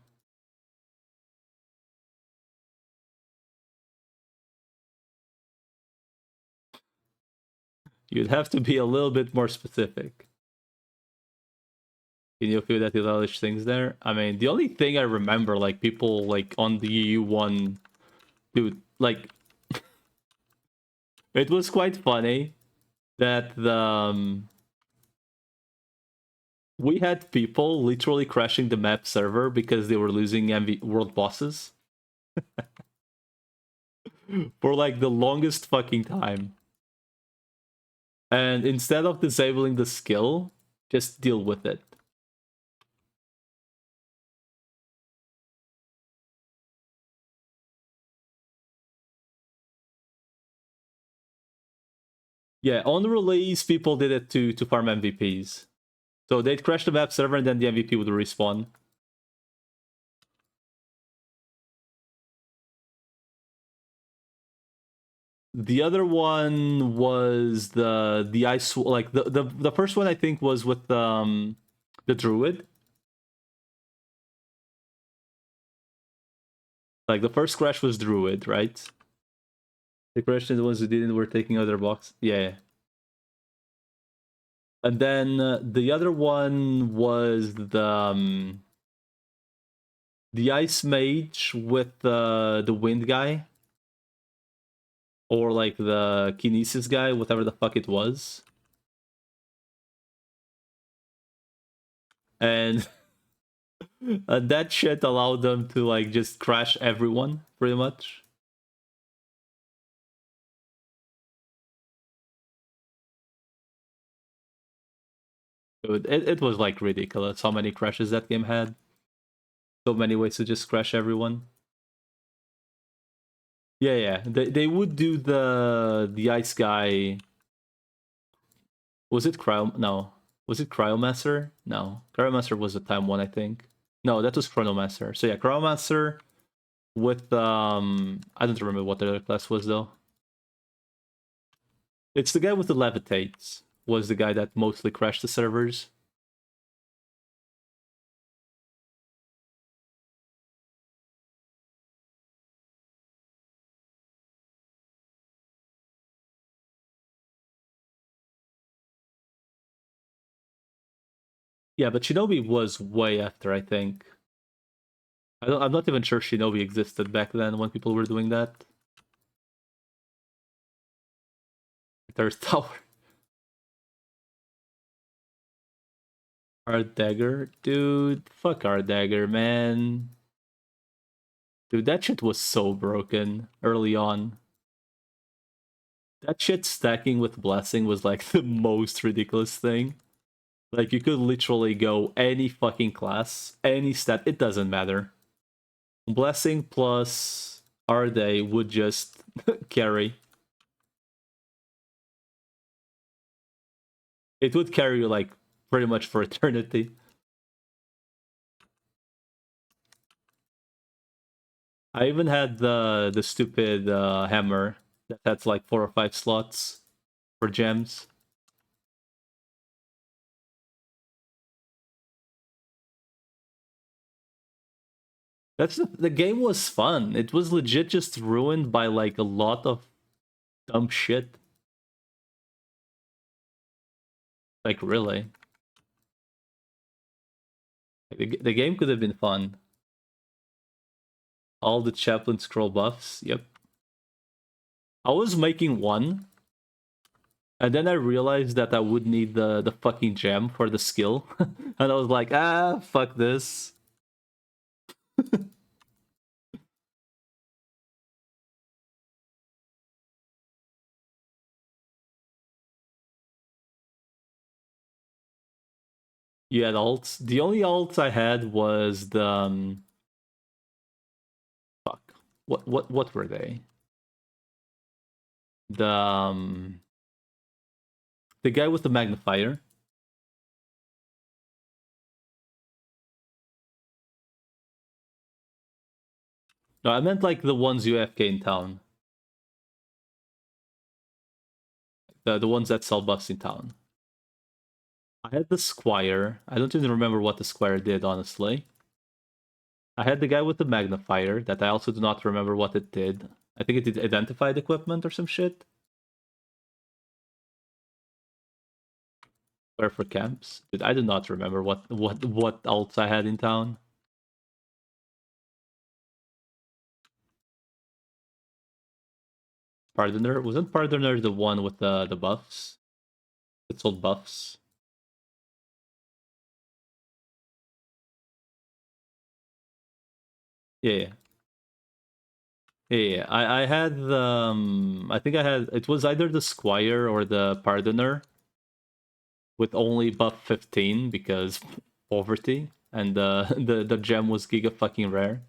You'd have to be a little bit more specific. Can you feel that hellish things there? I mean, the only thing I remember, like people like on the EU1, dude, like it was quite funny that we had people literally crashing the map server because they were losing world bosses for like the longest fucking time. And instead of disabling the skill, just deal with it. Yeah, on release, people did it to farm MVPs. So they'd crash the map server and then the MVP would respawn. The other one was the ice, like the first one I think was with the druid. Like the first crash was druid, right? The crash and the ones who didn't were taking other box. Yeah. And then the other one was the ice mage with the wind guy, or like the kinesis guy, whatever the fuck it was. And that shit allowed them to like just crash everyone pretty much. It was like ridiculous how many crashes that game had. So many ways to just crash everyone. Yeah, yeah. They would do the ice guy. Was it Cryo? No. Was it Cryomancer? No. Cryomancer was the time one, I think. No, that was Chronomancer. So yeah, Cryomancer with I don't remember what the other class was though. It's the guy with the levitates. Was the guy that mostly crashed the servers. Yeah, but Shinobi was way after, I think. I'm not even sure Shinobi existed back then when people were doing that. There's Tower. Art Dagger? Dude, fuck Art Dagger, man. Dude, that shit was so broken early on. That shit stacking with Blessing was like the most ridiculous thing. Like, you could literally go any fucking class, any stat, it doesn't matter. Blessing plus Arday would just carry. It would carry you, like, pretty much for eternity. I even had the stupid hammer that had like 4 or 5 slots for gems. The game was fun. It was legit just ruined by like a lot of dumb shit. Like really, like, the game could have been fun. All the chaplain scroll buffs. Yep. I was making one, and then I realized that I would need the fucking gem for the skill, and I was like, fuck this. You had alts. The only alts I had was the fuck. What were they? The guy with the magnifier. No, I meant like the ones you FK in town. The ones that sell buffs in town. I had the squire. I don't even remember what the squire did, honestly. I had the guy with the magnifier that I also do not remember what it did. I think it did identified equipment or some shit. Where for camps? Dude, I do not remember what alts I had in town. Pardoner? Wasn't Pardoner the one with the buffs? It sold buffs. Yeah, yeah. Yeah, I had I think I had it was either the Squire or the Pardoner with only buff 15 because poverty and the gem was giga fucking rare.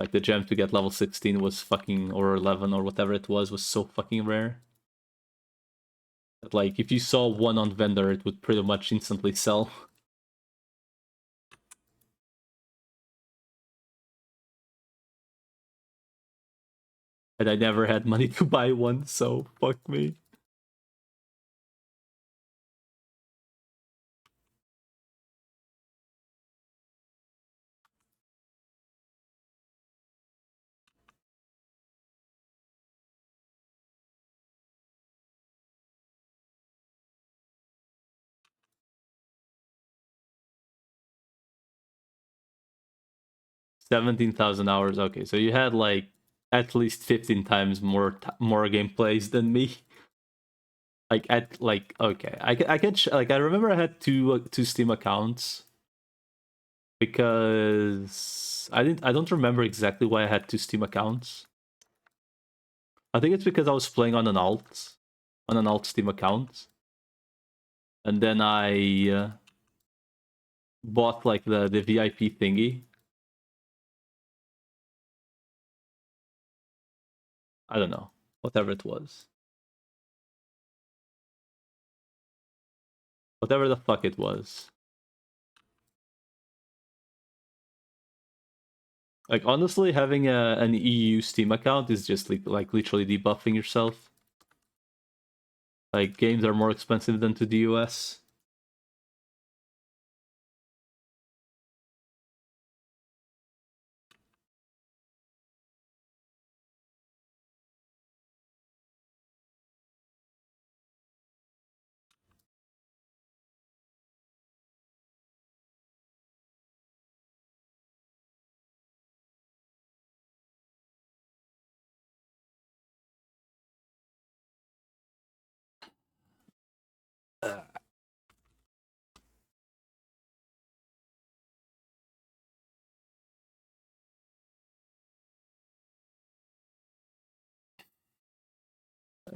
Like the gem to get level 16 was fucking or 11 or whatever it was so fucking rare. That like if you saw one on vendor it would pretty much instantly sell. And I never had money to buy one, so fuck me. 17,000 hours. Okay, so you had like at least 15 times more gameplays than me. Like at like okay, I can like I remember I had two Steam accounts because I don't remember exactly why I had two Steam accounts. I think it's because I was playing on an alt Steam account. and then I bought like the VIP thingy. I don't know, whatever it was, whatever the fuck it was. Like honestly, having an EU Steam account is just like literally debuffing yourself. Like games are more expensive than to the US. I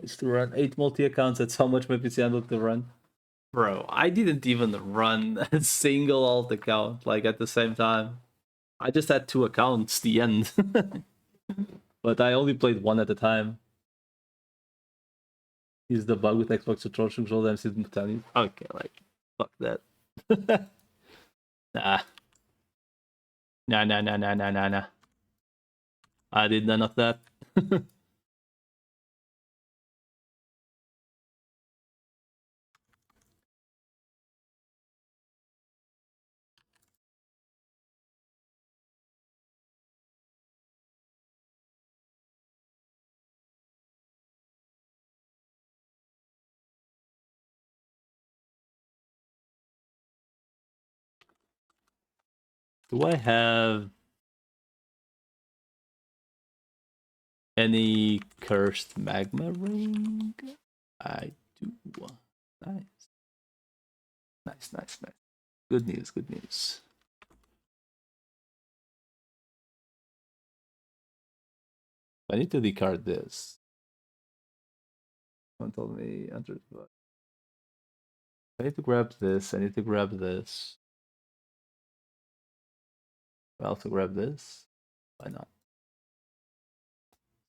used to run 8 multi accounts. That's how much my PC handled to run. Bro, I didn't even run a single alt account like at the same time. I just had 2 accounts. The end. But I only played one at a time. Is the bug with Xbox controls. I'm sitting telling you. Okay, like fuck that. Nah. Nah. I did none of that. Do I have any cursed magma ring? I do. Nice. Nice. Good news. I need to discard this. Don't tell me enter. I need to grab this. I need to grab this. I also grab this. Why not?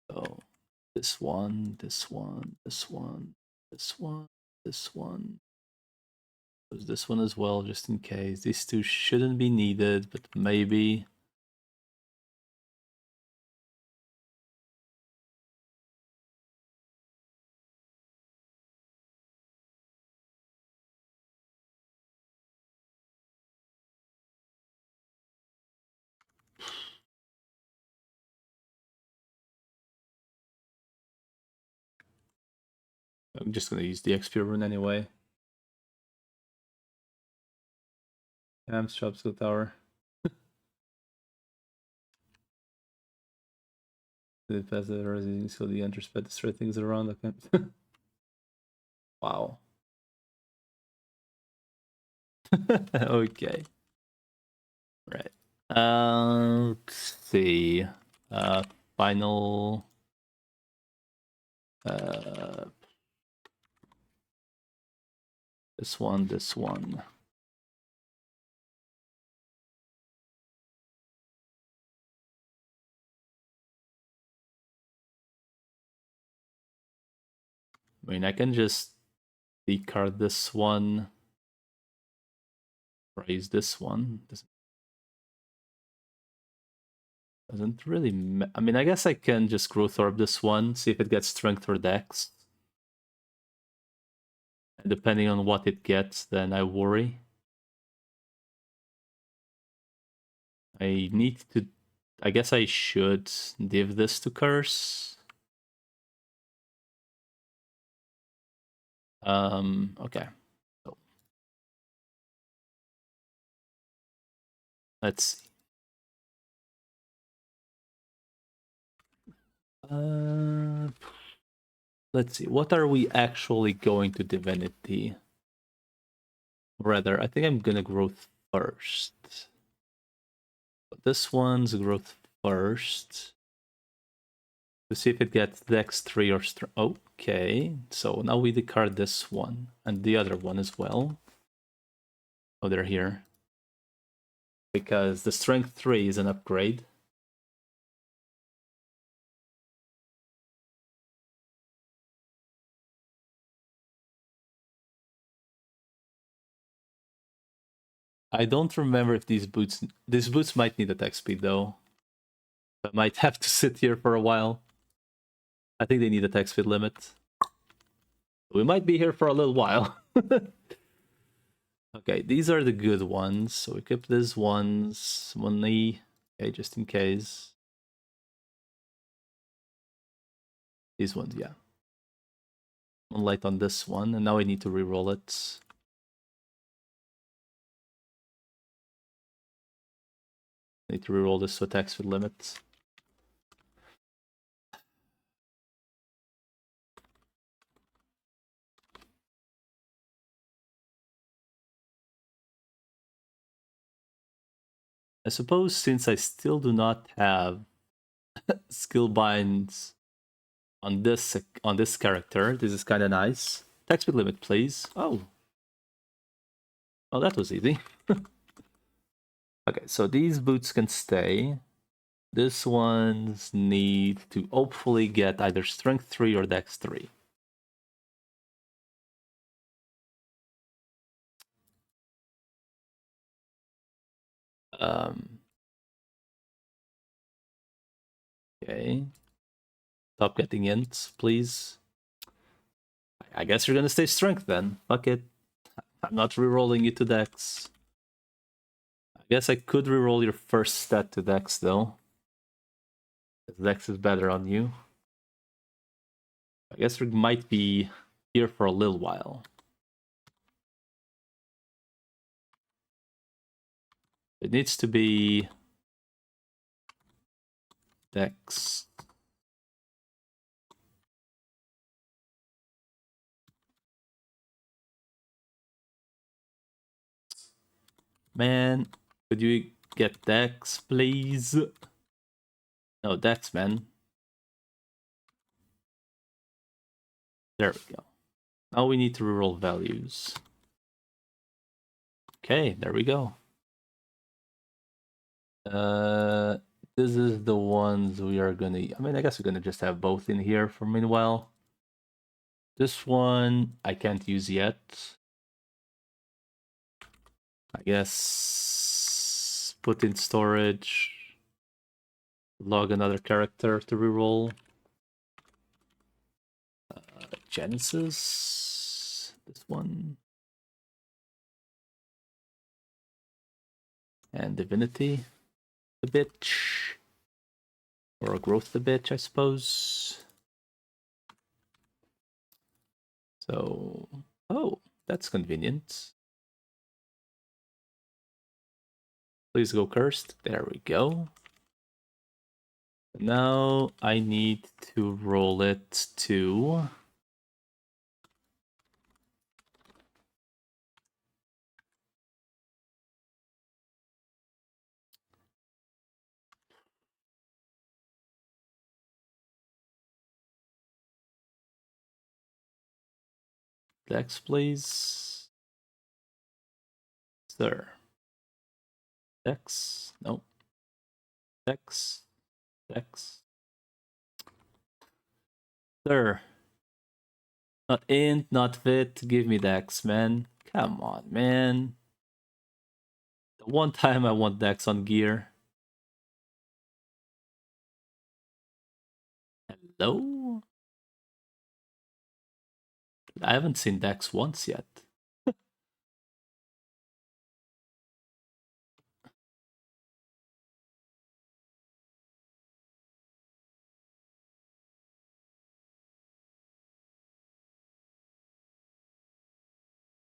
So this one. There's this one as well, just in case. These two shouldn't be needed, but maybe. I'm just gonna use the XP rune anyway. Amps drops to the tower. The pass the resistance so the enter sped destroy things around. Okay. Wow. Okay. Right. Let's see. Final. This one. I mean, I can just discard this one. Raise this one. Doesn't really. I mean, I guess I can just growth orb this one, see if it gets strength or dex. And depending on what it gets, then I worry. I need to. I guess I should div this to curse. Okay. So, let's see. Let's see. What are we actually going to divinity? Rather, I think I'm gonna growth first. But this one's growth first. to see if it gets Dex 3 or okay, so now we discard this one and the other one as well. Oh, they're here. Because the Strength 3 is an upgrade. I don't remember if these boots might need attack speed though. I might have to sit here for a while. I think they need attack speed limit. We might be here for a little while. Okay, these are the good ones. So equip these ones. Money. Okay, just in case. These ones, yeah. One light on this one, and now I need to reroll it. I need to reroll this to attack speed limit. I suppose since I still do not have skill binds on this character, this is kind of nice. Attack speed limit, please. Oh, that was easy. Okay, so these boots can stay. This ones need to hopefully get either Strength 3 or Dex 3. Okay. Stop getting ints, please. I guess you're gonna stay Strength then. Fuck it. I'm not rerolling you to Dex. I guess I could reroll your first stat to Dex though. Dex is better on you. I guess we might be here for a little while. It needs to be Dex. Man, could you get Dex, please? No, Dex, man. There we go. Now we need to reroll values. Okay, there we go. This is the ones we are gonna... I mean, I guess we're gonna just have both in here for meanwhile. This one I can't use yet. I guess put in storage. Log another character to reroll. Genesis. This one. And Divinity. The bitch. Or Growth the bitch, I suppose. So, oh, that's convenient. Please go cursed. There we go. Now I need to roll it to... Dex, please. Sir. Dex. No. Dex. Dex. Sir. Not int, not fit. Give me Dex, man. Come on, man. The one time I want Dex on gear. Hello? I haven't seen Dex once yet.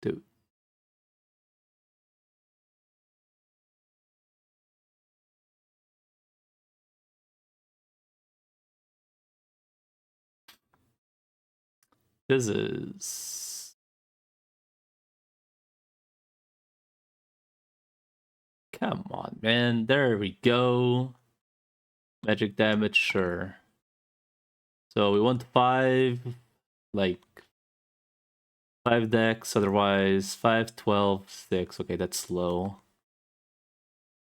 Dude. This is... Come on, man. There we go. Magic damage, sure. So we want 5, like 5 decks, otherwise 5, 12, 6. Okay, that's low.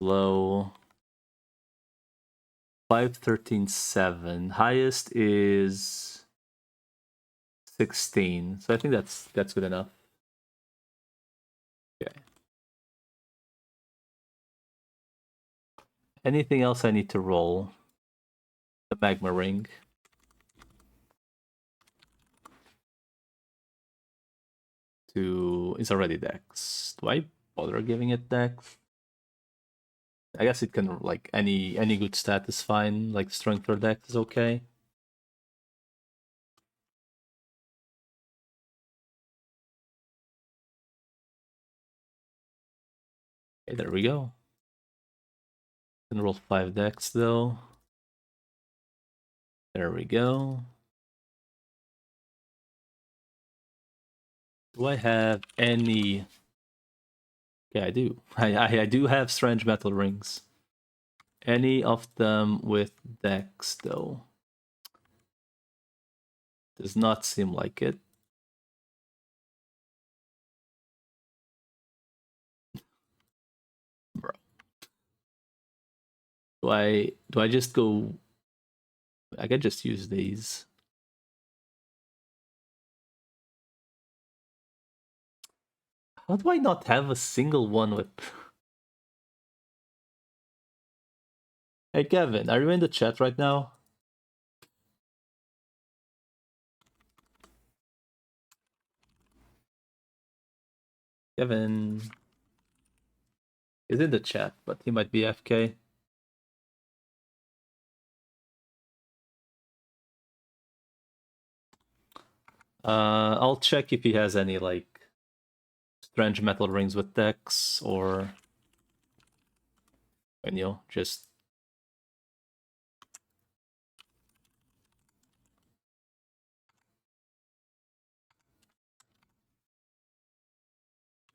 Low. 5, 13, 7. Highest is 16. So I think that's good enough. Okay. Anything else I need to roll? The magma ring. Is already dex. Do I bother giving it dex? I guess it can, like, any good stat is fine. Like strength or dex is okay. Okay, there we go. Can roll 5 dex though. There we go. Do I have any? Yeah, I do. I do have strange metal rings. Any of them with dex though? Does not seem like it. Bro. Do I just go? I can just use these. How do I not have a single one with? Hey Kevin, are you in the chat right now? Kevin is in the chat, but he might be FK. I'll check if he has any like strange metal rings with dex, or just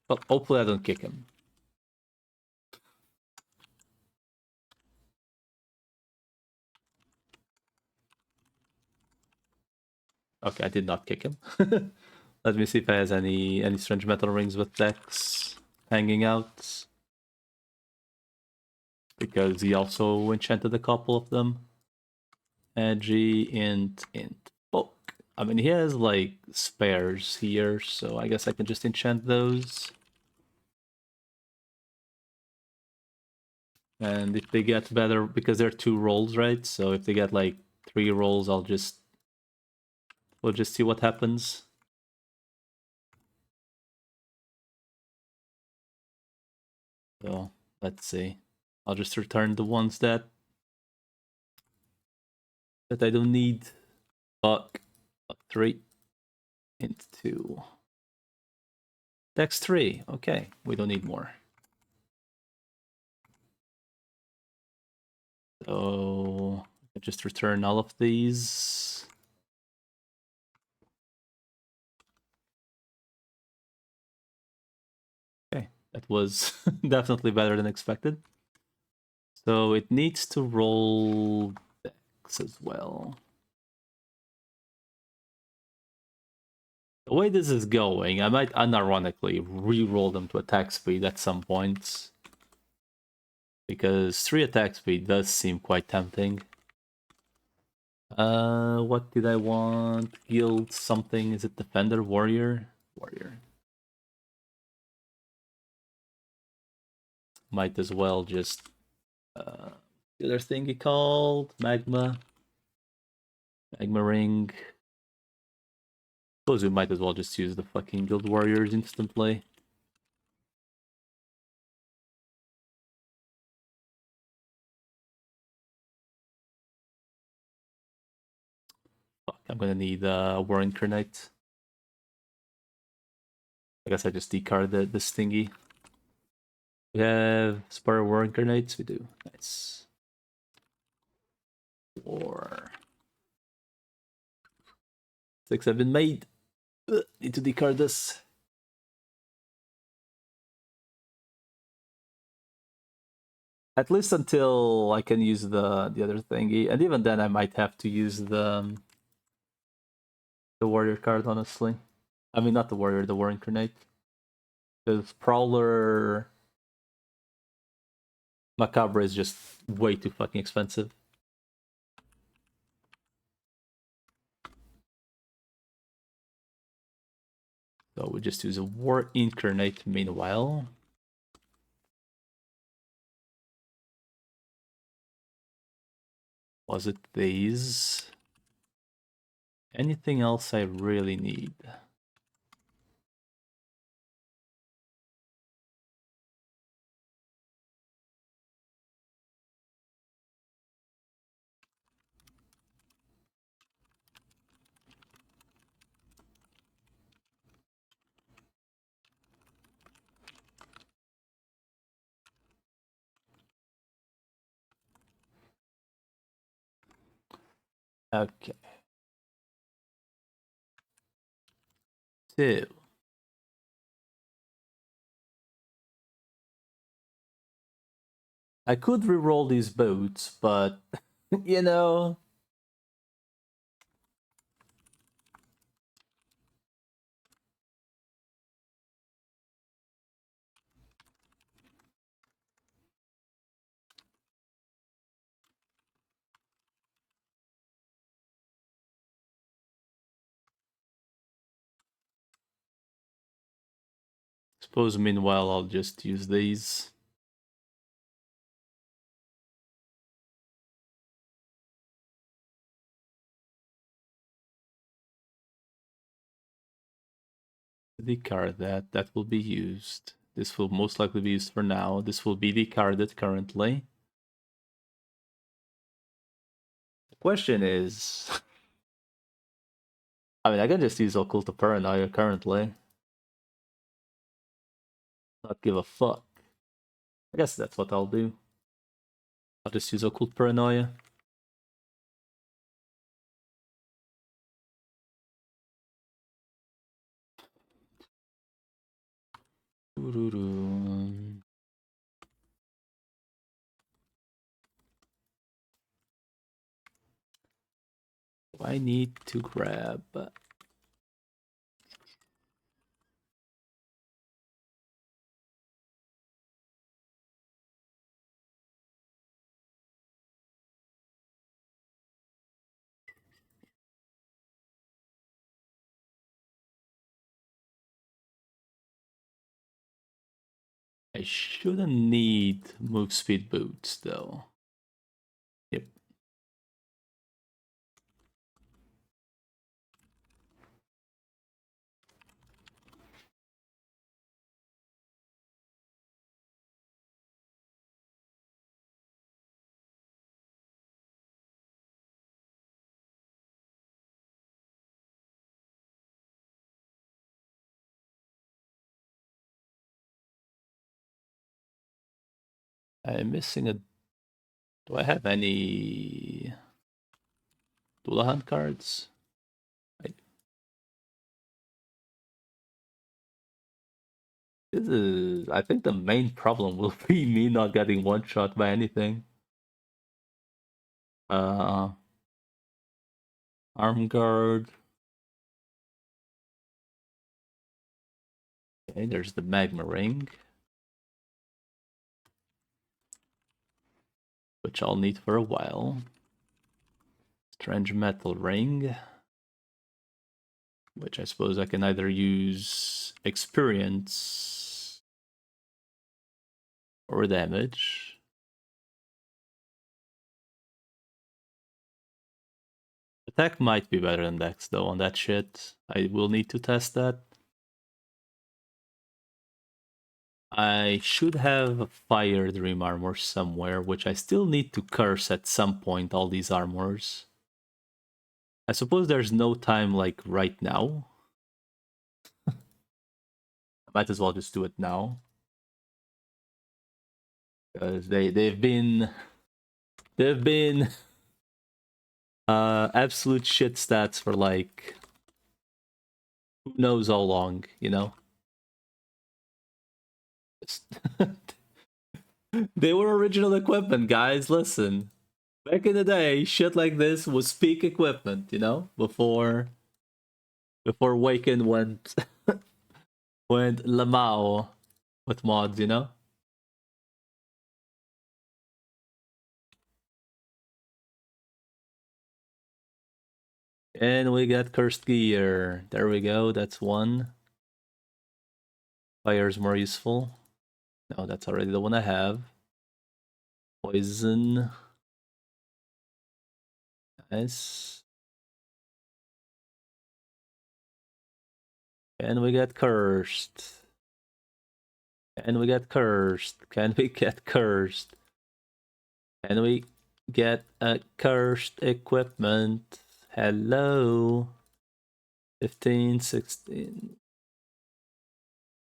well, hopefully I don't kick him. Okay, I did not kick him. Let me see if he has any strange metal rings with dex hanging out, because he also enchanted a couple of them. Edgy, int. Bulk. I mean, he has like spares here, so I guess I can just enchant those. And if they get better, because they're 2 rolls, right? So if they get like 3 rolls, we'll just see what happens. So let's see. I'll just return the ones that I don't need. Buck 3, int 2. Dex 3. Okay, we don't need more. So I just return all of these. Okay, that was definitely better than expected. So it needs to roll dex as well. The way this is going, I might unironically re-roll them to attack speed at some points, because 3 attack speed does seem quite tempting. What did I want? Guild something. Is it Defender? Warrior? Warrior. Might as well just the other thing he called Magma Ring. Suppose we might as well just use the fucking Guild Warriors instant play. Fuck, I'm gonna need War Incarnate. I guess I just discard this thingy. We have Spire War Incarnates. We do. Nice. War. 6 have been made. Need to discard this. At least until I can use the other thingy, and even then I might have to use the the warrior card, honestly. I mean, not the warrior, the war incarnate. Because Prowler Macabre is just way too fucking expensive. So we just use a war incarnate meanwhile. Was it these? Anything else I really need? Okay. So I could reroll these boats, but you know, suppose meanwhile I'll just use these. Discard that. That will be used. This will most likely be used for now. This will be discarded currently. The question is... I mean, I can just use Occult of Paranoia currently. Not give a fuck. I guess that's what I'll do. I'll just use Occult Paranoia. I need to grab... I shouldn't need move speed boots though. Yep. I'm missing a... Do I have any Dullahan cards? This is... I think the main problem will be me not getting one shot by anything. Arm guard. Okay, there's the magma ring, which I'll need for a while. Strange metal ring, which I suppose I can either use experience or damage. Attack might be better than Dex though on that shit. I will need to test that. I should have a Fire Dream armor somewhere, which I still need to curse at some point, all these armors. I suppose there's no time like right now. I might as well just do it now. Because they've been absolute shit stats for like who knows how long, you know? They were original equipment, guys, listen. Back in the day, shit like this was peak equipment, you know? Before Before Waken went Lamau with mods, you know? And we got Cursed Gear. There we go, that's one. Fire's more useful. No, that's already the one I have. Poison. Nice. And we got Cursed. And we got Cursed. Can we get Cursed? Can we get a Cursed equipment? Hello. 15, 16.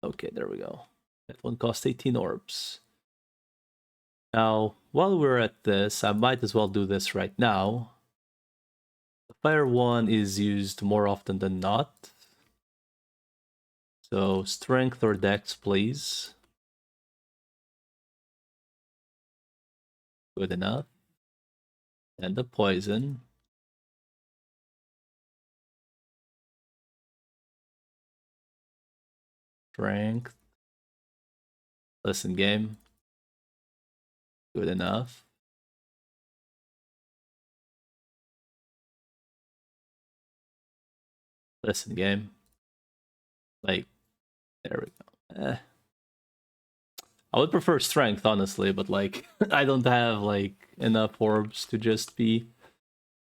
Okay, there we go. That one cost 18 orbs. Now, while we're at this, I might as well do this right now. The fire one is used more often than not. So, strength or dex, please. Good enough. And the poison. Strength. Listen, game. Good enough. Listen, game. Like, there we go. I would prefer strength, honestly, but like, I don't have like enough orbs to just be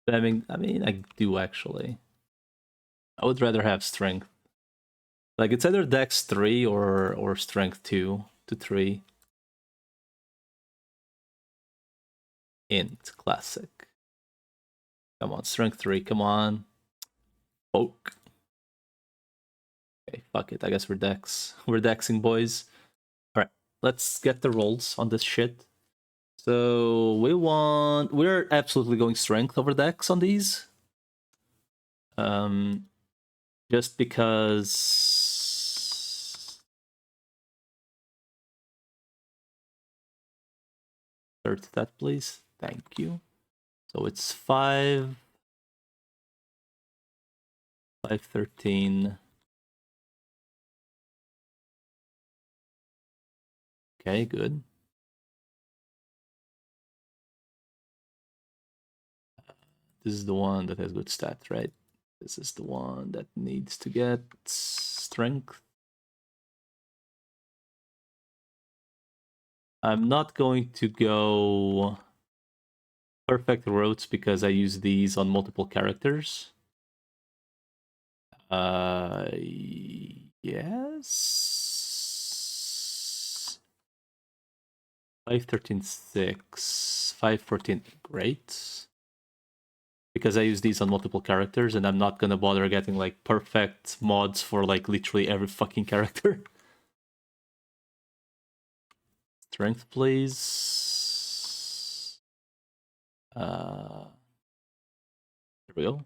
spamming. I mean, I do actually. I would rather have strength. Like, it's either dex 3 or strength 2 to 3. Int, classic. Come on, strength 3, come on. Poke. Okay, fuck it. I guess we're dex. We're dexing, boys. Alright, let's get the rolls on this shit. So we're absolutely going strength over dex on these. Just because 30 that, please. Thank you. So it's 5, 13. Okay, good. This is the one that has good stats, right? This is the one that needs to get strength. I'm not going to go perfect roads because I use these on multiple characters. Yes. 5, 13, 6. 5, 14, great. Because I use these on multiple characters, and I'm not gonna bother getting like perfect mods for like literally every fucking character. Strength, please. There we go.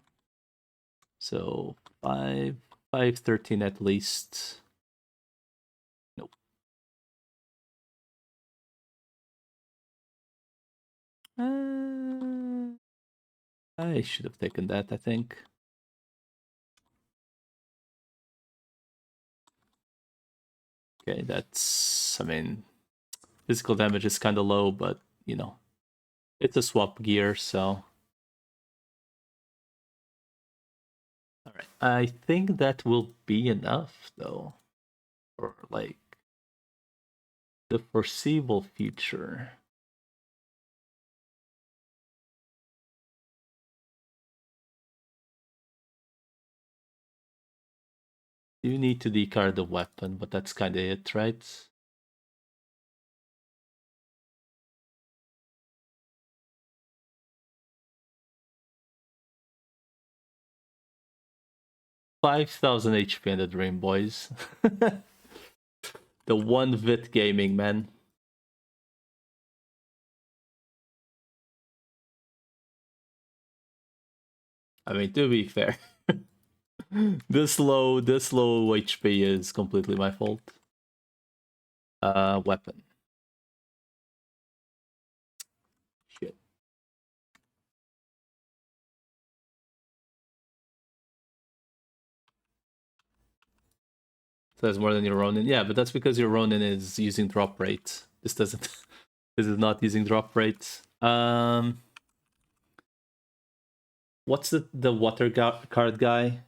So 5, 5, 13 at least. Nope. I should have taken that, I think. Okay, that's, I mean, physical damage is kind of low, but, you know, it's a swap gear, so. Alright, I think that will be enough, though, for, like, the foreseeable future. You need to discard the weapon, but that's kind of it, right? $5,000 HP in the Dream Boys. The one Vit gaming, man. I mean, to be fair, this low HP is completely my fault. Weapon. Shit. So that's more than your Ronin. Yeah, but that's because your Ronin is using drop rate. This doesn't. This is not using drop rate. What's the water card guy?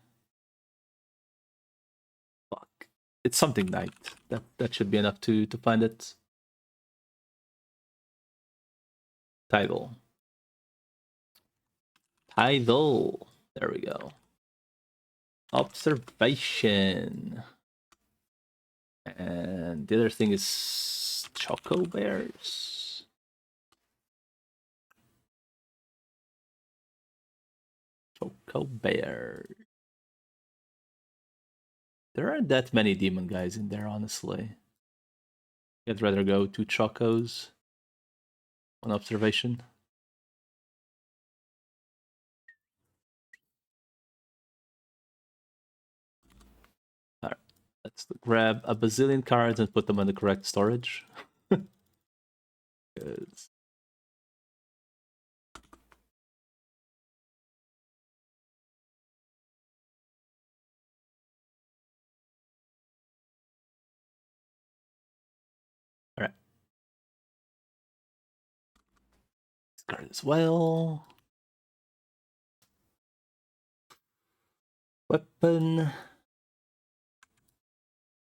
Fuck. It's something knight. That should be enough to find it. Title. Title. There we go. Observation. And the other thing is Choco Bears. Choco Bear. There aren't that many demon guys in there, honestly. I'd rather go to Chocos on observation. Alright, let's grab a bazillion cards and put them on the correct storage. Alright. This card as well. Weapon.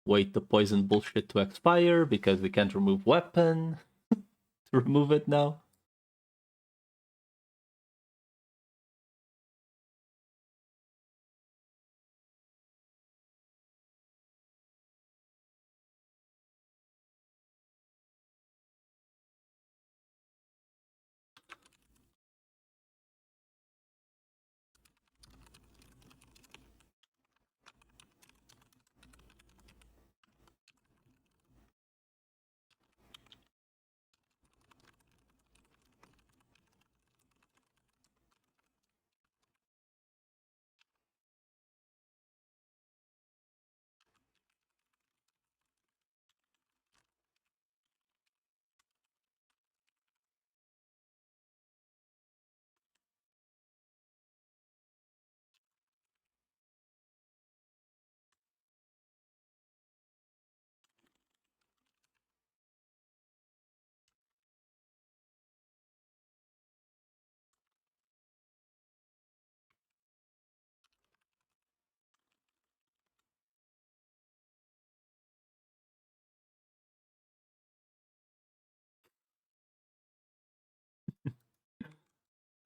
Wait the poison bullshit to expire because we can't remove weapon. To remove it now.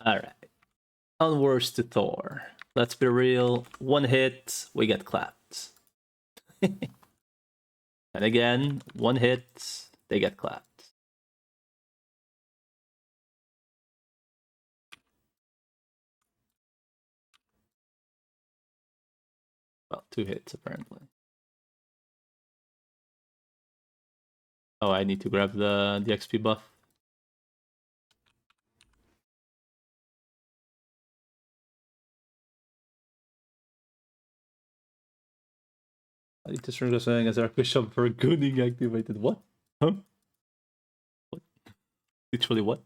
Alright. Onwards to Thor. Let's be real. One hit, we get clapped. And again, one hit, they get clapped. Well, two hits apparently. Oh, I need to grab the XP buff. I need to start saying as our bishop for gooning activated. What? Huh? What? Literally what?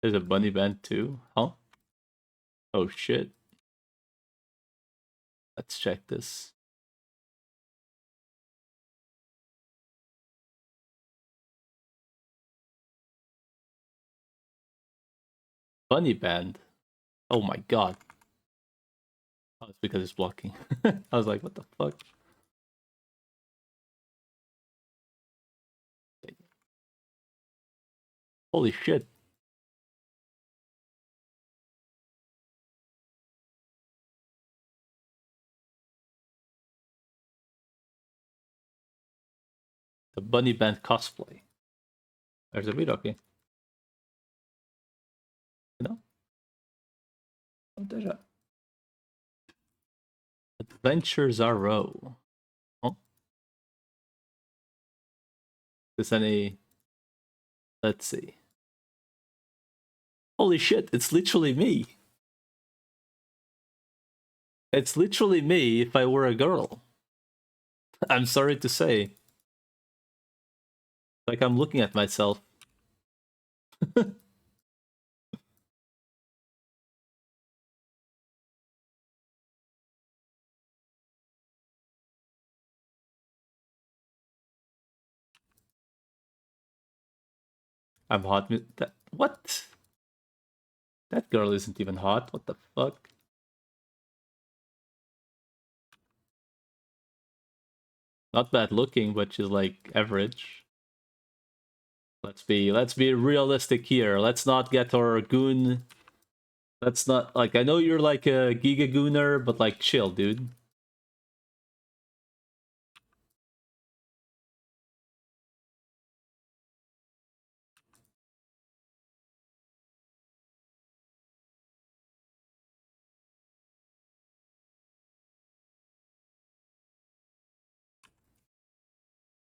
There's a bunny band too, huh? Oh shit. Let's check this. Bunny band? Oh my god. Oh, it's because it's blocking. I was like, what the fuck? Holy shit. The bunny band cosplay. There's a video, okay. You know? Déjà. Adventures RO. Oh. Is any... Let's see. Holy shit, it's literally me. It's literally me if I were a girl. I'm sorry to say. Like, I'm looking at myself. I'm hot. What? That girl isn't even hot. What the fuck? Not bad looking, but she's like average. Let's be realistic here. Let's not get our goon. Let's not like I know you're like a giga gooner, but like chill, dude.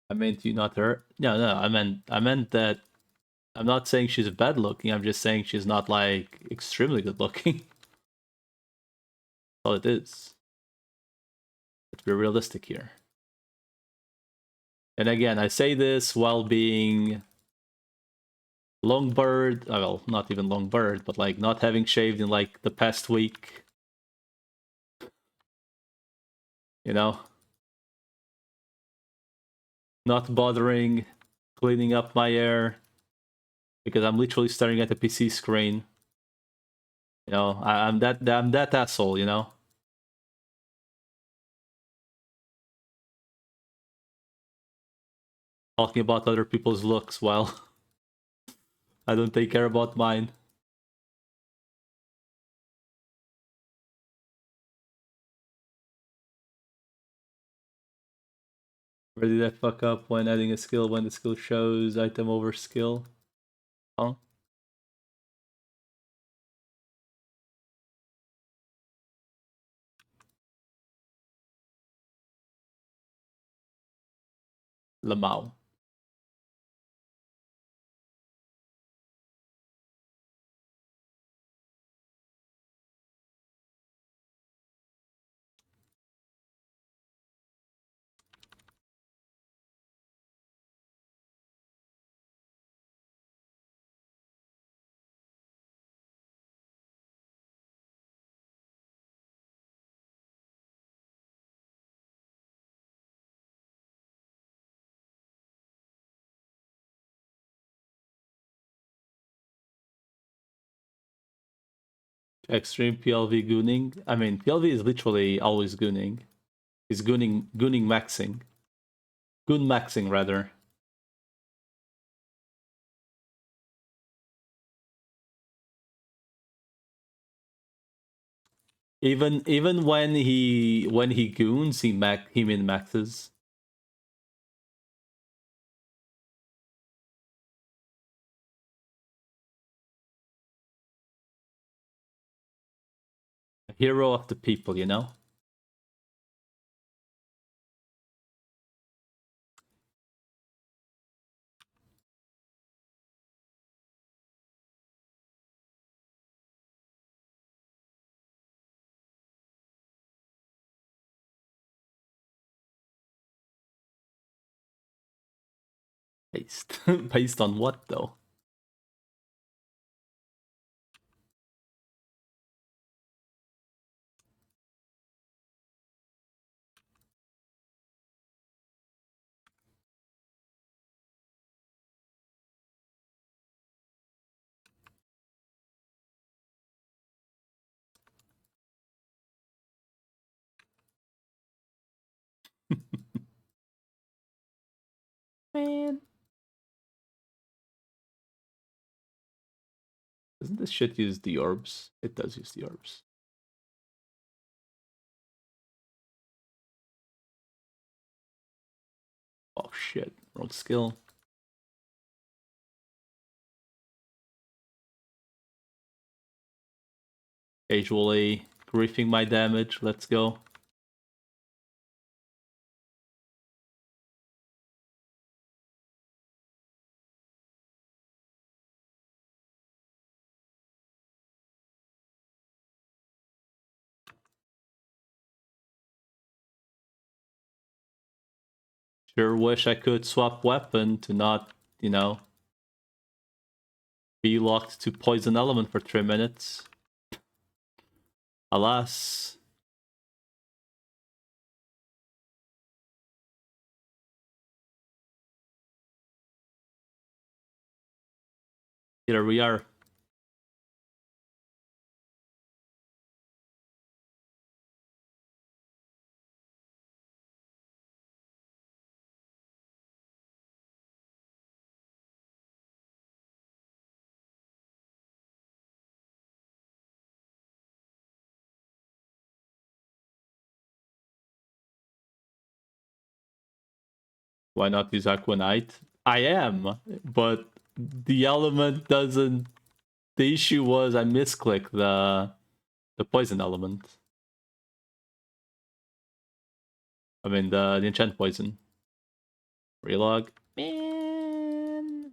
I meant you, not her. No, no, I meant that I'm not saying she's bad looking, I'm just saying she's not like extremely good looking. All it is. Let's be realistic here. And again, I say this while being Longbird, well, not even Longbird, but like not having shaved in like the past week. You know? Not bothering cleaning up my hair because I'm literally staring at the PC screen. You know, I'm that asshole, you know? Talking about other people's looks while I don't take care about mine. Where did I fuck up when adding a skill when the skill shows item over skill? Huh? Lamau. Extreme PLV gooning. I mean, PLV is literally always gooning. He's gooning maxing. Goon maxing rather. Even when he goons, he min maxes. Hero of the people, you know? Based. Based on what though? Man. Doesn't this shit use the orbs? It does use the orbs. Oh shit. World skill. Casually griefing my damage. Let's go. Sure wish I could swap weapon to not, you know, be locked to poison element for 3 minutes. Alas. Here we are. Why not use Aquanite? I am, but the element doesn't. The issue was I misclicked the poison element. I mean the enchant poison. Relog. Man,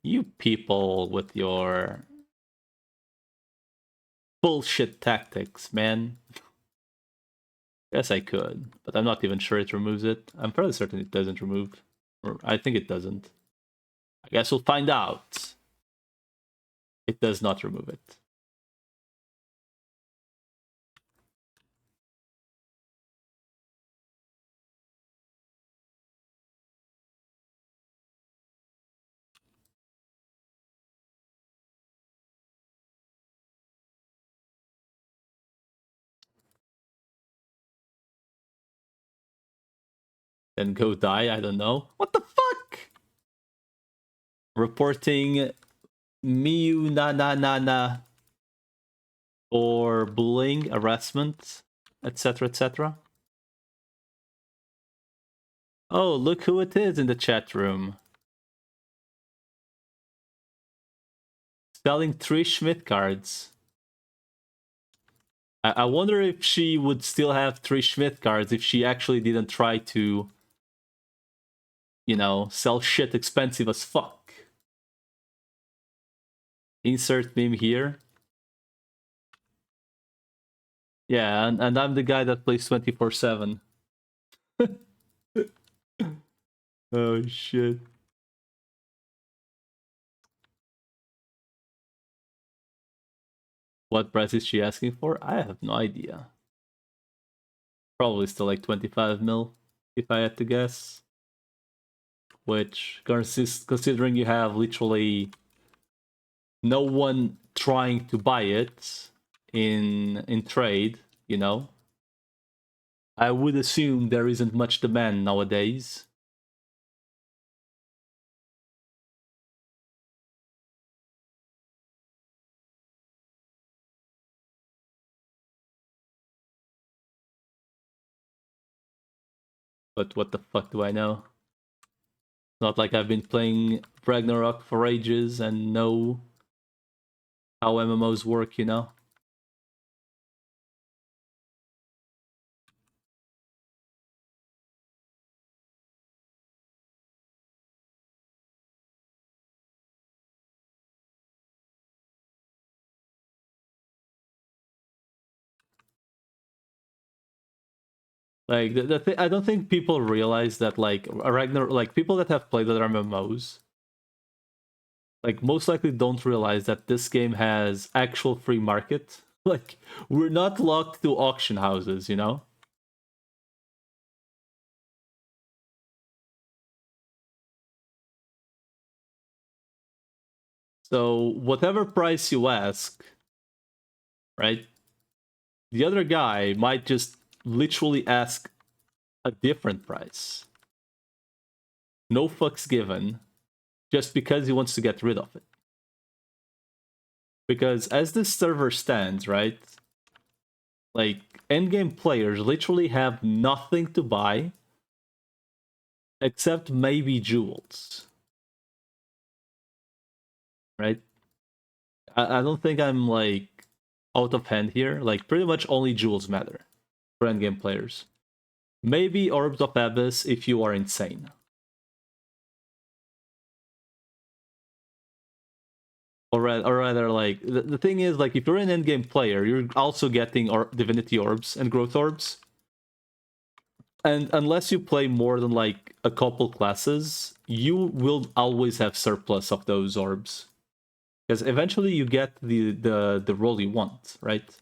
you people with your bullshit tactics, man. Yes, I could, but I'm not even sure it removes it. I'm fairly certain it doesn't remove. Or I think it doesn't. I guess we'll find out. It does not remove it. Then go die, I don't know. What the fuck? Reporting Miu na na na na or bullying, harassment, etc. etc. Oh, look who it is in the chat room. Selling 3 Schmidt cards. I wonder if she would still have 3 Schmidt cards if she actually didn't try to, you know, sell shit expensive as fuck. Insert meme here. Yeah, and I'm the guy that plays 24/7. Oh shit. What price is she asking for? I have no idea. Probably still like 25 mil, if I had to guess. Which, considering you have literally no one trying to buy it in trade, you know, I would assume there isn't much demand nowadays. But what the fuck do I know? Not like I've been playing Ragnarok for ages and know how MMOs work, you know? Like I don't think people realize that like like people that have played other MMOs, like most likely don't realize that this game has actual free market. Like we're not locked to auction houses, you know? So whatever price you ask, right? The other guy might just literally ask a different price. No fucks given, just because he wants to get rid of it. Because as this server stands, right? Like endgame players literally have nothing to buy Except maybe jewels. Right? I don't think I'm like out of hand here. Like pretty much only jewels matter for endgame players. Maybe Orbs of Abyss if you are insane. Or rather, like the thing is, like if you're an endgame player, you're also getting Divinity Orbs and Growth Orbs. And unless you play more than like a couple classes, you will always have surplus of those orbs. Because eventually you get the role you want, right?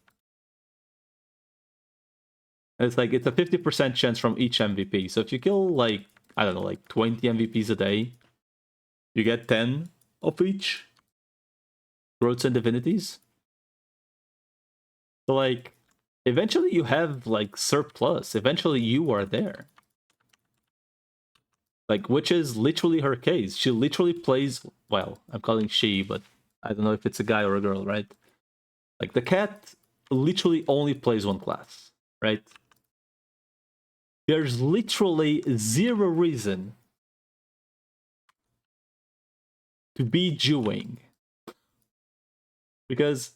And it's like it's a 50% chance from each MVP. So if you kill like, I don't know, like 20 MVPs a day, you get 10 of each. Growths and divinities. So like eventually you have like surplus. Eventually you are there. Like, which is literally her case. She literally plays, well, I'm calling she, but I don't know if it's a guy or a girl, right? Like, the cat literally only plays one class, right? There's literally zero reason to be Jewing. Because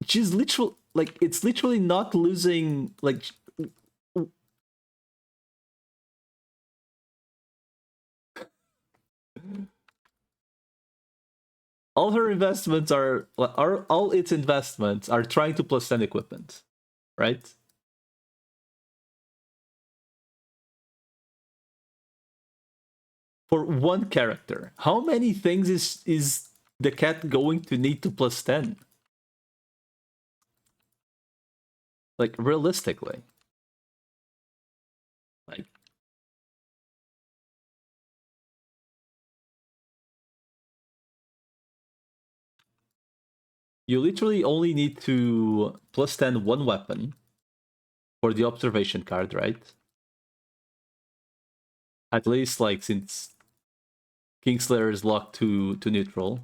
she's literally, like, it's literally not losing, like, all her investments are all its investments are trying to plus 10 equipment, right? For one character. How many things is the cat going to need to plus 10? Like realistically. Like you literally only need to plus 10 one weapon for the observation card, right? At least like since Kingslayer is locked to neutral.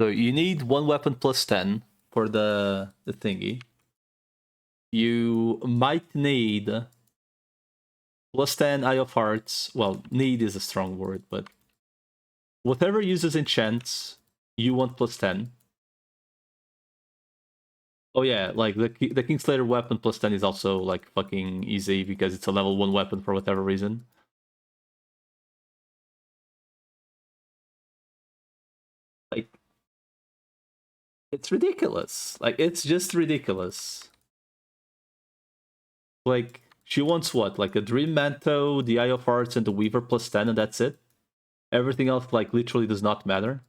So you need one weapon plus 10 for the thingy. You might need plus 10 Eye of Hearts. Well, need is a strong word, but whatever uses enchants, you want plus 10. Oh yeah, like the Kingslayer weapon plus 10 is also like fucking easy because it's a level 1 weapon for whatever reason. Like it's ridiculous. Like it's just ridiculous. Like she wants what? Like a Dream Manto, the Eye of Hearts, and the Weaver plus 10, and that's it. Everything else like literally does not matter.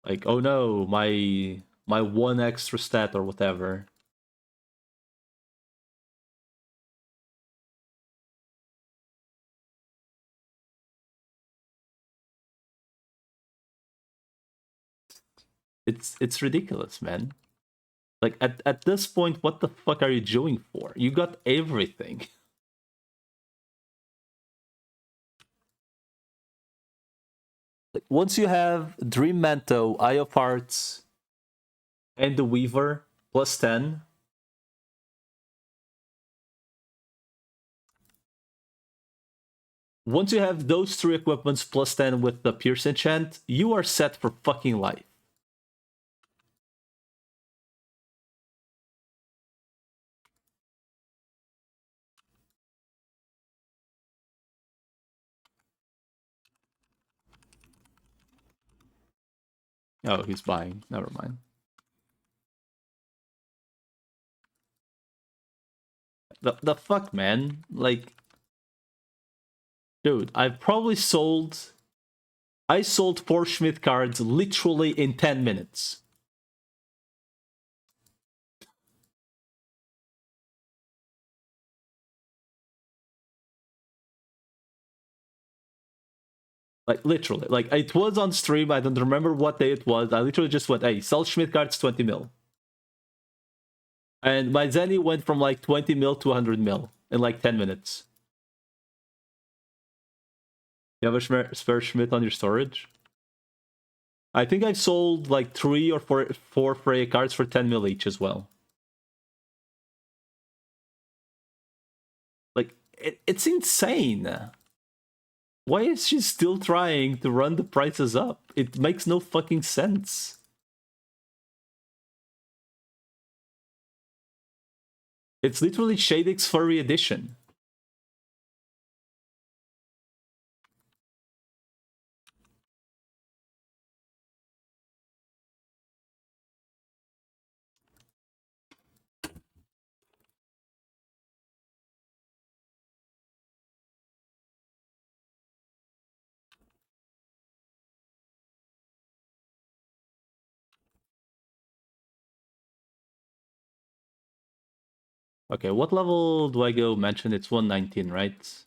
Like, oh no, my one extra stat or whatever. It's ridiculous, man. Like at this point, what the fuck are you doing for? You got everything. Like once you have Dream Manto, Eye of Hearts, and the Weaver plus 10. Once you have those three equipments plus 10 with the Pierce enchant, you are set for fucking life. Oh, he's buying. Never mind. The fuck, man? Like, dude, I've probably sold... I sold 4 Schmidt cards literally in 10 minutes. Like, literally. Like, it was on stream. I don't remember what day it was. I literally just went, hey, sell Schmidt cards 20 mil. And my Zenny went from like 20 mil to 100 mil in like 10 minutes. You have a spare Schmidt on your storage? I think I've sold like 3 or 4 Freya cards for 10 mil each as well. Like, it's insane. Why is she still trying to run the prices up? It makes no fucking sense. It's literally Shadix Furry Edition. Okay, what level do I go mention? It's 119, right?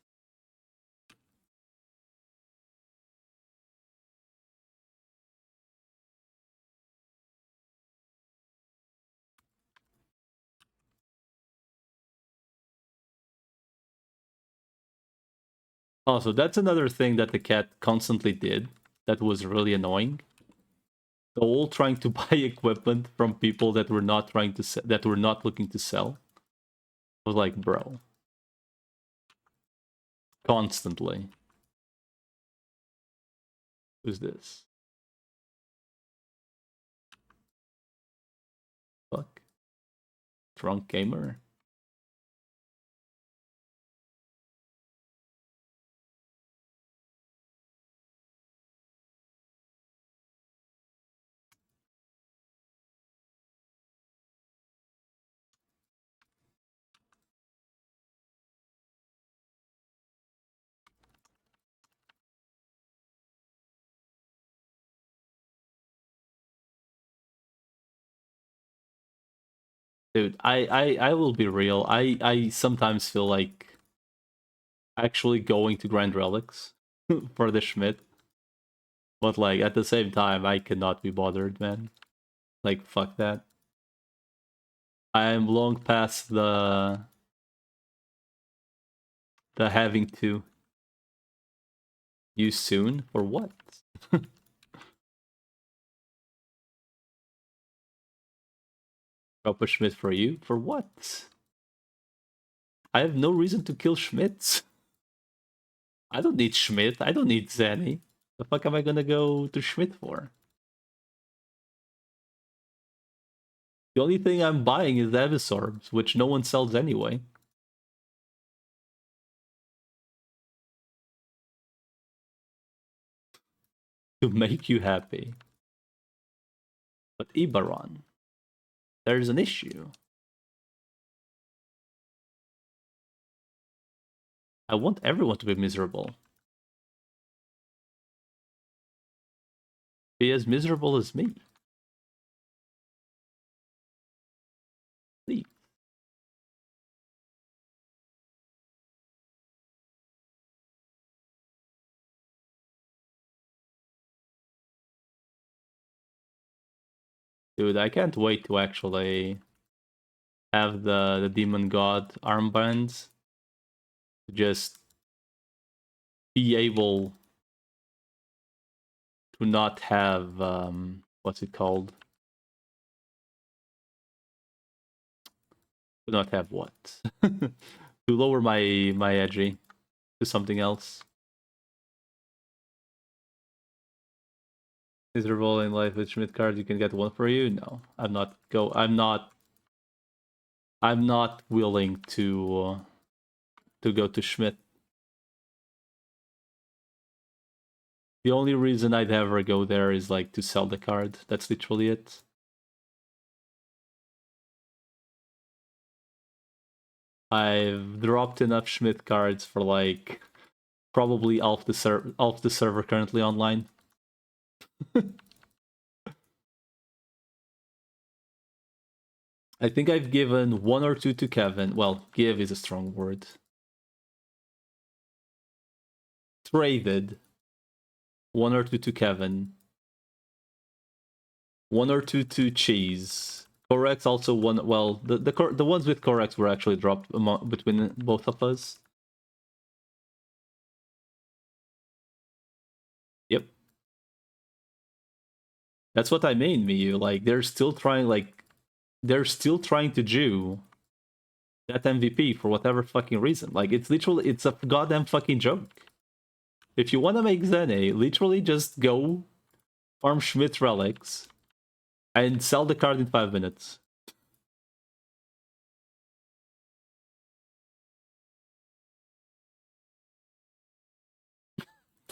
Also, that's another thing that the cat constantly did that was really annoying. They're all trying to buy equipment from people that were not trying to that were not looking to sell. I was like, bro. Constantly. Who's this? Fuck. Drunk gamer? Dude, I will be real. I sometimes feel like actually going to Grand Relics for the Schmidt. But like at the same time, I cannot be bothered, man. Like fuck that. I am long past the having to use soon for what? Drop a Schmidt for you for what? I have no reason to kill Schmidts. I don't need Schmidt. I don't need Zanny. The fuck am I gonna go to Schmidt for? The only thing I'm buying is the Avisorbs, which no one sells anyway. To make you happy. But Ibaron, there's an issue. I want everyone to be miserable. Be as miserable as me. Please. Dude, I can't wait to actually have the Demon God armbands. Just be able to not have what's it called? To not have what? To lower my edgy to something else. Miserable in life with Schmidt card, you can get one for you. No, I'm not willing to go to Schmidt. The only reason I'd ever go there is like to sell the card. That's literally it. I've dropped enough Schmidt cards for like probably half the server currently online. I think I've given 1 or 2 to Kevin. Well, give is a strong word. Traded 1 or 2 to Kevin. 1 or 2 to Cheese. Correct also one. Well, the ones with correct were actually dropped between both of us. Yep. That's what I mean, Miyu. Like they're still trying to do that MVP for whatever fucking reason. Like it's a goddamn fucking joke. If you want to make Zene, literally just go farm Schmidt relics and sell the card in 5 minutes.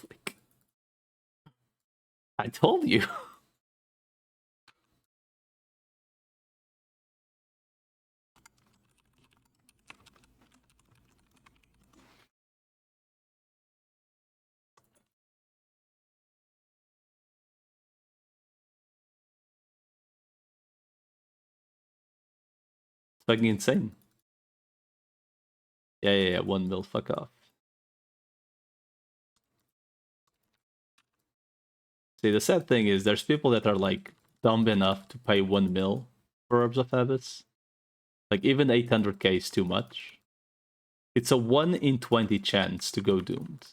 Like, I told you. It's fucking insane. Yeah. 1 mil, fuck off. See, the sad thing is there's people that are like dumb enough to pay 1 mil for Herbs of Habits. Like even 800k is too much. It's a 1 in 20 chance to go doomed.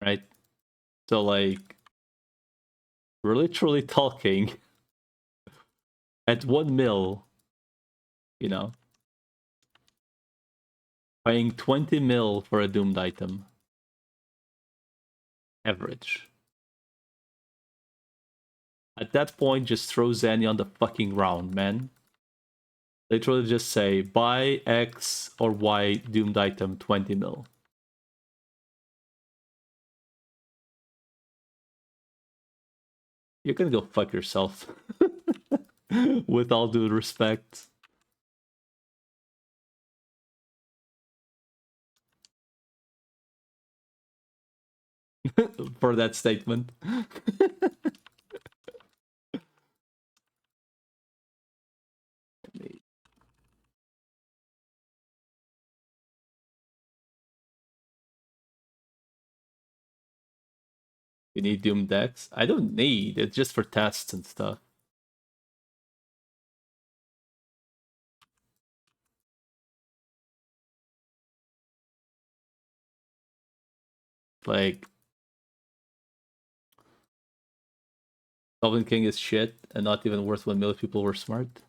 Right? So like we're literally talking at 1 mil, you know, paying 20 mil for a doomed item. Average. At that point, just throw Zanny on the fucking ground, man. Literally just say, buy X or Y doomed item 20 mil. You can go fuck yourself. With all due respect. For that statement. You need Doom decks? I don't need. It's just for tests and stuff. Like, Goblin King is shit and not even worth 1 mil if people were smart.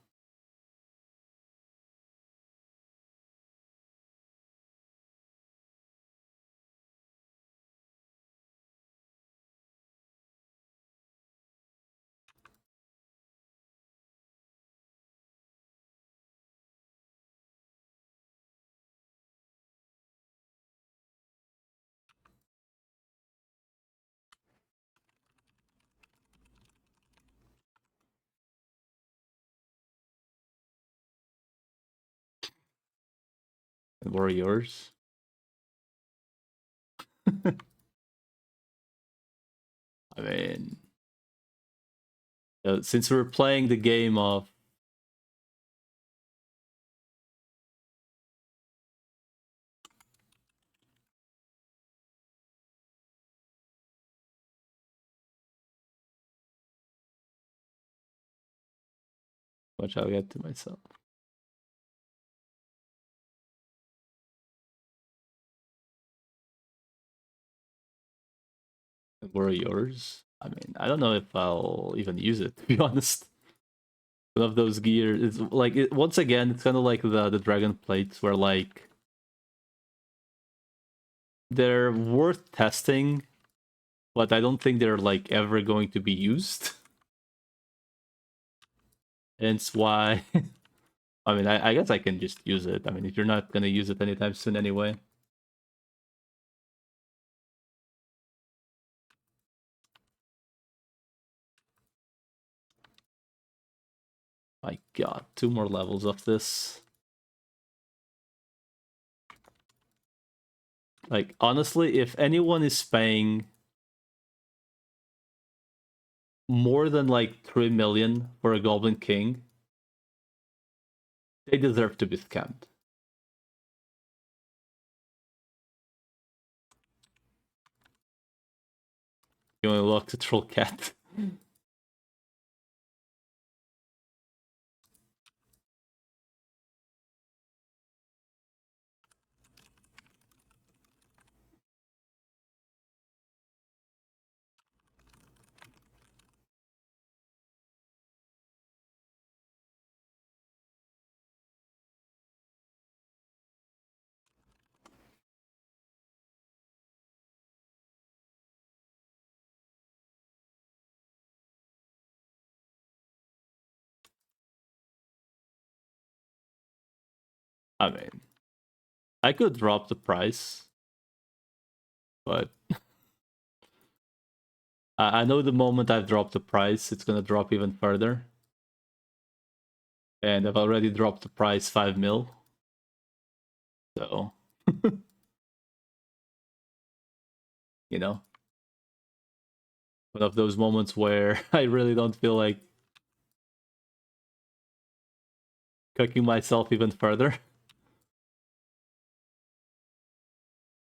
And what are yours? I mean, since we're playing the game of which I'll get to myself. And what are yours? I mean, I don't know if I'll even use it, to be honest. One of those gears, it's like once again, it's kind of like the dragon plates, where like they're worth testing, but I don't think they're like ever going to be used. Hence why. I mean, I guess I can just use it. I mean, if you're not gonna use it anytime soon anyway. My god, 2 more levels of this. Like, honestly, if anyone is paying more than like 3 million for a Goblin King, they deserve to be scammed. You unlock the Troll Cat. I mean, I could drop the price, but I know the moment I've dropped the price, it's gonna drop even further. And I've already dropped the price 5 mil. So, you know, one of those moments where I really don't feel like cooking myself even further.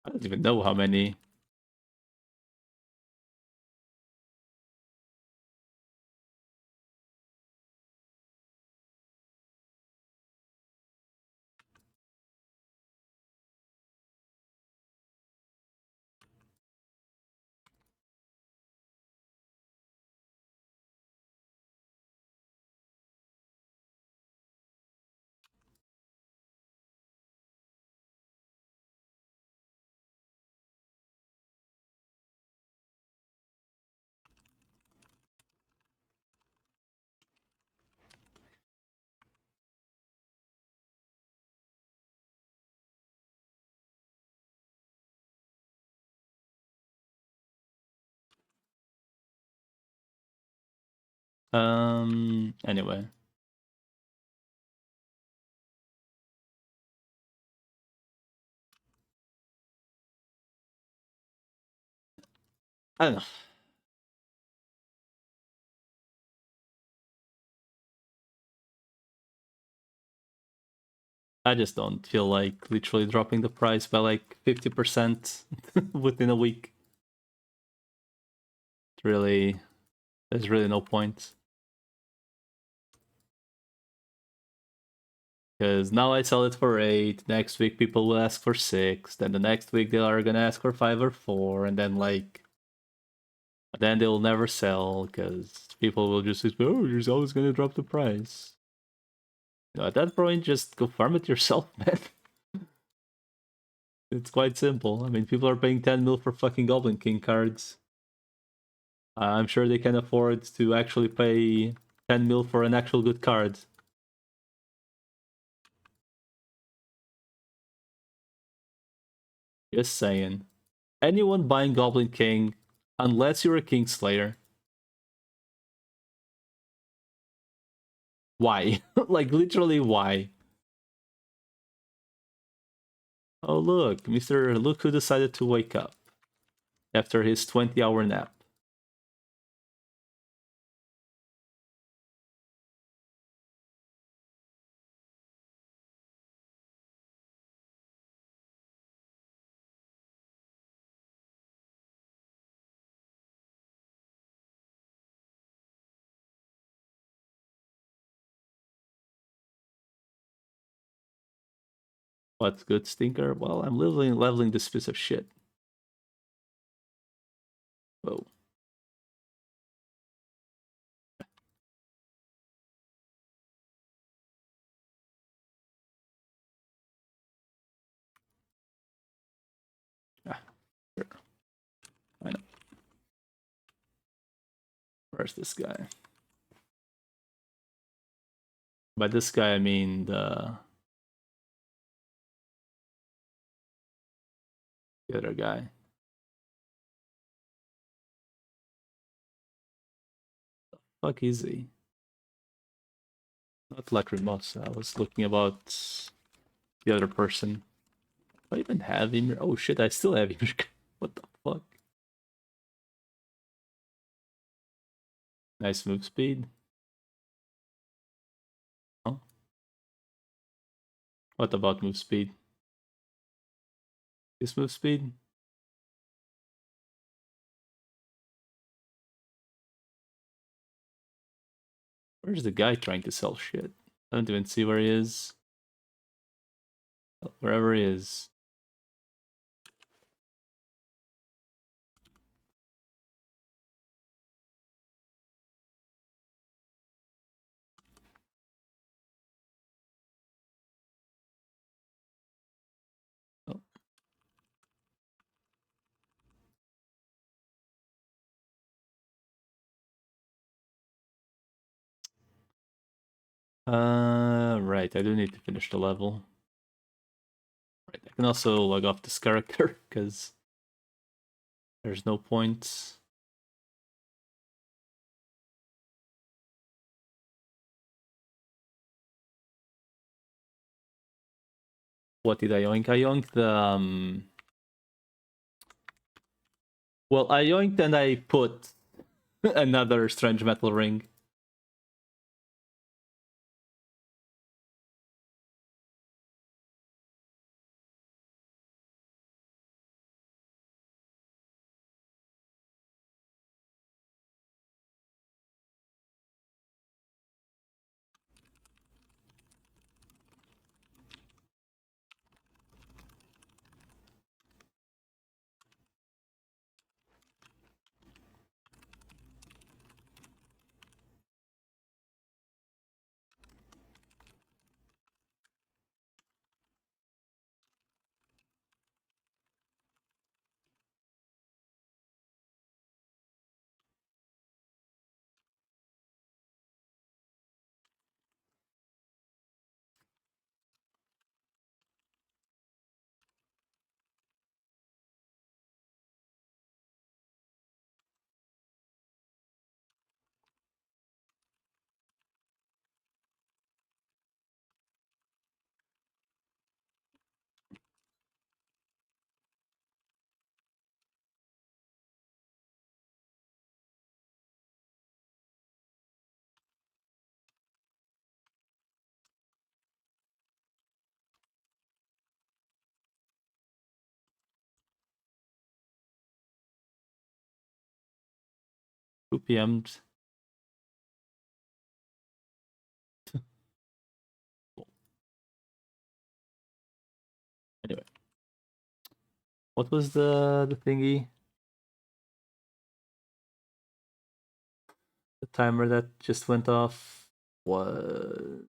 I don't even know how many. Anyway. I don't know. I just don't feel like literally dropping the price by like 50% within a week. Really, there's really no point. Because now I sell it for 8, next week people will ask for 6, then the next week they are gonna ask for 5 or 4, and then like, then they will never sell because people will just say, oh, you're always gonna drop the price. You know, at that point, just go farm it yourself, man. It's quite simple. I mean, people are paying 10 mil for fucking Goblin King cards. I'm sure they can afford to actually pay 10 mil for an actual good card. Just saying. Anyone buying Goblin King, unless you're a Kingslayer, why? Like, literally, why? Oh, look, Look who decided to wake up after his 20-hour nap. What's good, Stinker? Well, I'm leveling this piece of shit. Whoa. Ah, sure. I know. Where's this guy? By this guy, I mean the other guy. Fuck is he? Not Lacrimosa. I was looking about the other person. Do I even have him? Oh shit, I still have him. What the fuck? Nice move speed. Oh, what about move speed? This move speed? Where's the guy trying to sell shit? I don't even see where he is. Wherever he is. Oh. Right, I do need to finish the level. can also log off this character because there's no point. What did I yoink? I yoinked the well, I yoinked and I put another strange metal ring. Two PMs. Anyway, what was the thingy? The timer that just went off was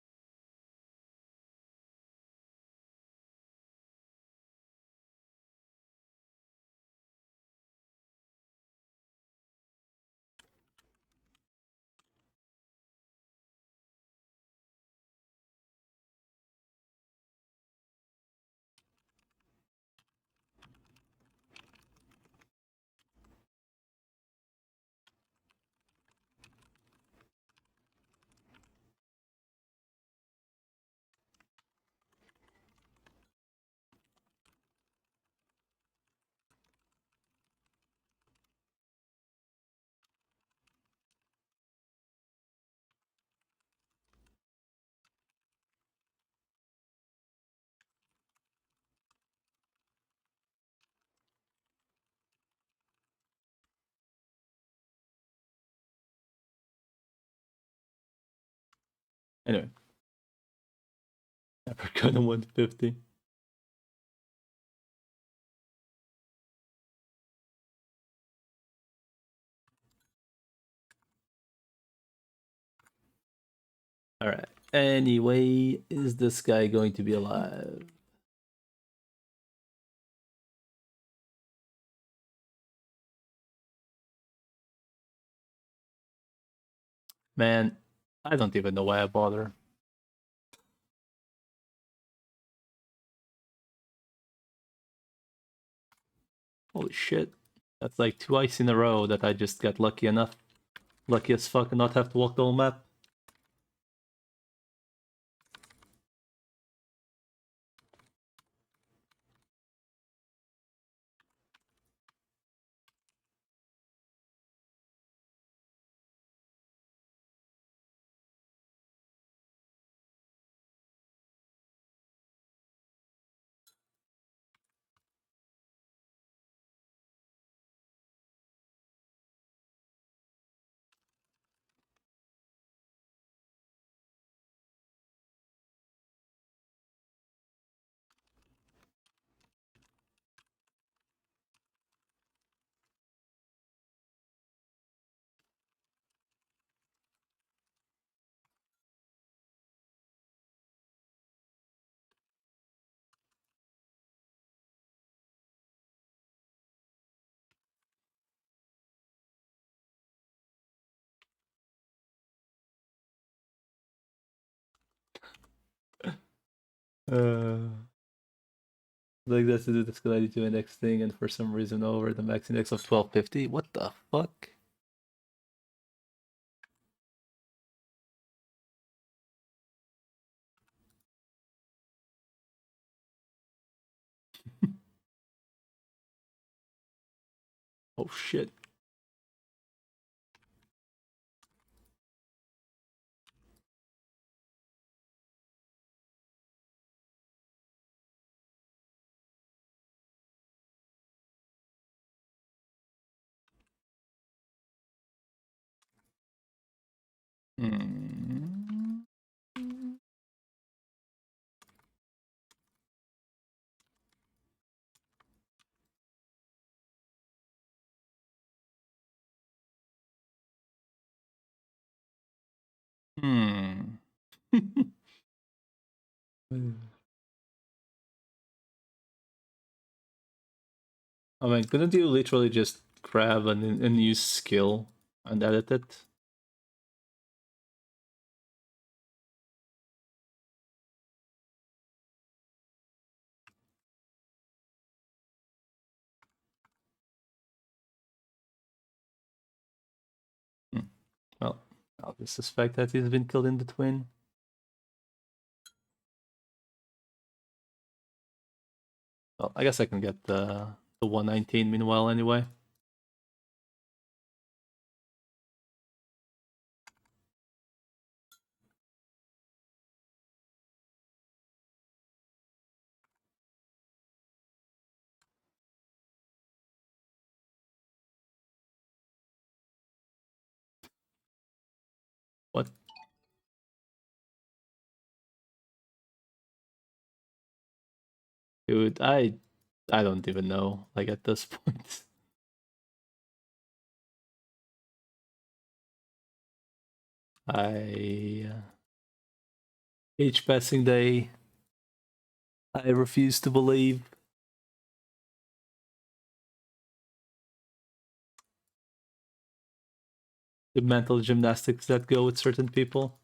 anyway. Never gonna 150. Alright. Anyway, is this guy going to be alive? Man, I don't even know why I bother. Holy shit. That's like twice in a row that I just got lucky enough. Lucky as fuck and not have to walk the whole map. Like that's to do the skill 92 index thing, and for some reason over the max index of 1250. What the fuck? Oh shit. Hmm. Hmm. I mean, couldn't you literally just grab and use skill and edit it? Hmm. Well, I'll just suspect that he's been killed in the twin. Well, I guess I can get the 119 meanwhile anyway. What? Dude, I don't even know, like at this point. I each passing day I refuse to believe. The mental gymnastics that go with certain people.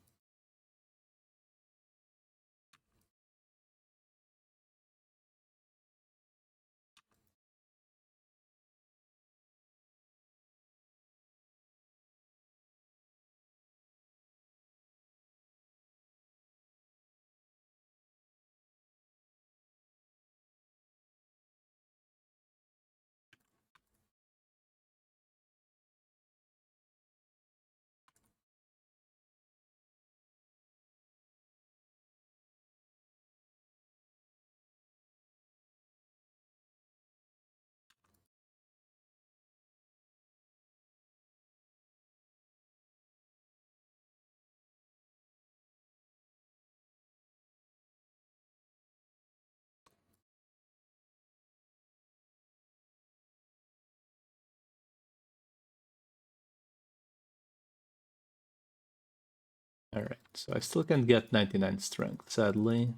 Alright, so I still can get 99 strength, sadly.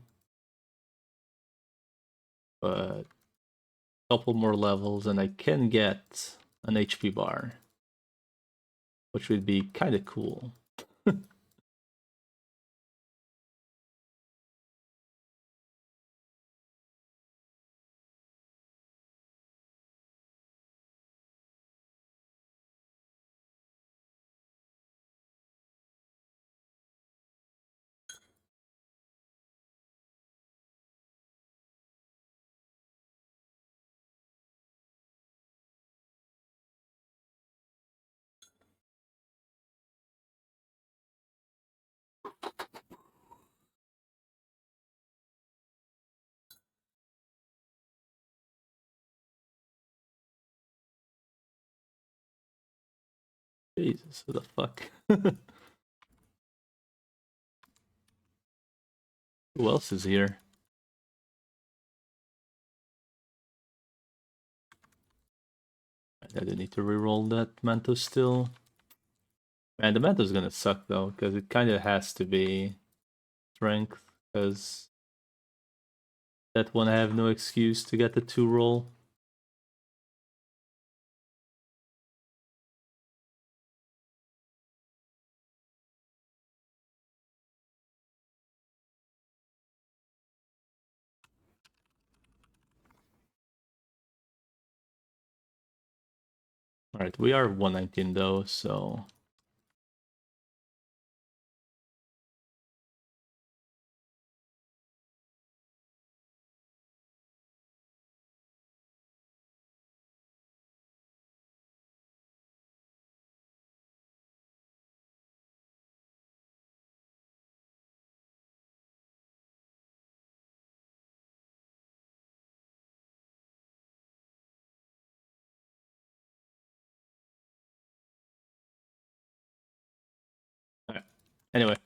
But a couple more levels and I can get an HP bar, which would be kind of cool. Jesus, what the fuck? Who else is here? I do need to reroll that Manto still. Man, the Manto's gonna suck though, because it kind of has to be strength, because that one I have no excuse to get the 2 roll. All right, we are 119 though, so all right. Anyway,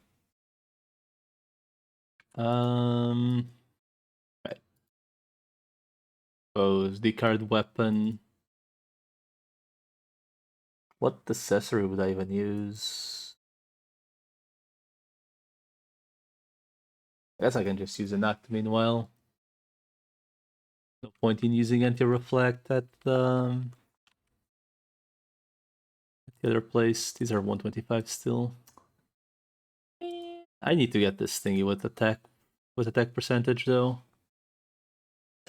right. Suppose discard weapon. What accessory would I even use? I guess I can just use an act meanwhile. No point in using anti-reflect at the other place. These are 125 still. I need to get this thingy with attack percentage though.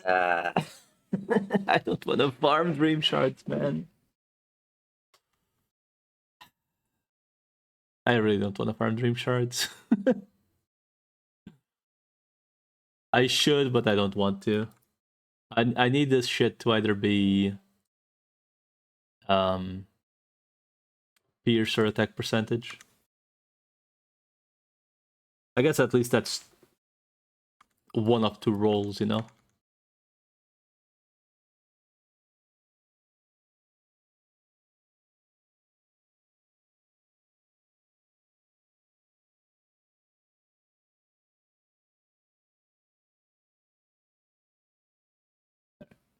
I don't want to farm dream shards, man. I really don't want to farm dream shards. I should, but I don't want to. I need this shit to either be um pierce or attack percentage. I guess at least that's one of two rolls, you know?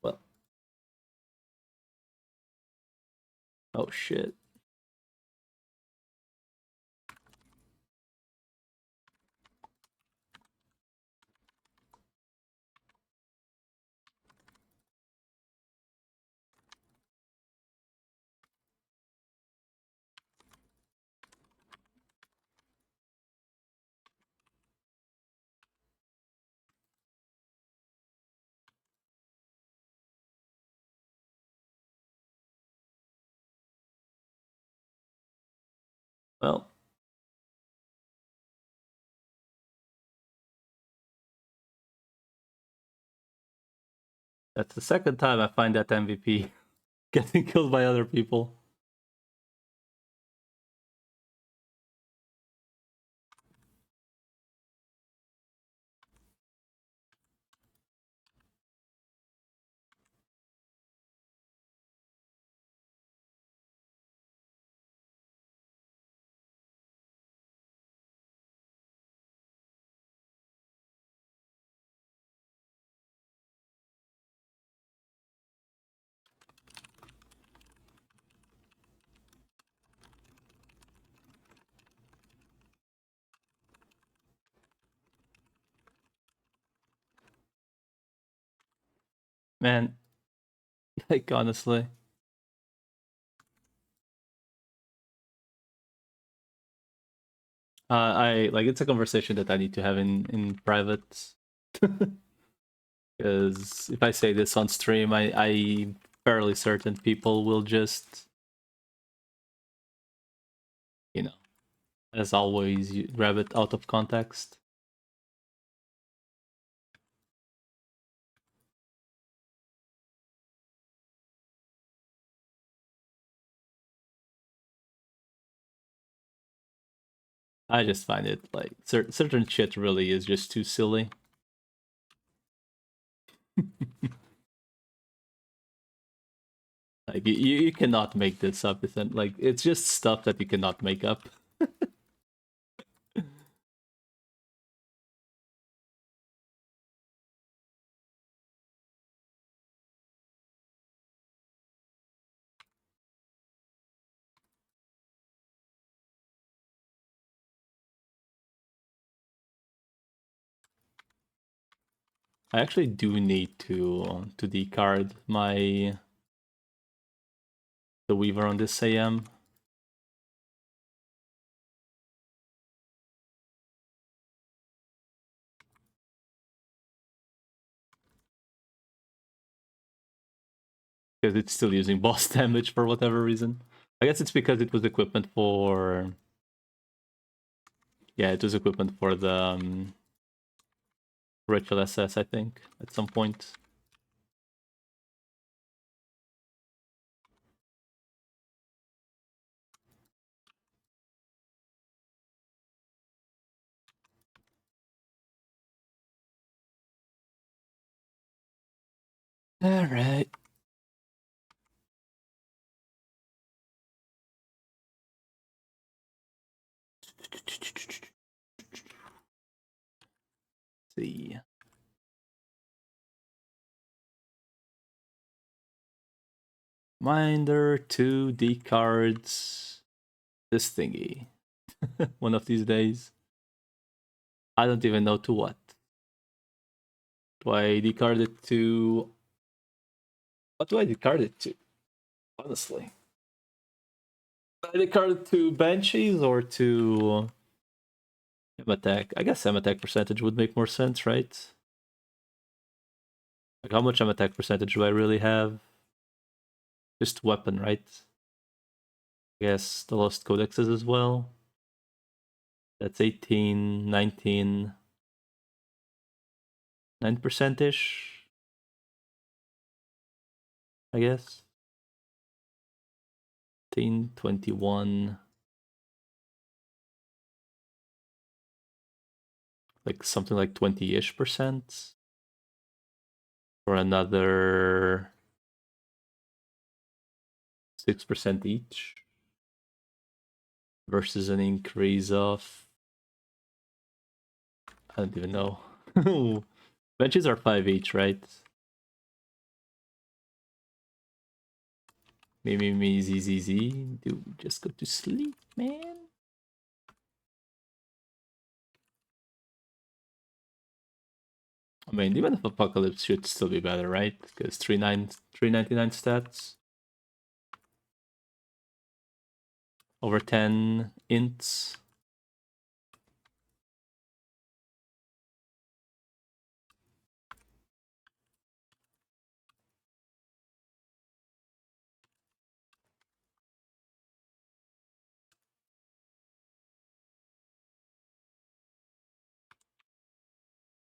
Well. Oh shit. Well. That's the second time I find that MVP getting killed by other people. Man, like honestly. I like it's a conversation that I need to have in private. Because if I say this on stream, I'm fairly certain people will just, you know, as always, grab it out of context. I just find it like certain shit really is just too silly. Like you cannot make this up. Like it's just stuff that you cannot make up. I actually do need to decard the Weaver on this AM. because it's still using boss damage for whatever reason. I guess it's because it was equipment for... Yeah, it was equipment for the Ritual SS, I think, at some point. Alright. See. Minder 2D cards. This thingy. One of these days. I don't even know to what. Do I decard it to... What do I discard it to? Honestly. Do I discard it to Banshees or to... M-Attack? I guess M-Attack percentage would make more sense, right? Like, how much M-Attack percentage do I really have? Just weapon, right? I guess the Lost Codexes as well. That's 18, 19... 9%-ish? I guess. 18, 21... Like something like 20-ish percent. For another 6% each. Versus an increase of... I don't even know. Benches are 5 each, right? Me, Z. Dude, just go to sleep, man. I mean, even if Apocalypse should still be better, right? Because 399 stats. Over 10 ints.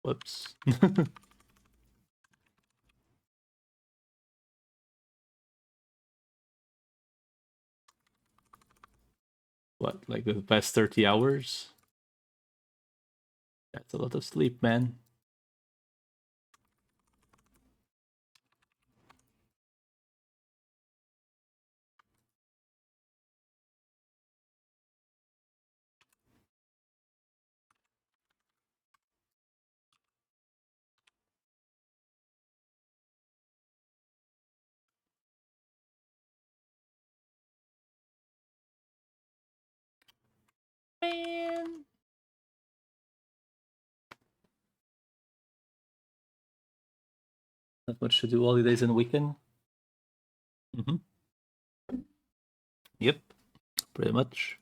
Whoops. What, like the past 30 hours? That's a lot of sleep, man. Man. Not much to do holidays and weekend. Yep, pretty much.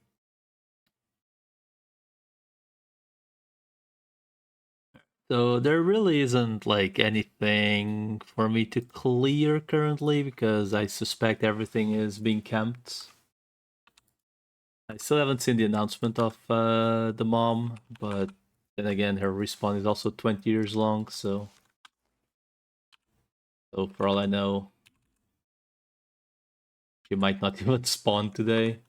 So there really isn't like anything for me to clear currently because I suspect everything is being camped. I still haven't seen the announcement of the mom, but then again, her respawn is also 20 years long, so for all I know, she might not even spawn today.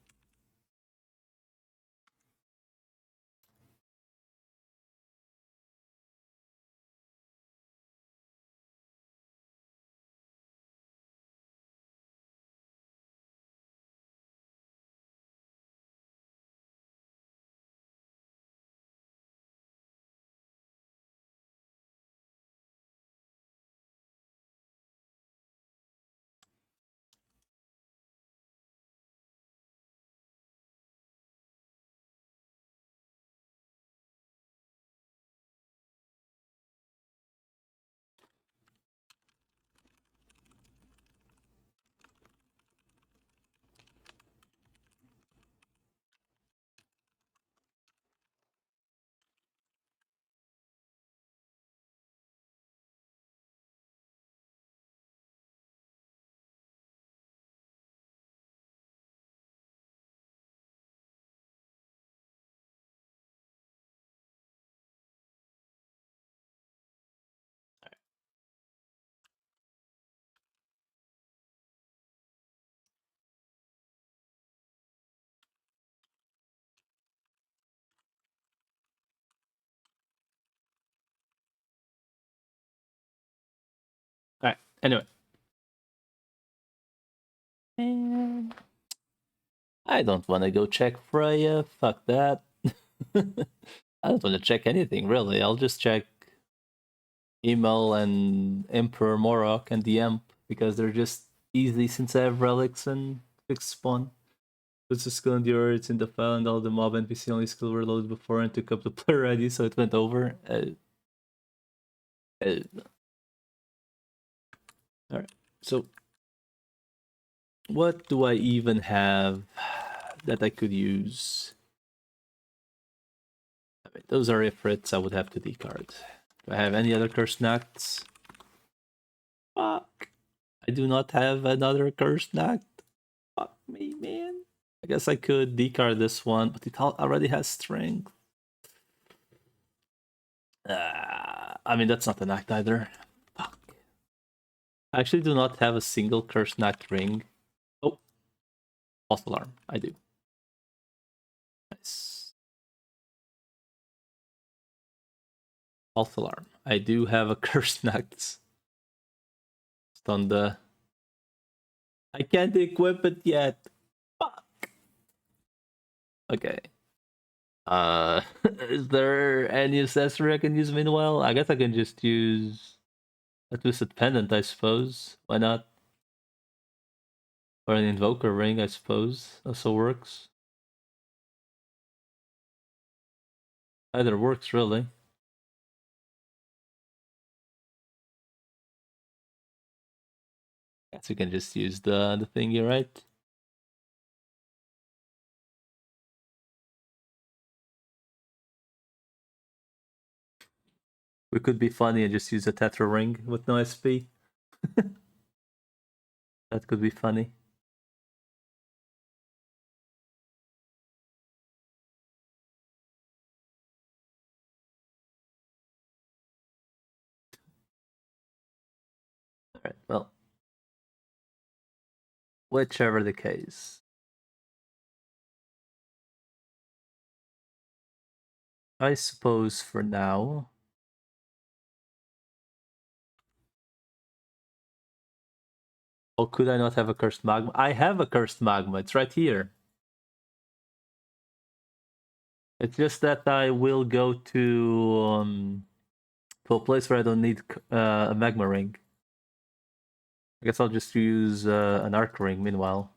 Anyway. And I don't want to go check Freya. Fuck that. I don't want to check anything, really. I'll just check email and Emperor Morroc and the Emp because they're just easy since I have relics and fixed spawn. Puts the skill in the order, it's in the file, and all the mob NPC only skill were loaded before and took up the player ID, so it went over. Alright, so what do I even have that I could use? I mean, those are Ifrits I would have to discard. Do I have any other cursed knacks? Fuck. I do not have another cursed knack. Fuck me, man. I guess I could discard this one, but it already has strength. I mean, that's not an act either. Fuck. I actually do not have a single cursed knack ring. Oh, false alarm. I do. Nice. False alarm. I do have a cursed knack. Just on the. I can't equip it yet. Fuck. Okay. Is there any accessory I can use meanwhile? I guess I can just use a twisted pendant, I suppose. Why not? Or an invoker ring, I suppose. Also works. Either works, really. Guess we can just use the thingy, right? We could be funny and just use a tetra ring with no SP. That could be funny. Alright, well. Whichever the case. I suppose for now. Or could I not have a cursed magma? I have a cursed magma, it's right here. It's just that I will go to a place where I don't need a magma ring. I guess I'll just use an arc ring meanwhile.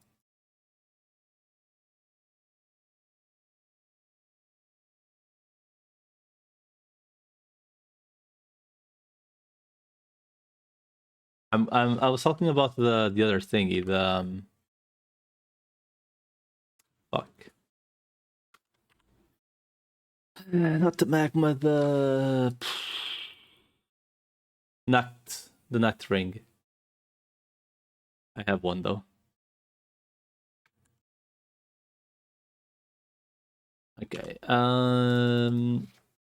I was talking about the other thingy, the fuck. Not the magma, the Nacht ring. I have one though. Okay.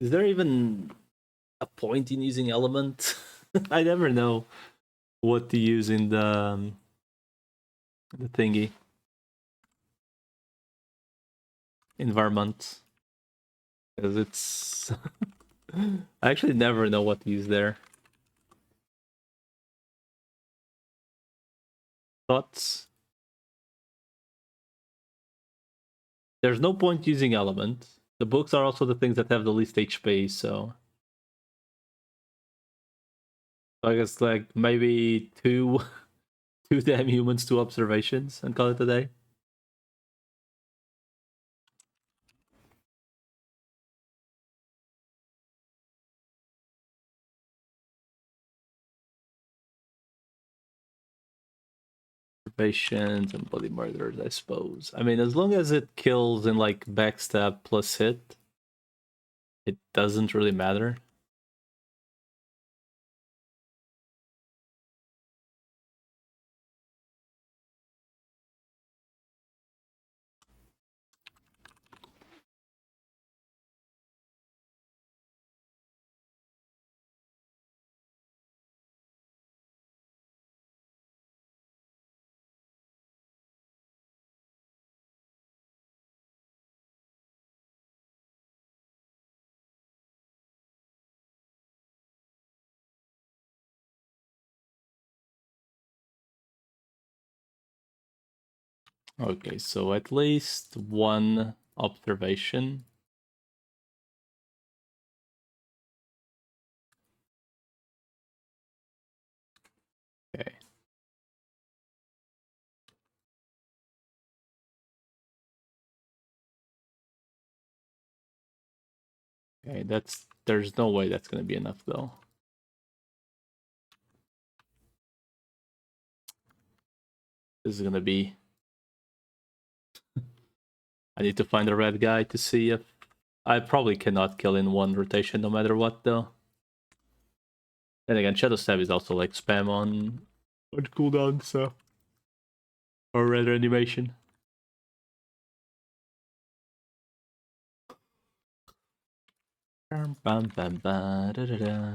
Is there even a point in using element? I never know what to use in the thingy. Environment. Because it's I actually never know what to use there. Thoughts? There's no point using element. The books are also the things that have the least HP, so I guess like maybe two damn humans, 2 observations, and call it a day. Observations and bloody murders, I suppose. I mean, as long as it kills in like backstab plus hit, it doesn't really matter. Okay, so at least one observation. Okay. Okay, there's no way that's gonna be enough though. This is gonna be. I need to find a red guy to see if I probably cannot kill in one rotation no matter what though. And again, Shadow Stab is also like spam on cooldown, so or red animation. Bam, bam, ba, da, da, da.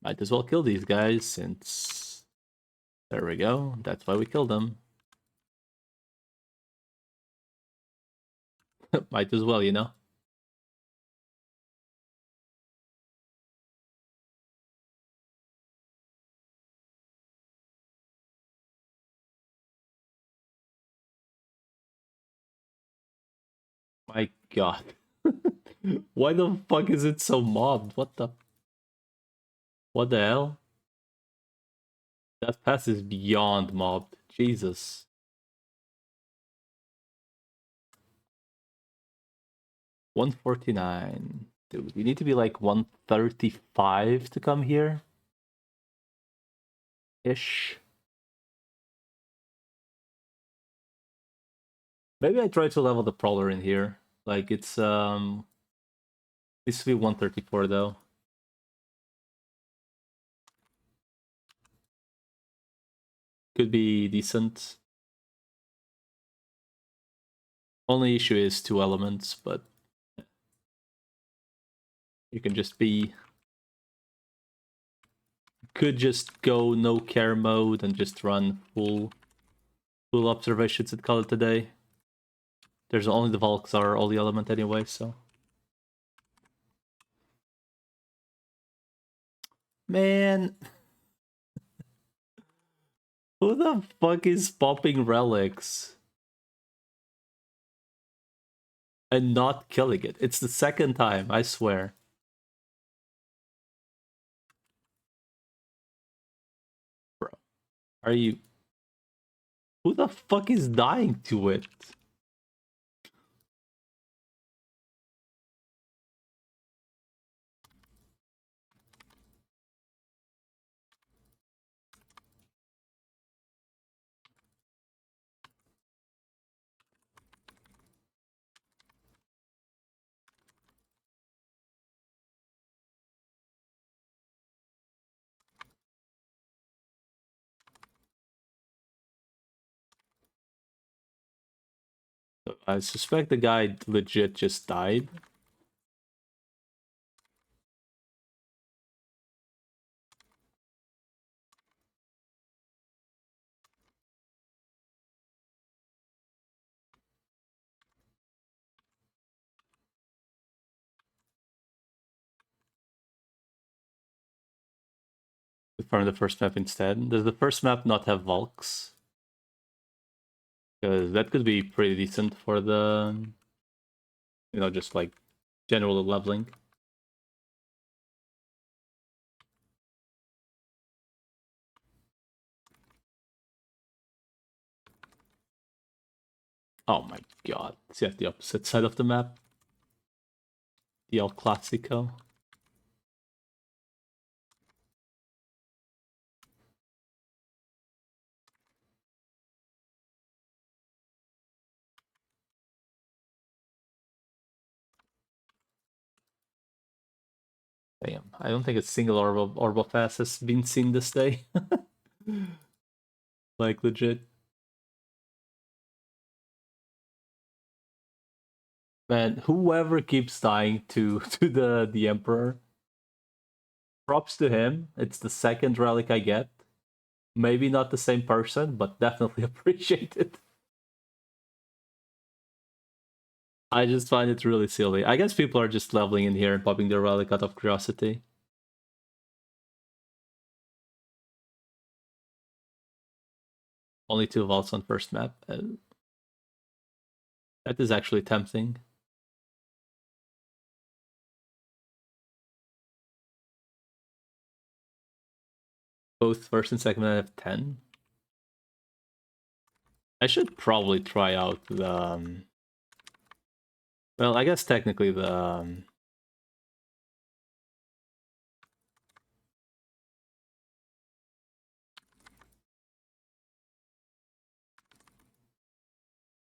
Might as well kill these guys since there we go. That's why we killed them. Might as well, you know. My god. Why the fuck is it so mobbed? What the hell? That pass is beyond mobbed. Jesus. 149. Dude, you need to be like 135 to come here. Ish. Maybe I try to level the Prowler in here. Like it's needs to be 134 though. Could be decent. Only issue is 2 elements, but you can just be could just go no care mode and just run full observations and call it a day. There's only the Valks are all the element anyway, so. Man, who the fuck is popping relics and not killing it? It's the second time, I swear. Bro, are you... Who the fuck is dying to it? I suspect the guy legit just died. From the first map instead. Does the first map not have Valks? Because that could be pretty decent for the, you know, just like general leveling. Oh my god. See at the opposite side of the map. The El Clasico. Damn, I don't think a single orb of Fast has been seen this day. Like, legit. Man, whoever keeps dying to the Emperor, props to him. It's the second relic I get. Maybe not the same person, but definitely appreciate it. I just find it really silly. I guess people are just leveling in here and popping their relic out of curiosity. Only 2 vaults on first map. That is actually tempting. Both first and second map have 10. I should probably try out the... well, I guess technically the...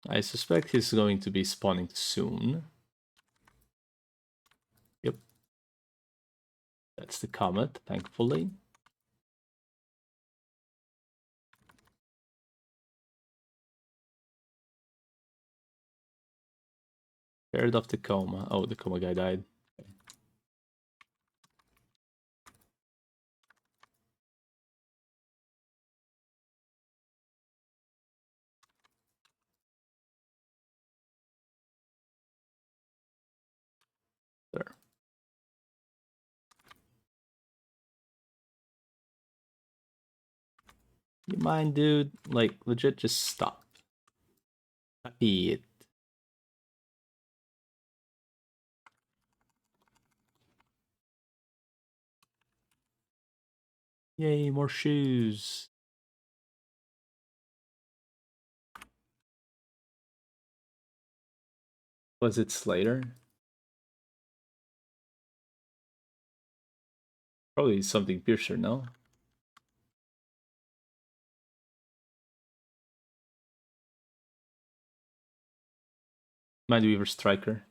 I suspect he's going to be spawning soon. Yep. That's the comet, thankfully. Scared of the coma. Oh, the coma guy died. Okay. There. You mind, dude? Like, legit, just stop. Happy it. Yay, more shoes. Was it Slater? Probably something fiercer, no? Mindweaver Striker.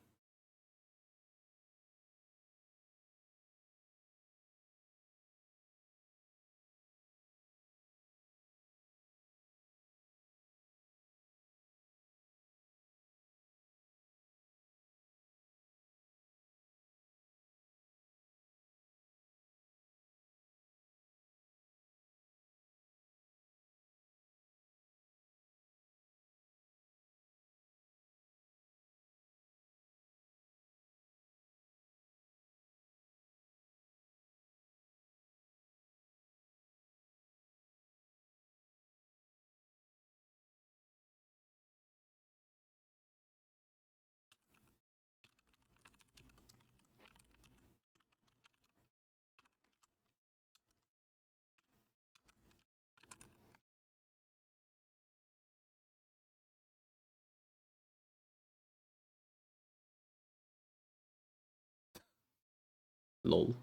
Lol.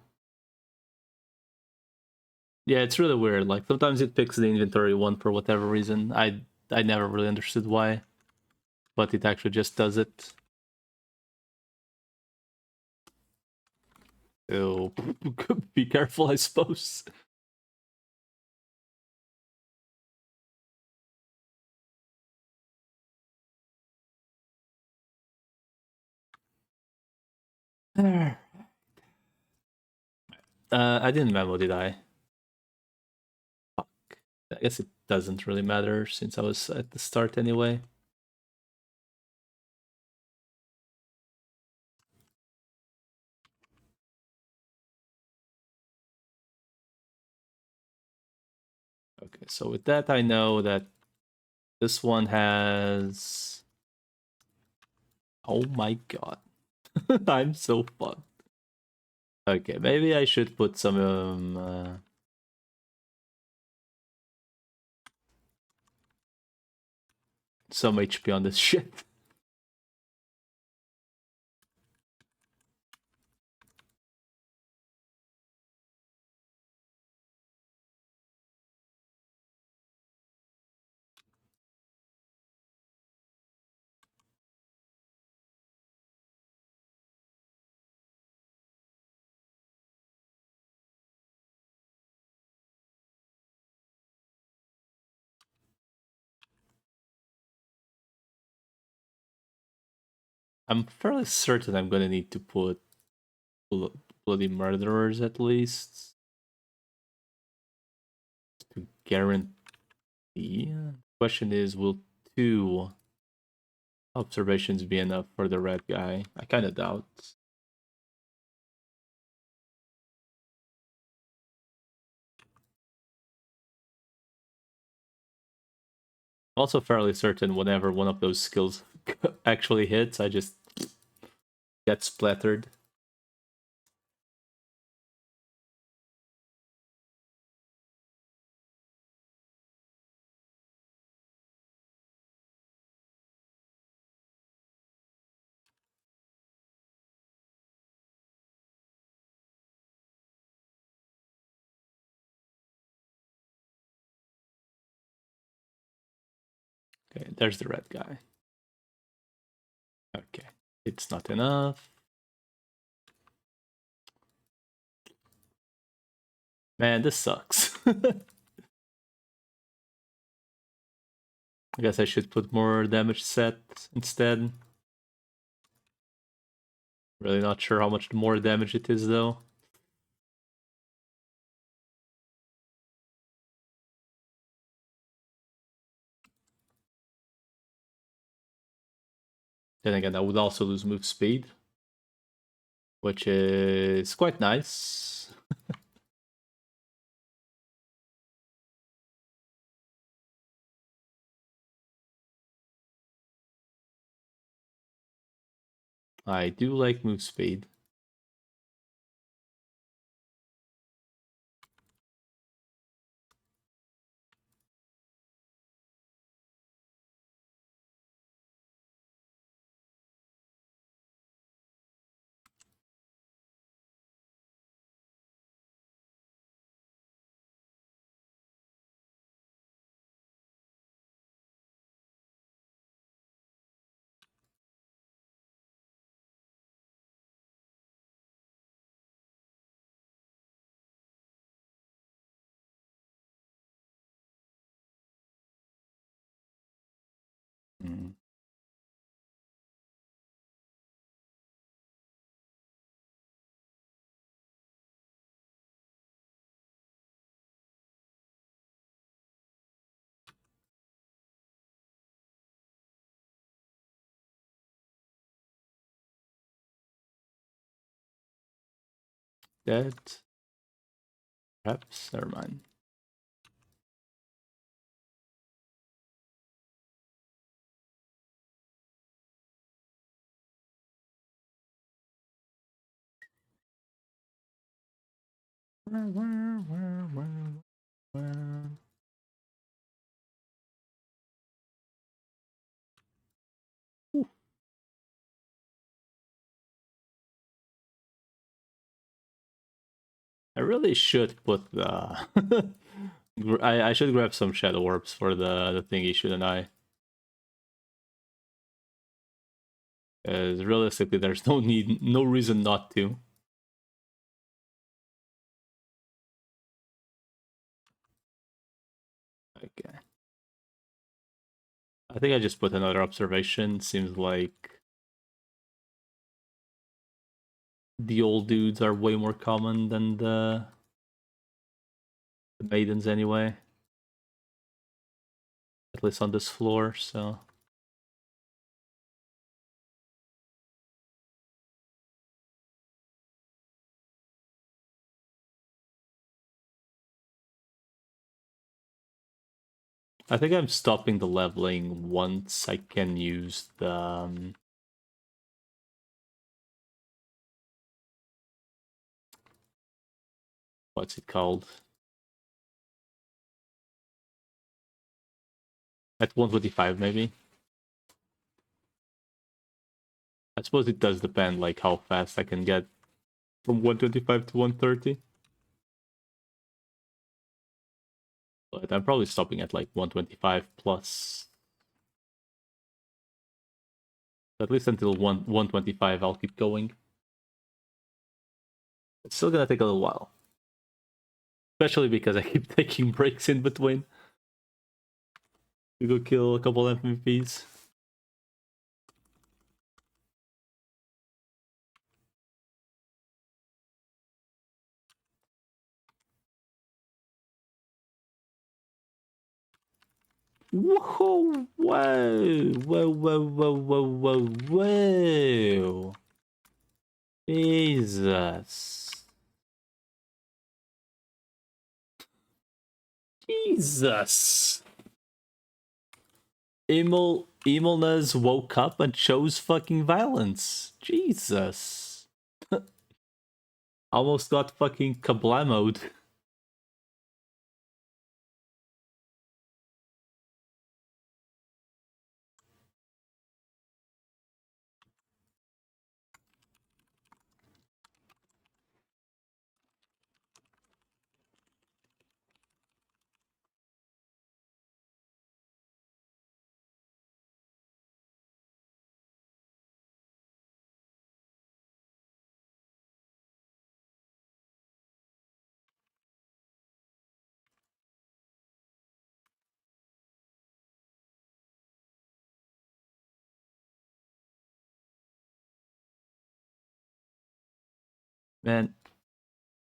Yeah, it's really weird. Like, sometimes it picks the inventory one for whatever reason. I never really understood why. But it actually just does it. So, be careful, I suppose. I didn't memo, did I? Fuck. I guess it doesn't really matter since I was at the start anyway. Okay, so with that I know that this one has... oh my god. I'm so fucked. Okay, maybe I should put some HP on this shit. I'm fairly certain I'm gonna need to put bloody murderers at least to guarantee. The question is, will 2 observations be enough for the red guy? I kind of doubt. Also fairly certain whenever one of those skills actually hits, I just get splattered. Okay, there's the red guy. Okay, it's not enough. Man, this sucks. I guess I should put more damage set instead. Really not sure how much more damage it is though. Then again, I would also lose move speed, which is quite nice. I do like move speed. Mm. That perhaps never mind. I really should put the. I should grab some shadow orbs for the thingy, shouldn't I? Because realistically, there's no need, no reason not to. Okay. I think I just put another observation. Seems like the old dudes are way more common than the maidens anyway. At least on this floor, so. I think I'm stopping the leveling once I can use the... what's it called? At 125 maybe? I suppose it does depend like how fast I can get from 125 to 130. But I'm probably stopping at like 125 plus. At least until 125 I'll keep going. It's still gonna take a little while. Especially because I keep taking breaks in between. To go kill a couple MVPs. Whoa! Whoa! Whoa! Whoa! Whoa! Whoa! Whoa! Whoa! Jesus! Jesus! Emilness woke up and chose fucking violence. Jesus. Almost got fucking kablamoed. Man,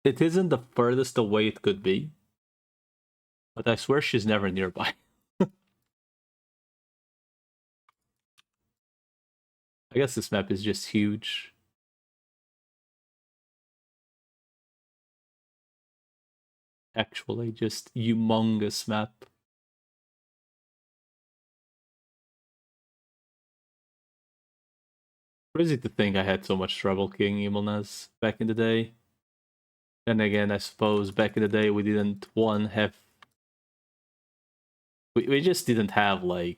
it isn't the furthest away it could be, but I swear she's never nearby. I guess this map is just huge. Actually, just humongous map. Crazy to think I had so much trouble killing Emilness back in the day. Then again, I suppose back in the day we didn't have we just didn't have like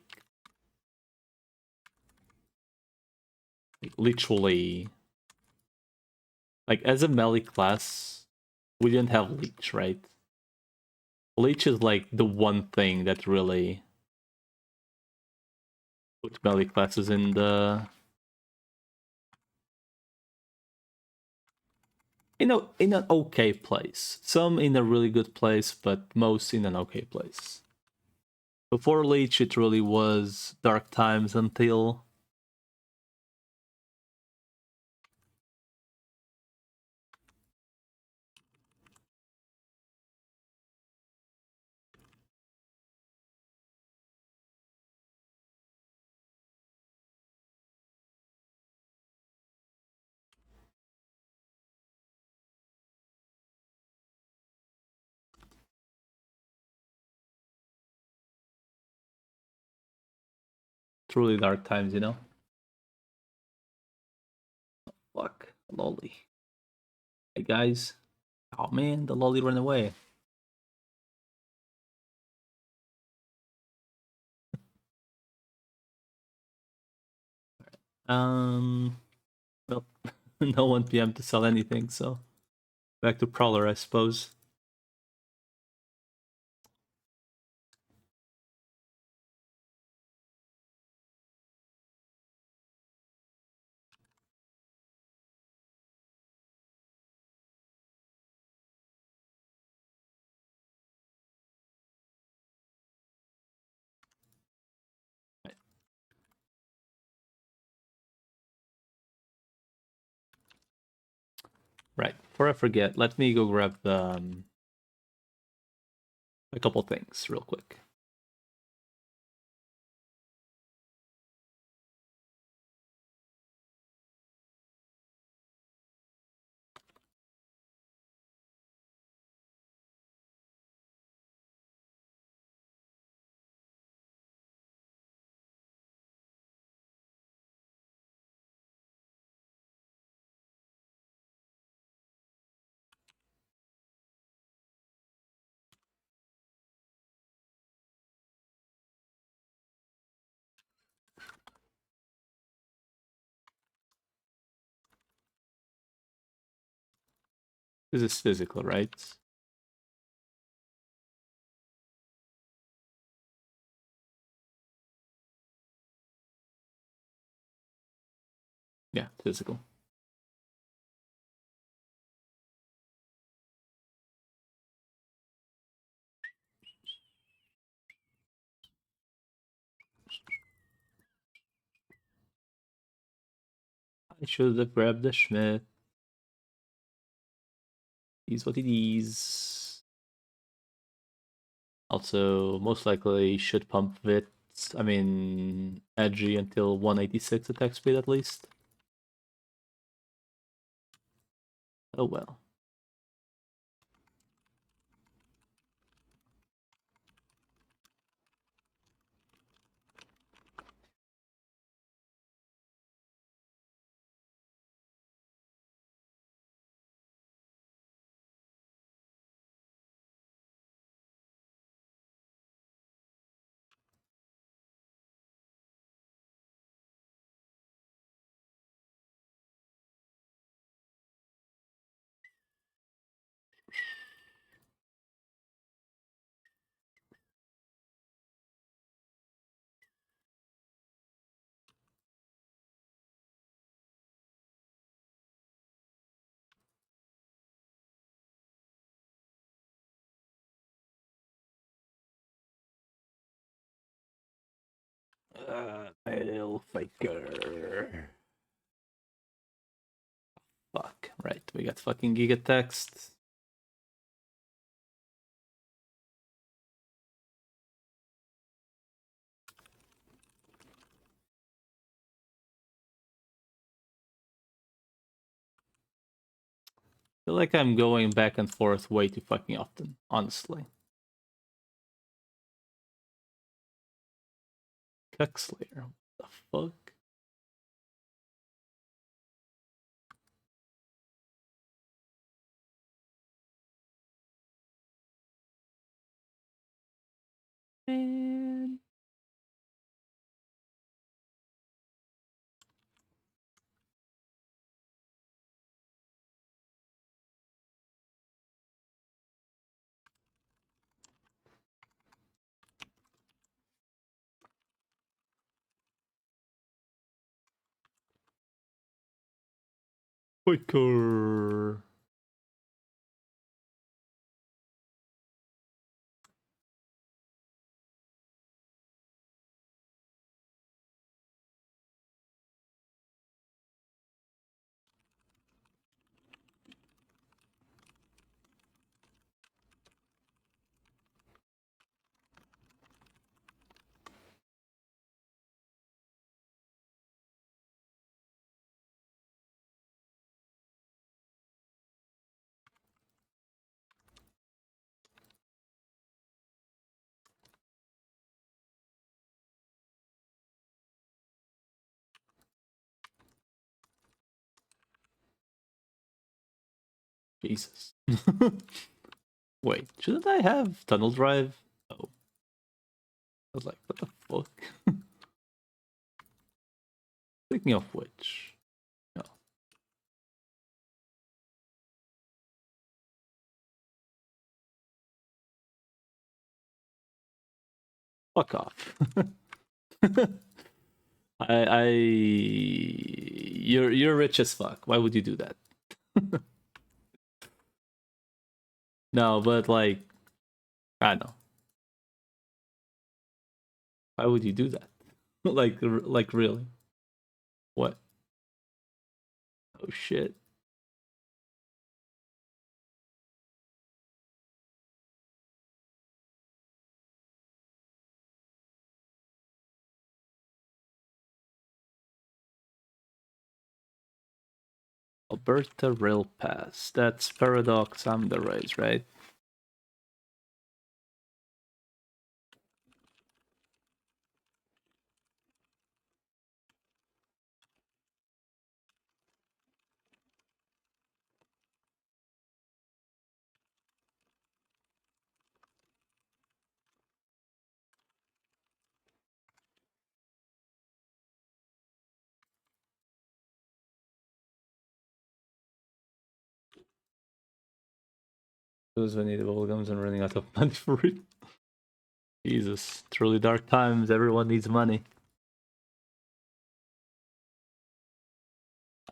literally like as a melee class we didn't have leech, right? Leech is like the one thing that really put melee classes in the in an okay place. Some in a really good place, but most in an okay place. Before Leech, it really was dark times until truly dark times, you know? Fuck, lolly. Hey guys. Oh man, the lolly ran away. Well, no 1 p.m. to sell anything, so back to Prowler, I suppose. Right. Before I forget, let me go grab the a couple things real quick. This is physical, right? Yeah, physical. I should have grabbed the Schmidt. He's what it is. Also, most likely should pump Vit. I mean, edgy until 186 attack speed at least. Oh well. Male faker. Fuck. Right, we got fucking Giga Text. I feel like I'm going back and forth way too fucking often, honestly. Cuckslayer. What the fuck? Man. Faker. Jesus. Wait, shouldn't I have tunnel drive? Oh. I was like, what the fuck? Speaking of which. No. Fuck off. You're rich as fuck. Why would you do that? No, but like, I don't know. Why would you do that? like really? What? Oh shit. Alberta Rail Pass. That's Paradox Amdarise, right? Those when need bubblegums and running out of money for it. Jesus, truly dark times. Everyone needs money.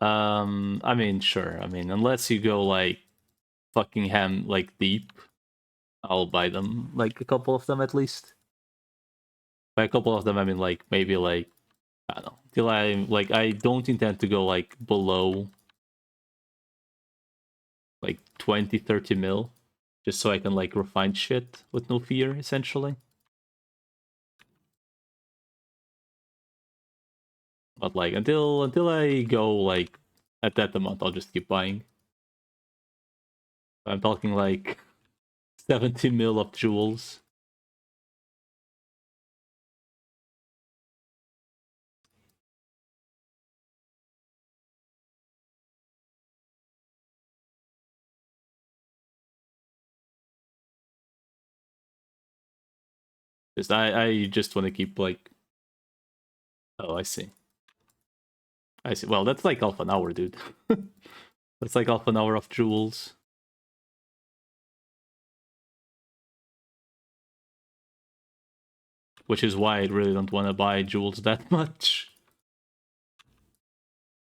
I mean, sure. I mean, unless you go like fucking ham like deep, I'll buy them. Like a couple of them at least. By a couple of them, I mean like maybe like I don't know. Till I don't intend to go like below like 20, 30 mil, just so I can like refine shit with no fear, essentially. But like until I go like at that amount, I'll just keep buying. I'm talking like 70 mil of jewels. Just I just want to keep like. Oh, I see. I see. Well, that's like half an hour, dude. That's like half an hour of jewels. Which is why I really don't want to buy jewels that much.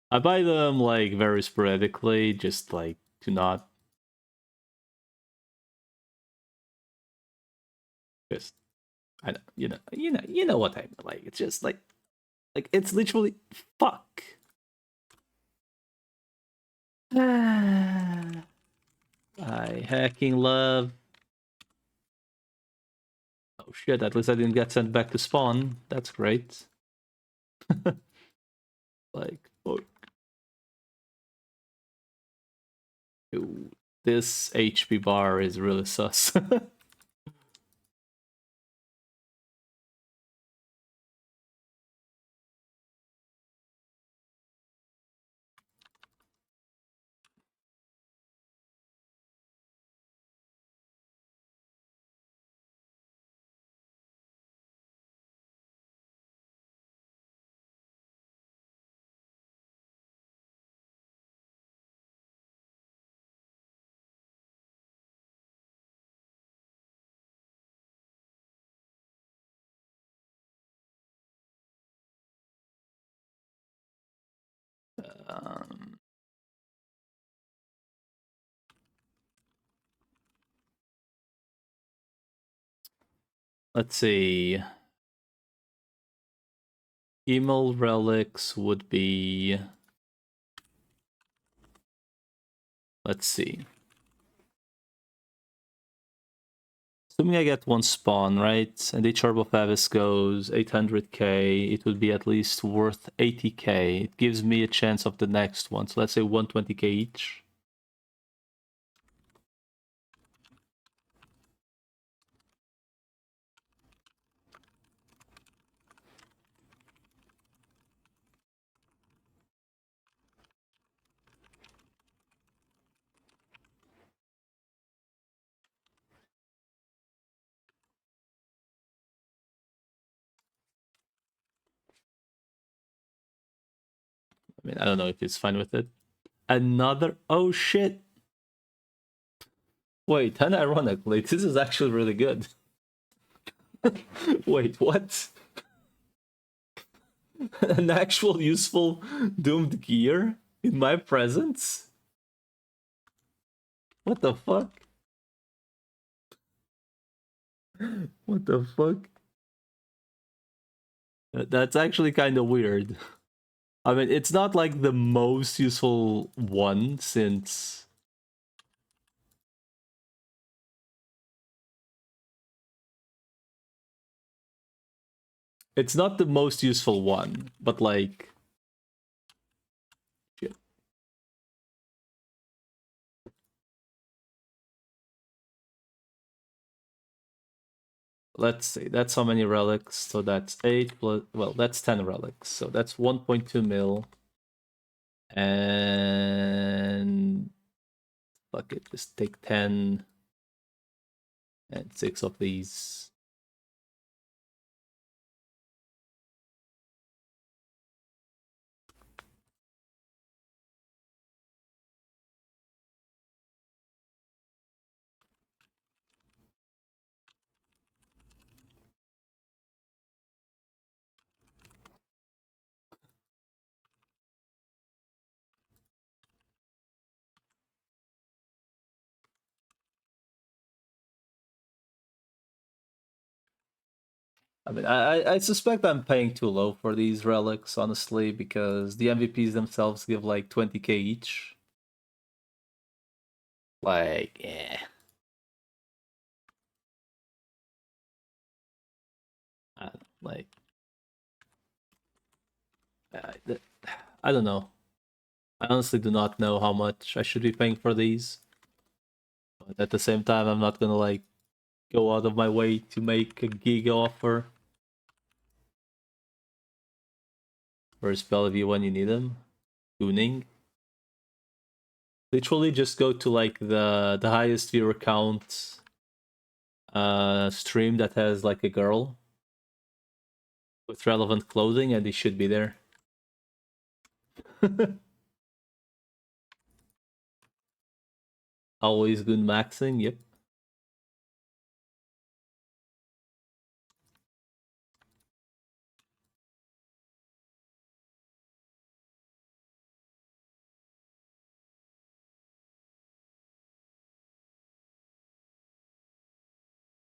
I buy them like very sporadically, just like to not just I know, you know what I mean. Like it's just like it's literally fuck. I hacking love. Oh shit! At least I didn't get sent back to spawn. That's great. Like, oh, ew, this HP bar is really sus. um, let's see. Email relics would be. Let's see. Assuming I get one spawn, right? And each Orb of Avis goes 800k, it would be at least worth 80k. It gives me a chance of the next one. So let's say 120k each. I mean, I don't know if he's fine with it. Another. Oh shit! Wait, unironically, this is actually really good. Wait, what? An actual useful doomed gear in my presence? What the fuck? What the fuck? That's actually kind of weird. I mean, it's not like the most useful one since it's not the most useful one, but like shit. Let's see, that's how many relics. So that's 8 plus, well, that's 10 relics. So that's 1.2 mil. And fuck it, just take 10 and 6 of these. I mean, I suspect I'm paying too low for these relics, honestly, because the MVPs themselves give like 20k each. Like, yeah. Like, I, I don't know. I honestly do not know how much I should be paying for these. But at the same time, I'm not gonna like go out of my way to make a gig offer. Where's Bellevue when you need them? Tuning. Literally just go to like the highest viewer count stream that has like a girl with relevant clothing and he should be there. Always good maxing, yep.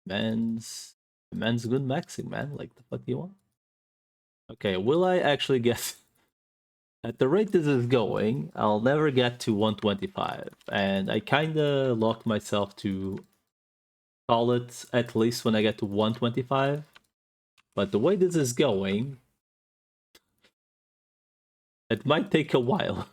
Men's Man's good maxing, man. Like, the fuck do you want? Okay, will I actually get... At the rate this is going, I'll never get to 125. And I kinda locked myself to call it at least when I get to 125. But the way this is going, it might take a while.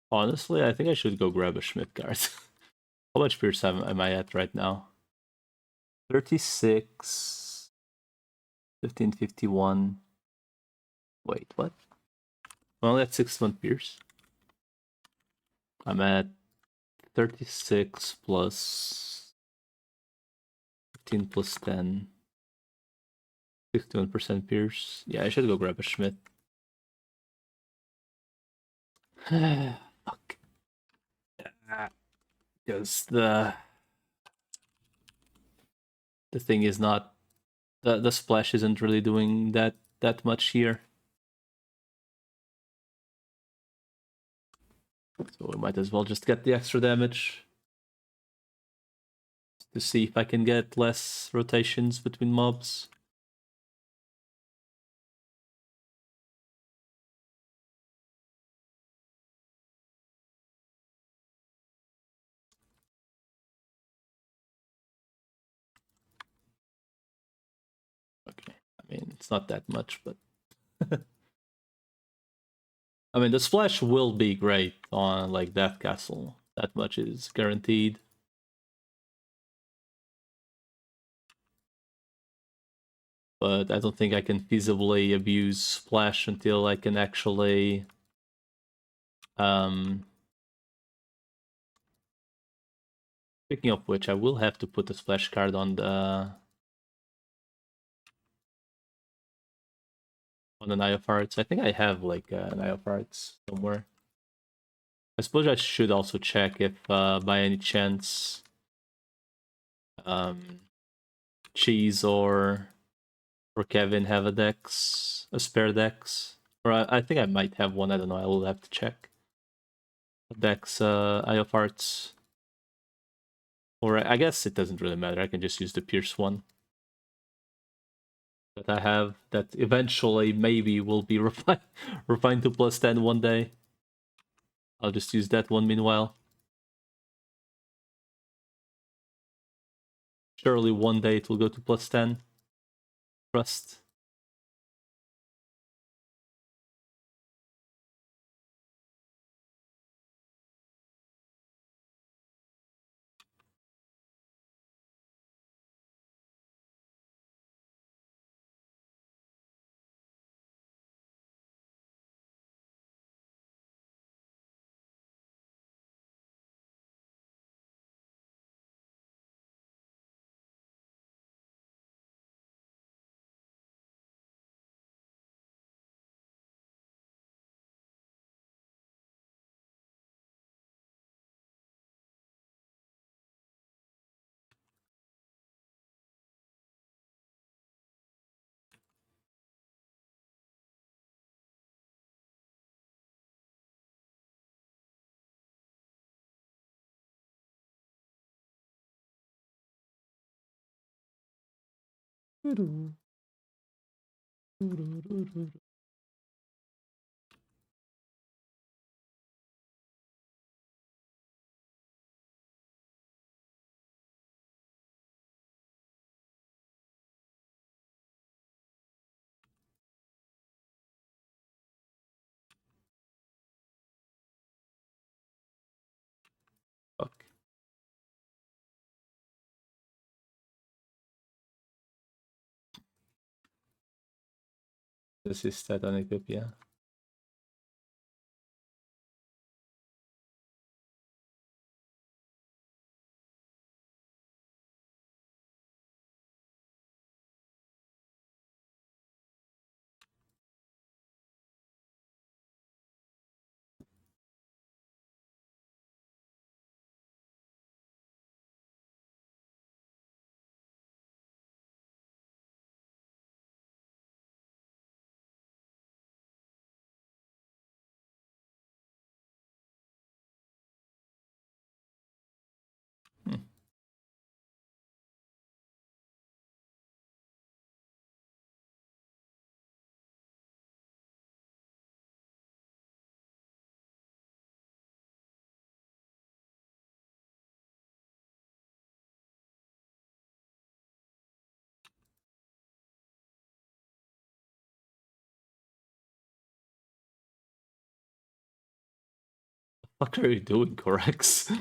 Honestly, I think I should go grab a Schmidt card. How much Pierce am I at right now? 36... 1551. Wait, what? I'm only at 6-month Pierce. I'm at 36 plus 15 plus 10. 61% Pierce. Yeah, I should go grab a Schmidt. Fuck. Because the thing is not... The splash isn't really doing that much here. So we might as well just get the extra damage to see if I can get less rotations between mobs. Okay, I mean, it's not that much, but... I mean, the splash will be great on, like, Death Castle. That much is guaranteed. But I don't think I can feasibly abuse splash until I can actually... Speaking of which, I will have to put the splash card on the... on an Eye of Hearts. I think I have, like, an Eye of Hearts somewhere. I suppose I should also check if, by any chance, Cheese or Kevin have a spare dex. Or I think I might have one, I don't know, I will have to check. Dex, Eye of Hearts. Or I guess it doesn't really matter, I can just use the Pierce one that I have, that eventually maybe will be refined to plus 10 one day. I'll just use that one meanwhile. Surely one day it will go to plus 10. Trust. Fuck. This is stat on equip, yeah. What are you doing, Corex?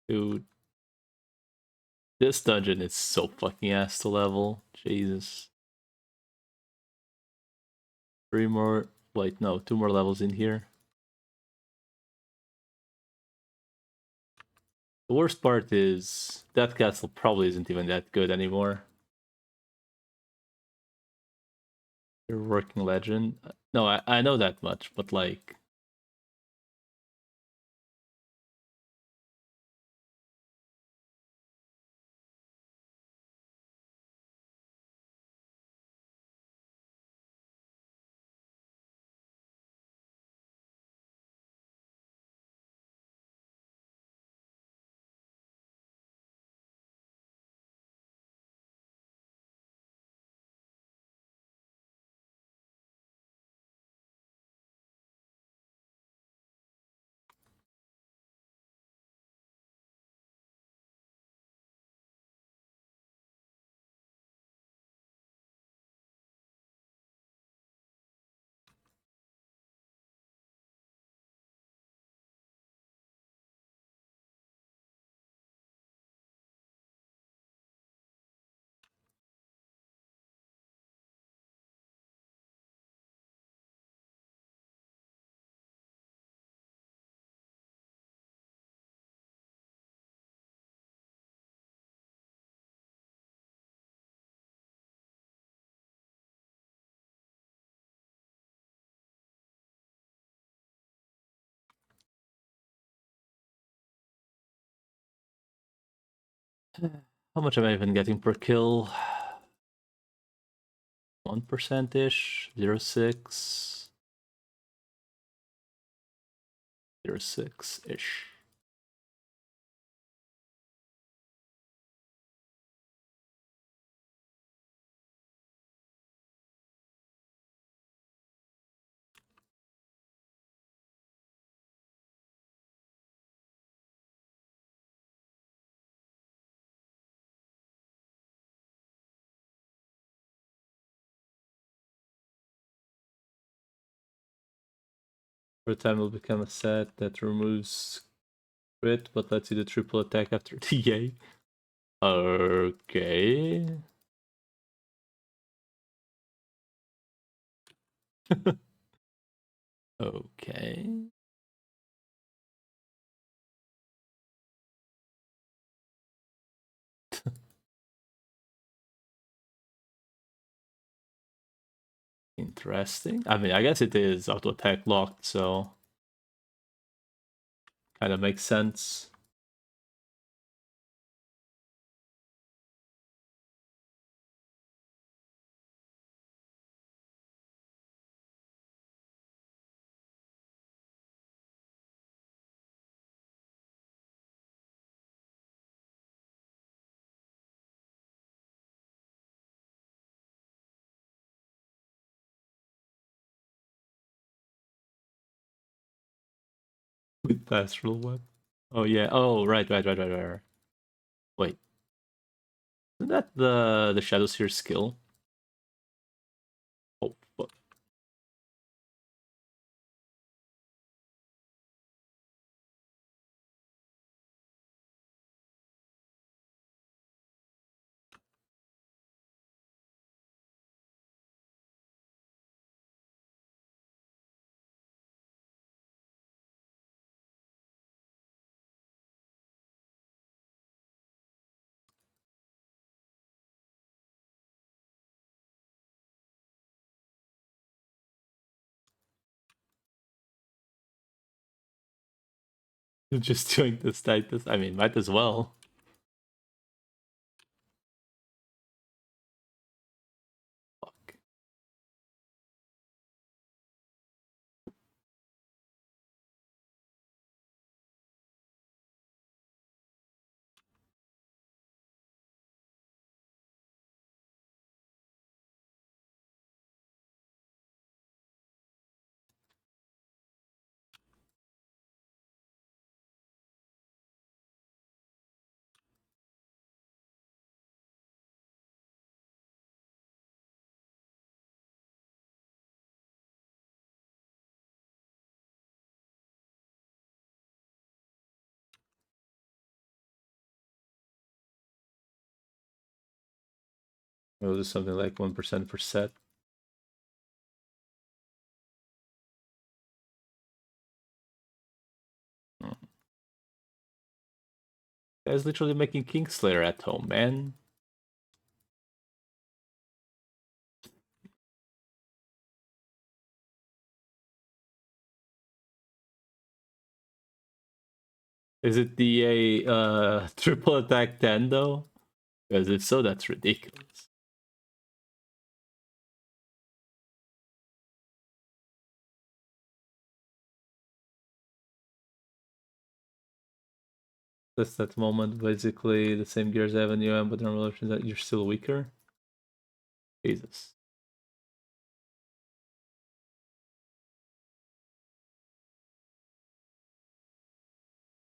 Dude, this dungeon is so fucking ass to level. Jesus. 3 more. Wait, no, 2 more levels in here. The worst part is that castle probably isn't even that good anymore. Your working legend. No, I know that much, but like. How much am I even getting per kill? 1% ish? 0.6? 0.6 ish. Every time will become a set that removes crit but lets you do triple attack after TA. Okay. Okay. Interesting. I mean, I guess it is auto attack locked, so kind of makes sense. Pastoral web. Oh yeah. Oh right. Wait, isn't that the Shadow Seer skill? Oh fuck. You're just doing the status. I mean, might as well. Fuck. We'll do something like 1% per set. Guy's literally making Kingslayer at home, man. Is it the triple attack 10 though? Because if so, that's ridiculous. That's that moment, basically the same gears avenue, but normal options that you're still weaker. Jesus.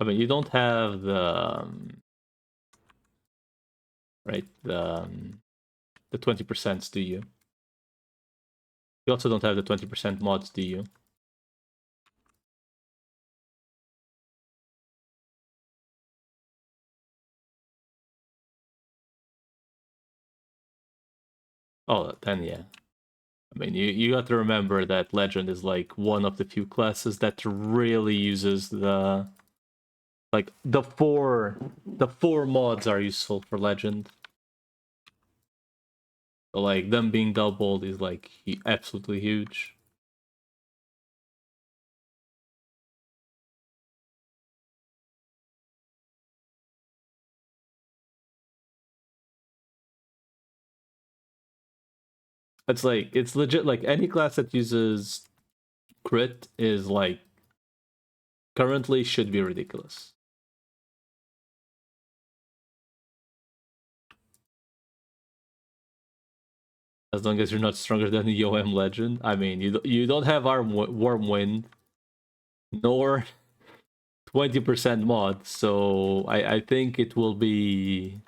I mean, you don't have the right the 20%, do you? You also don't have the 20% mods, do you? Oh, then yeah. I mean, you got to remember that Legend is like one of the few classes that really uses the like the four mods are useful for Legend. So, like them being doubled is like absolutely huge. It's legit. Like any class that uses crit is like currently should be ridiculous. As long as you're not stronger than the OM Legend. I mean, you don't have Wormwind, nor 20% mod, so I think it will be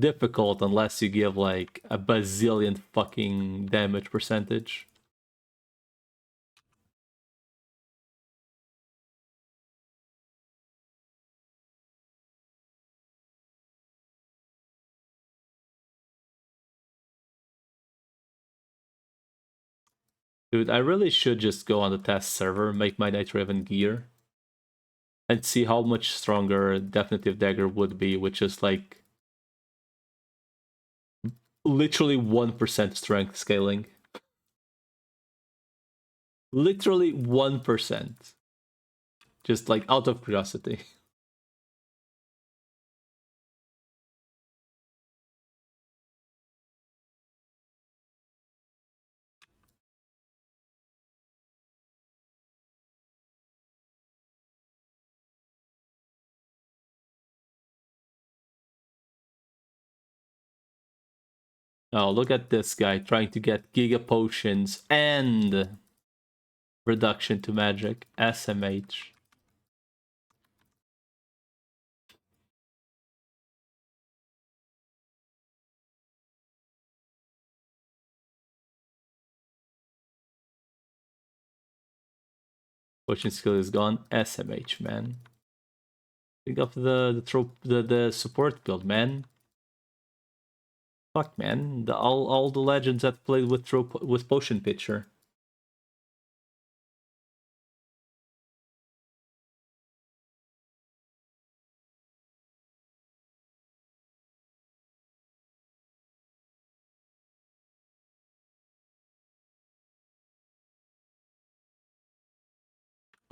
difficult unless you give like a bazillion fucking damage percentage. Dude, I really should just go on the test server, make my Night Raven gear, and see how much stronger Definitive Dagger would be, which is like literally 1% strength scaling. Literally 1%. Just like out of curiosity. Oh, look at this guy trying to get Giga Potions and reduction to magic. SMH. Potion skill is gone. SMH, man. Think of the support build, man. Fuck, man. All the legends that played with potion pitcher.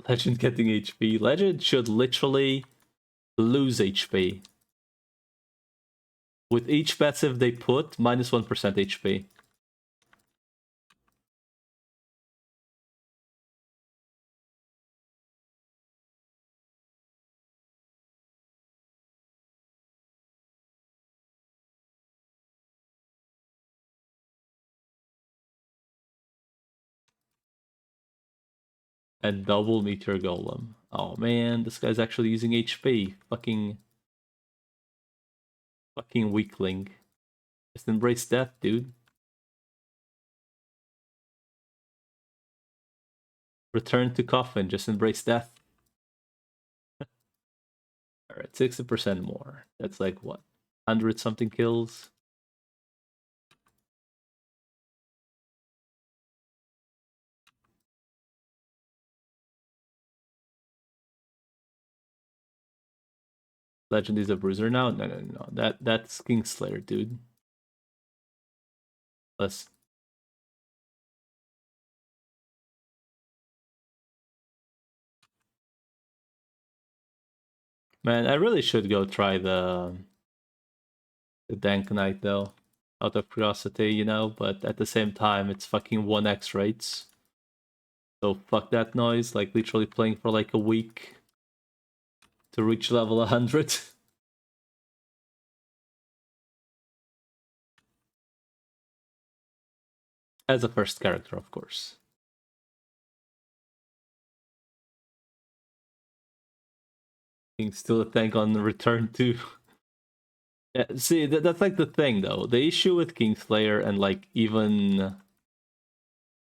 Legend getting HP. Legend should literally lose HP. With each passive they put, minus 1% HP. And double meteor golem. Oh man, this guy's actually using HP. Fucking weakling. Just embrace death, dude. Return to coffin, just embrace death. Alright, 60% more. That's like what? 100 something kills? Legend is a bruiser now? No. That's Kingslayer, dude. Let's... Man, I really should go try the Dank Knight though. Out of curiosity, you know, but at the same time it's fucking 1x rates. So fuck that noise, like literally playing for like a week to reach level 100. As a first character, of course. Still a tank on return too. Yeah, see, that's like the thing though. The issue with Kingslayer and like even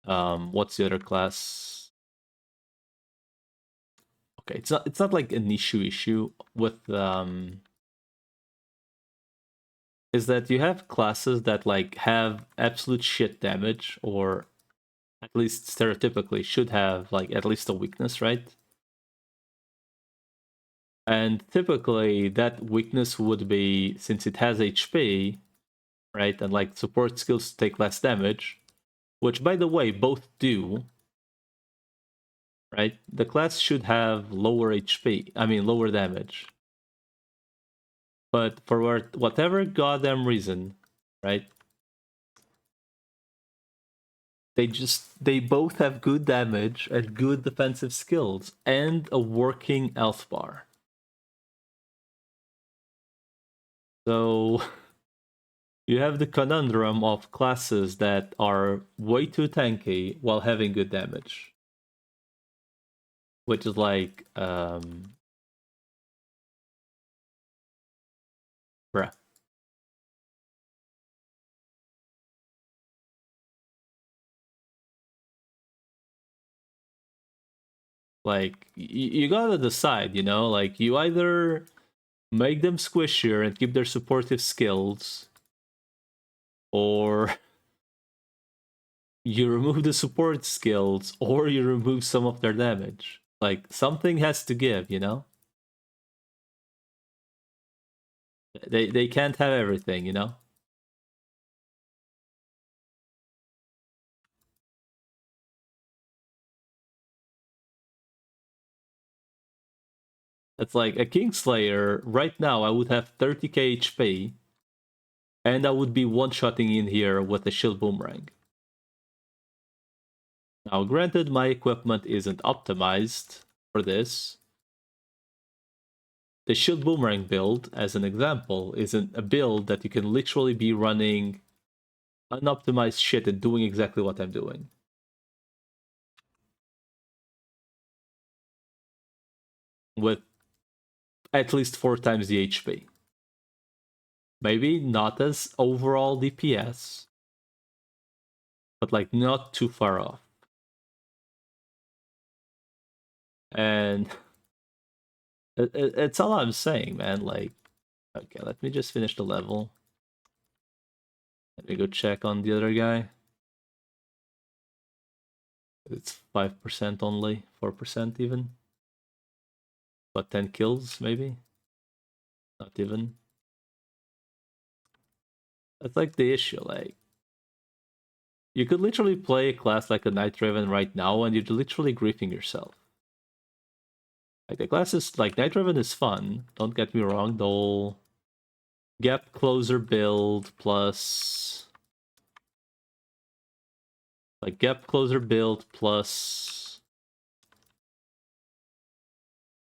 what's the other class? Okay, it's not like an issue with is that you have classes that like have absolute shit damage, or at least stereotypically should have like at least a weakness, right? And typically that weakness would be, since it has HP, right? And like support skills take less damage, which by the way, both do, right? The class should have lower HP, I mean lower damage. But for whatever goddamn reason, right? They both have good damage and good defensive skills and a working health bar. So you have the conundrum of classes that are way too tanky while having good damage. Which is like bruh. Like you gotta decide, you know, like you either make them squishier and keep their supportive skills, or you remove the support skills, or you remove some of their damage. Like something has to give, you know? They can't have everything, you know? It's like a Kingslayer, right now I would have 30k HP, and I would be one-shotting in here with a shield boomerang. Now granted, my equipment isn't optimized for this. The shield boomerang build, as an example, isn't a build that you can literally be running unoptimized shit and doing exactly what I'm doing. With at least 4 times the HP. Maybe not as overall DPS, but like not too far off. And it's all I'm saying, man. Like, okay, let me just finish the level. Let me go check on the other guy. It's 5% only, 4% even. But 10 kills, maybe? Not even. That's like the issue, like, you could literally play a class like a Night Raven right now and you're literally griefing yourself. Like, the class is, like, Night Raven is fun, don't get me wrong, the whole gap closer build plus... Like, gap closer build plus...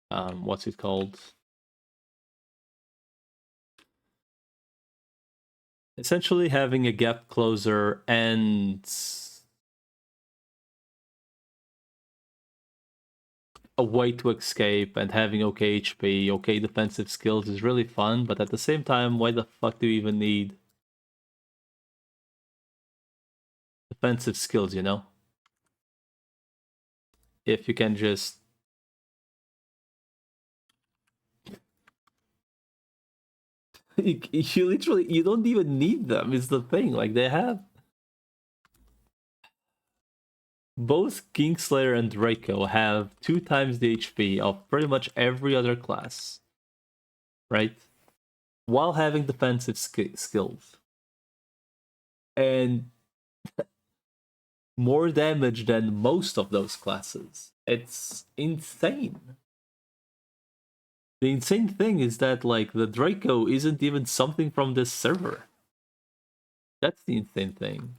what's it called? Essentially having a gap closer and a way to escape and having okay HP, okay defensive skills is really fun, but at the same time, why the fuck do you even need defensive skills, you know? If you can just... you literally, you don't even need them, is the thing. Like, they have... Both Kingslayer and Draco have 2 times the HP of pretty much every other class, right? While having defensive skills. And more damage than most of those classes. It's insane. The insane thing is that, like, the Draco isn't even something from this server. That's the insane thing.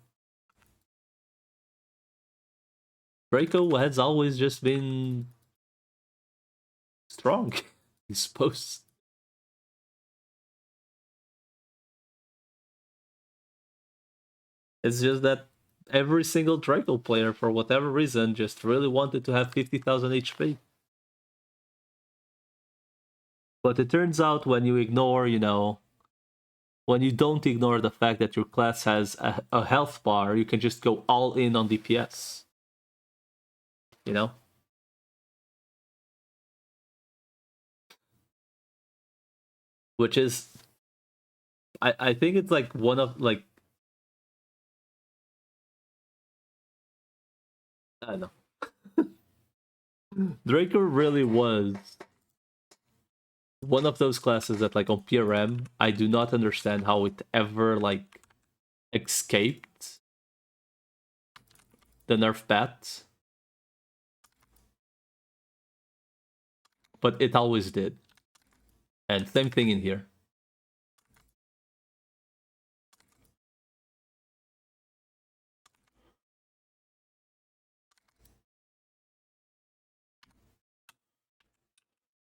Draco has always just been strong, I suppose. It's just that every single Draco player, for whatever reason, just really wanted to have 50,000 HP. But it turns out when you ignore, you know, when you don't ignore the fact that your class has a health bar, you can just go all in on DPS. You know? Which is... I think it's like one of, like... I don't know. Draco really was one of those classes that, like, on PRM, I do not understand how it ever, like, escaped the nerf bat. But it always did. And same thing in here.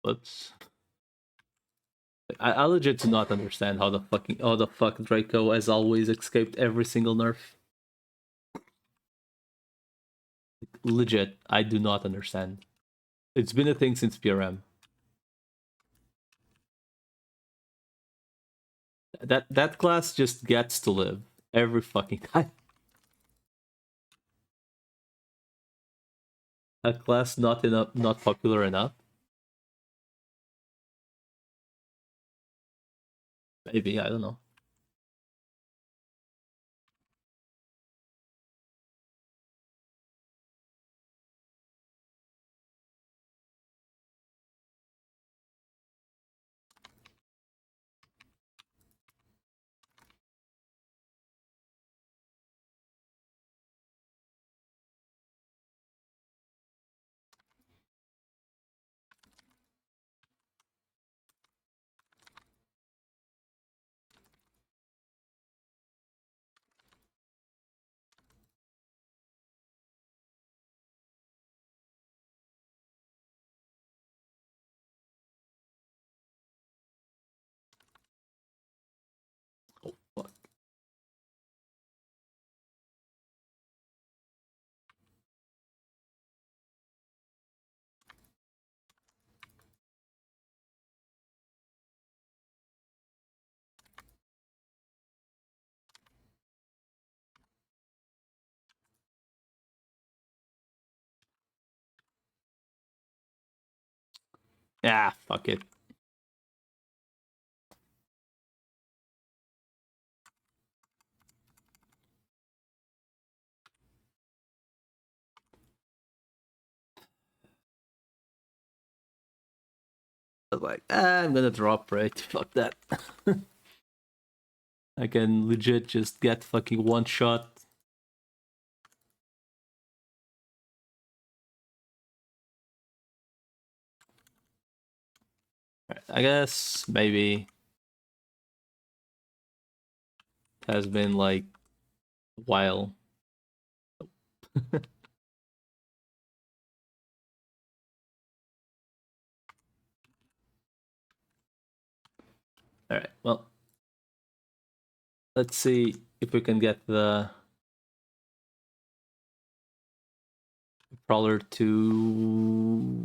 But I legit do not understand how the fuck Draco has always escaped every single nerf. Legit, I do not understand. It's been a thing since PRM. That class just gets to live every fucking time. A class not popular enough. Maybe, I don't know. Yeah, fuck it. I was like, I'm gonna drop right. Fuck that. I can legit just get fucking one shot. Right, I guess maybe it has been like a while. Alright, well. Let's see if we can get the crawler to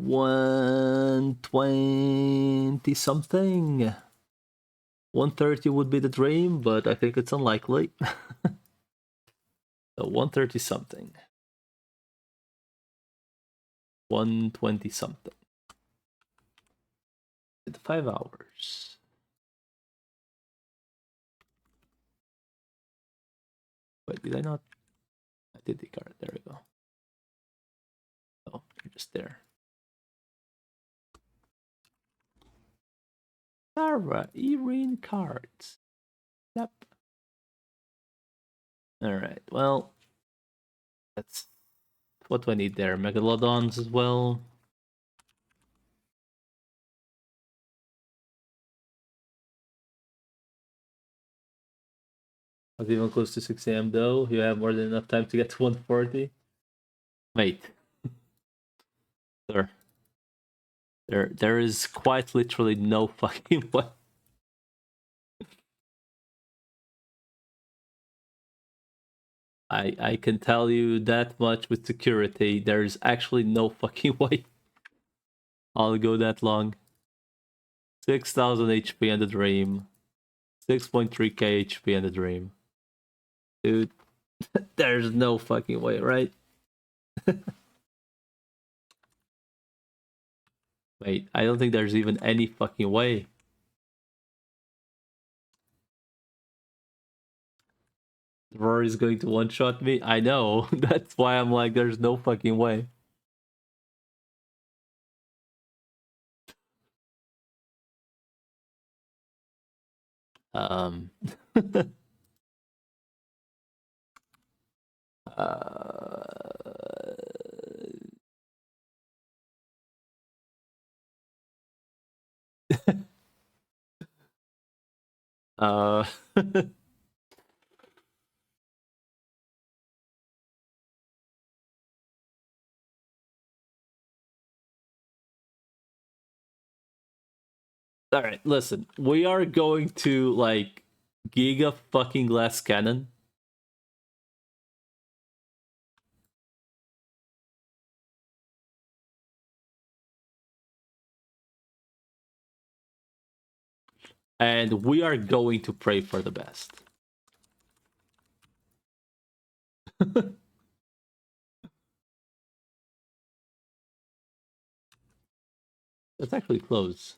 120 something. 130 would be the dream, but I think it's unlikely. So 130 something. 120 something. 5 hours. Wait, did I not? I did the card. There we go. Oh, you're just there. Sarah, Irene cards. Yep. Alright, well, that's what do I need there? Megalodons as well. Not even close to 6 a.m. though. You have more than enough time to get to 140. Wait. There is quite literally no fucking way. I can tell you that much with security. There's actually no fucking way I'll go that long. 6,000 HP in the dream. 6.3k HP in the dream. Dude, there's no fucking way, right? Wait, I don't think there's even any fucking way. Rory's going to one-shot me? I know. That's why I'm like, there's no fucking way. Um... Uh... All right, listen. We are going to like Giga fucking glass cannon. And we are going to pray for the best. That's actually close.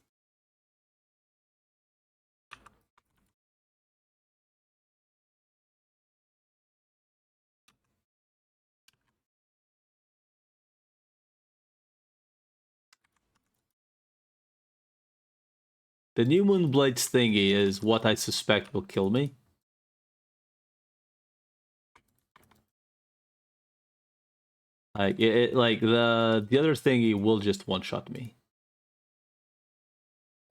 The new moon blades thingy is what I suspect will kill me. Like like the other thingy will just one shot me,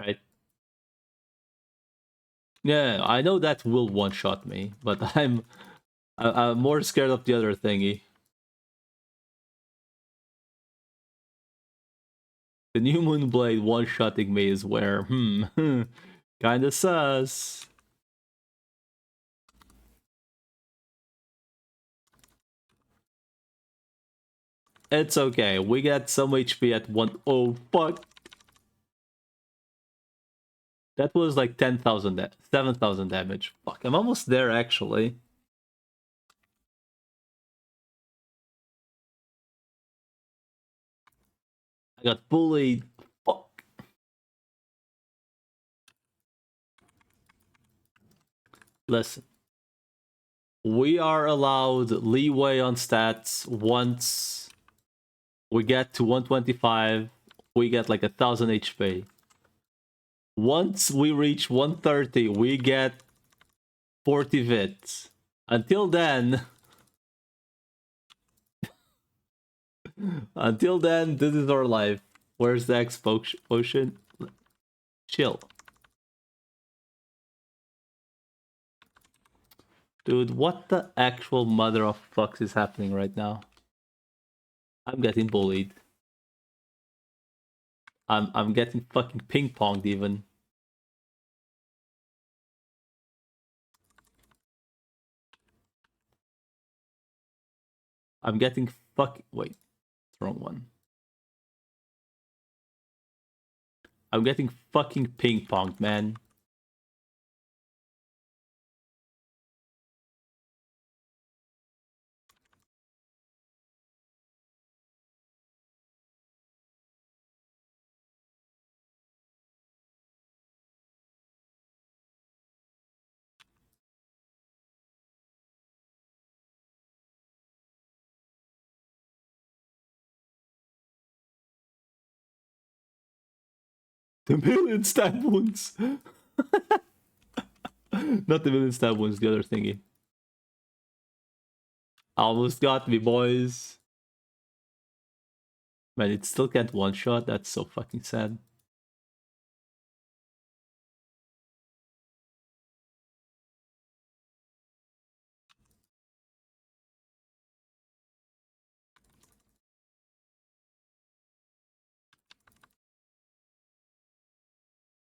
right? Yeah, I know that will one shot me, but I'm more scared of the other thingy. The new moon blade one shotting me is where kinda sus. It's okay. We got some HP at one. Oh fuck! That was like 10,000, 7,000 damage. Fuck, I'm almost there actually. I got bullied. Fuck. Listen, we are allowed leeway on stats once we get to 125. We get like 1000 HP. Once we reach 130, we get 40 vits. Until then, this is our life. Where's the X potion? Chill. Dude, what the actual mother of fucks is happening right now? I'm getting bullied. I'm getting fucking ping-ponged even. I'm getting wait, wrong one. I'm getting fucking ping-ponged, man. The million stab wounds. Not the million stab wounds, the other thingy. Almost got me, boys. Man, it still can't one-shot. That's so fucking sad.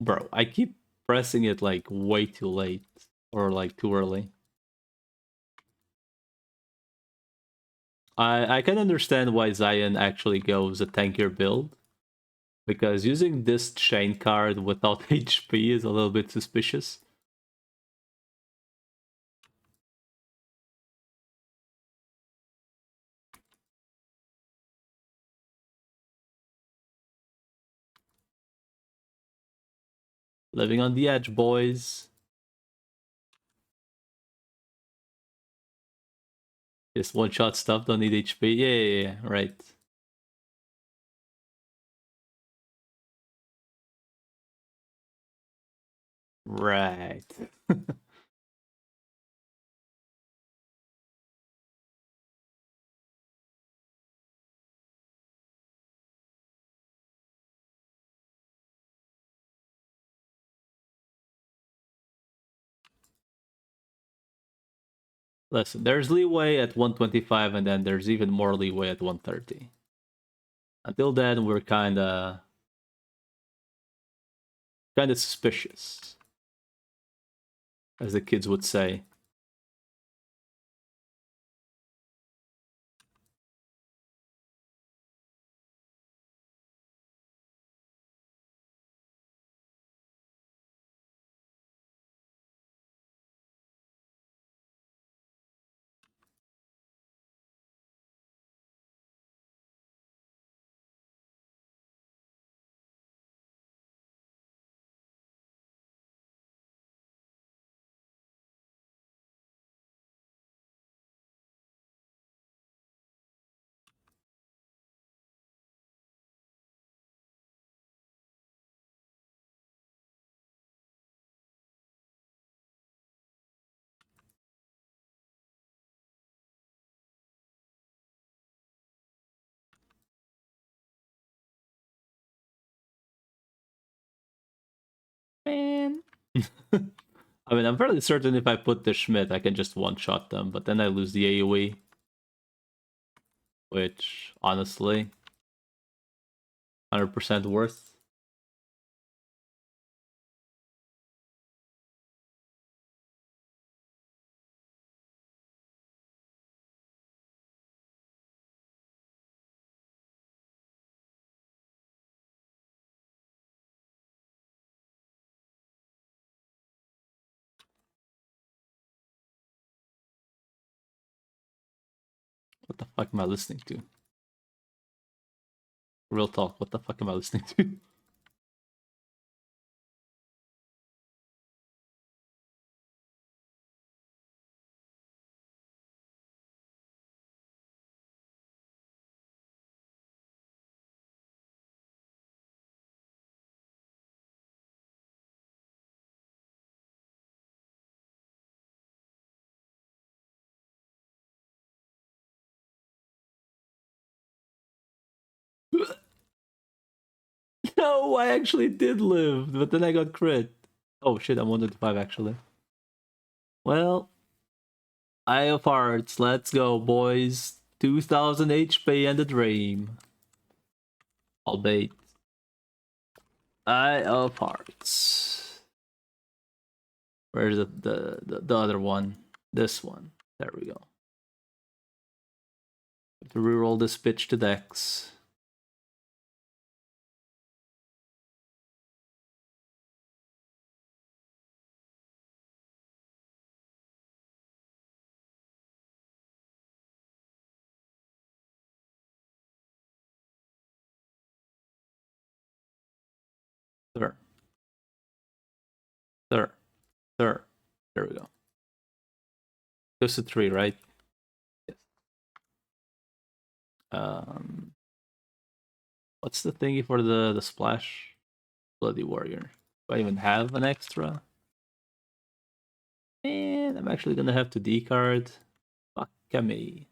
Bro, I keep pressing it like way too late. Or like too early. I can understand why Zion actually goes a tankier build. Because using this chain card without HP is a little bit suspicious. Living on the edge, boys. Just one-shot stuff, don't need HP. Yeah, right. Right. Listen, there's leeway at 125 and then there's even more leeway at 130. Until then, we're kinda suspicious, as the kids would say. Man. I mean, I'm fairly certain if I put the Schmidt, I can just one-shot them, but then I lose the AoE. Which, honestly, 100% worth. What the fuck am I listening to? Real talk, what the fuck am I listening to? No, I actually did live, but then I got crit. Oh shit, I'm 125 actually. Well, Eye of Hearts, let's go, boys. 2000 HP and a dream. I'll bait. Eye of Hearts. Where's the other one? This one. There we go. Have to reroll this bitch to Dex. There. There. There. There we go. Goes to 3, right? Yes. What's the thingy for the splash? Bloody Warrior. Do I even have an extra? And I'm actually gonna have to decard. Fuck me.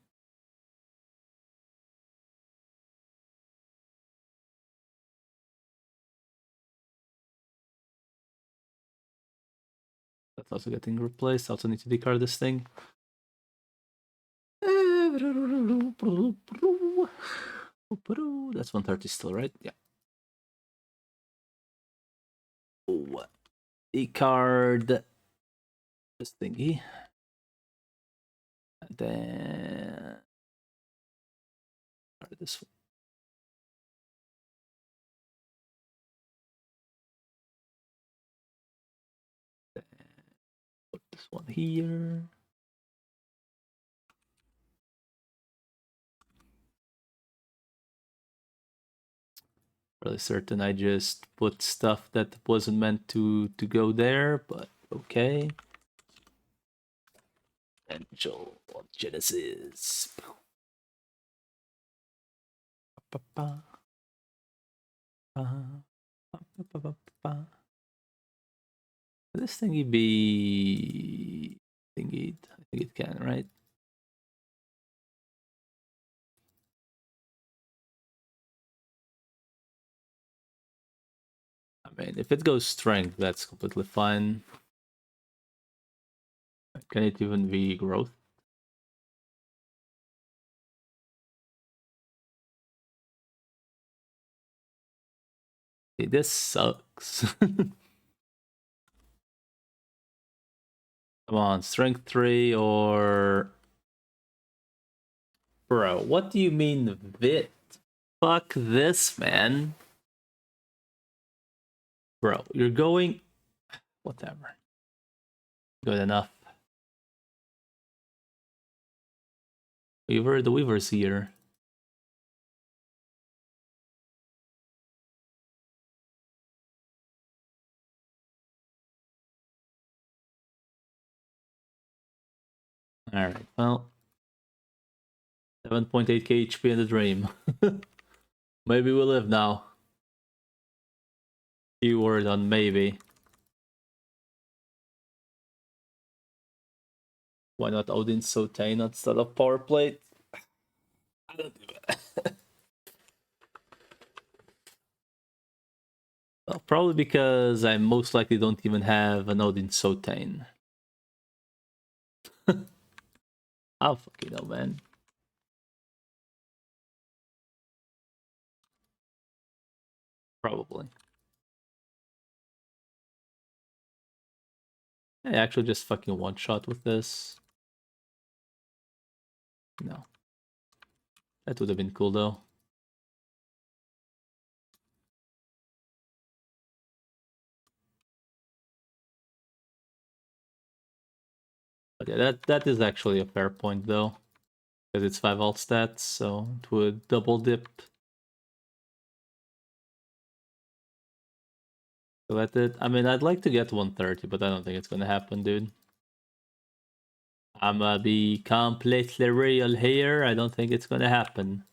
That's also getting replaced. I also need to decard this thing. That's 130 still, right? Yeah. Oh, decard this thingy. And then this one. Put this one here. Really certain I just put stuff that wasn't meant to go there, but okay. Angel of Genesis. This thingy be thingy. I think it can, right? I mean, if it goes strength, that's completely fine. Can it even be growth? Okay, this sucks. Come on, strength 3 or... Bro, what do you mean Vit? Fuck this, man. Bro, you're going... Whatever. Good enough. The Weaver's here. Alright, well. 7.8k HP in the dream. Maybe we'll live now. Keyword on maybe. Why not Odin Sotain instead of Power Plate? I don't do that. Well, probably because I most likely don't even have an Odin Sotain. I'll fucking know, man. Probably. I actually just fucking one-shot with this. No. That would have been cool, though. But yeah, that is actually a fair point, though. Because it's 5 alt stats, so it would double dip. So let it... I mean, I'd like to get 130, but I don't think it's gonna happen, dude. I'm gonna be completely real here. I don't think it's gonna happen.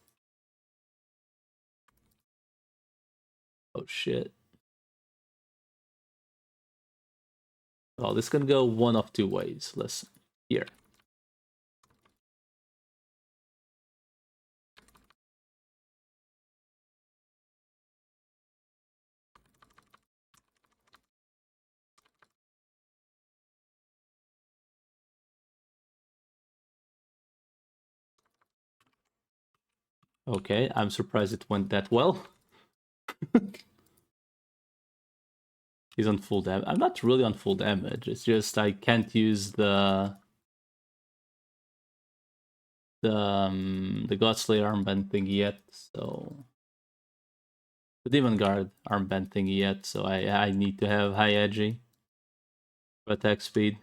Oh shit. Well, this can go one of two ways. Listen, here. Okay, I'm surprised it went that well. He's on full damage. I'm not really on full damage. It's just I can't use the Godslayer armband thing yet, so the Demon Guard armband thing yet, so I need to have high edgy for attack speed.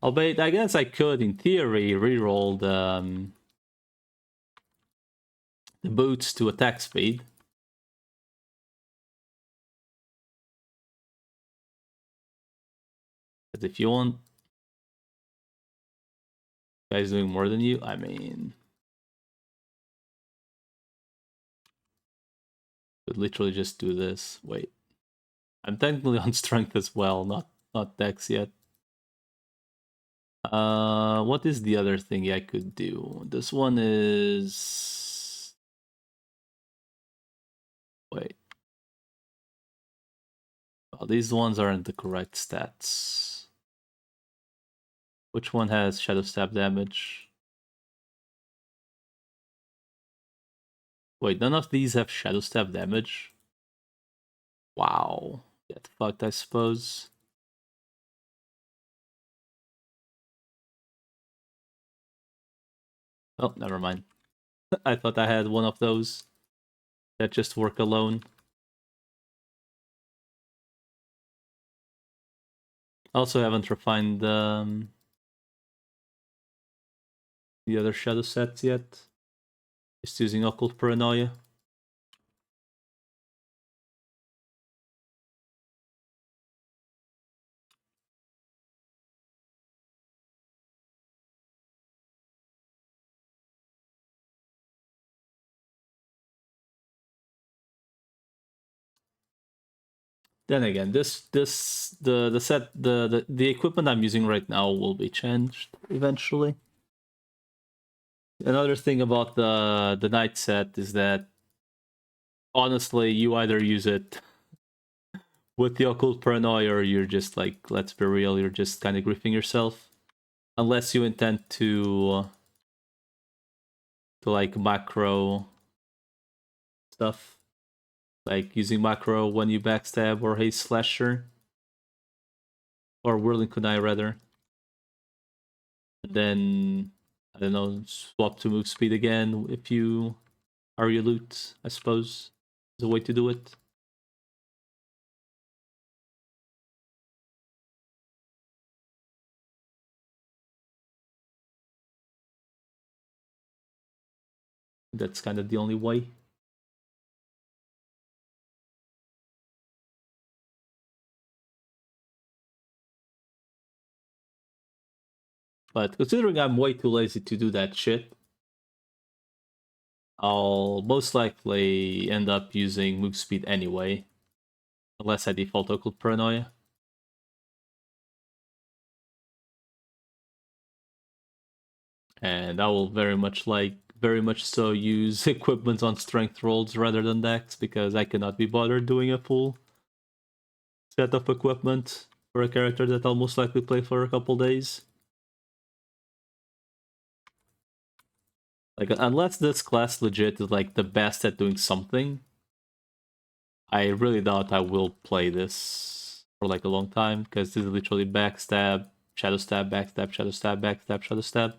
Albeit, I guess I could, in theory, reroll the boots to attack speed. Because if you want guys doing more than you, I mean, could literally just do this. Wait, I'm technically on strength as well, not dex yet. What is the other thing I could do? This one is... Wait. Well, these ones aren't the correct stats. Which one has Shadow Stab damage? Wait, none of these have Shadow Stab damage? Wow. Get fucked, I suppose. Oh, never mind. I thought I had one of those that just work alone. Also haven't refined the other shadow sets yet. Just using Occult Paranoia. Then again, the equipment I'm using right now will be changed eventually. Another thing about the night set is that honestly, you either use it with the Occult Paranoia or you're just like, let's be real, you're just kind of griefing yourself. Unless you intend to like macro stuff. Like using macro when you backstab or haste slasher. Or whirling kunai rather. And then I don't know, swap to move speed again if you are your loot, I suppose. Is a way to do it. That's kind of the only way. But considering I'm way too lazy to do that shit, I'll most likely end up using move speed anyway. Unless I default Occult Paranoia. And I will very much so use equipment on strength rolls rather than dex, because I cannot be bothered doing a full set of equipment for a character that I'll most likely play for a couple days. Like, unless this class legit is like the best at doing something, I really doubt I will play this for like a long time, because this is literally backstab, shadow stab, backstab, shadow stab, backstab, shadow stab.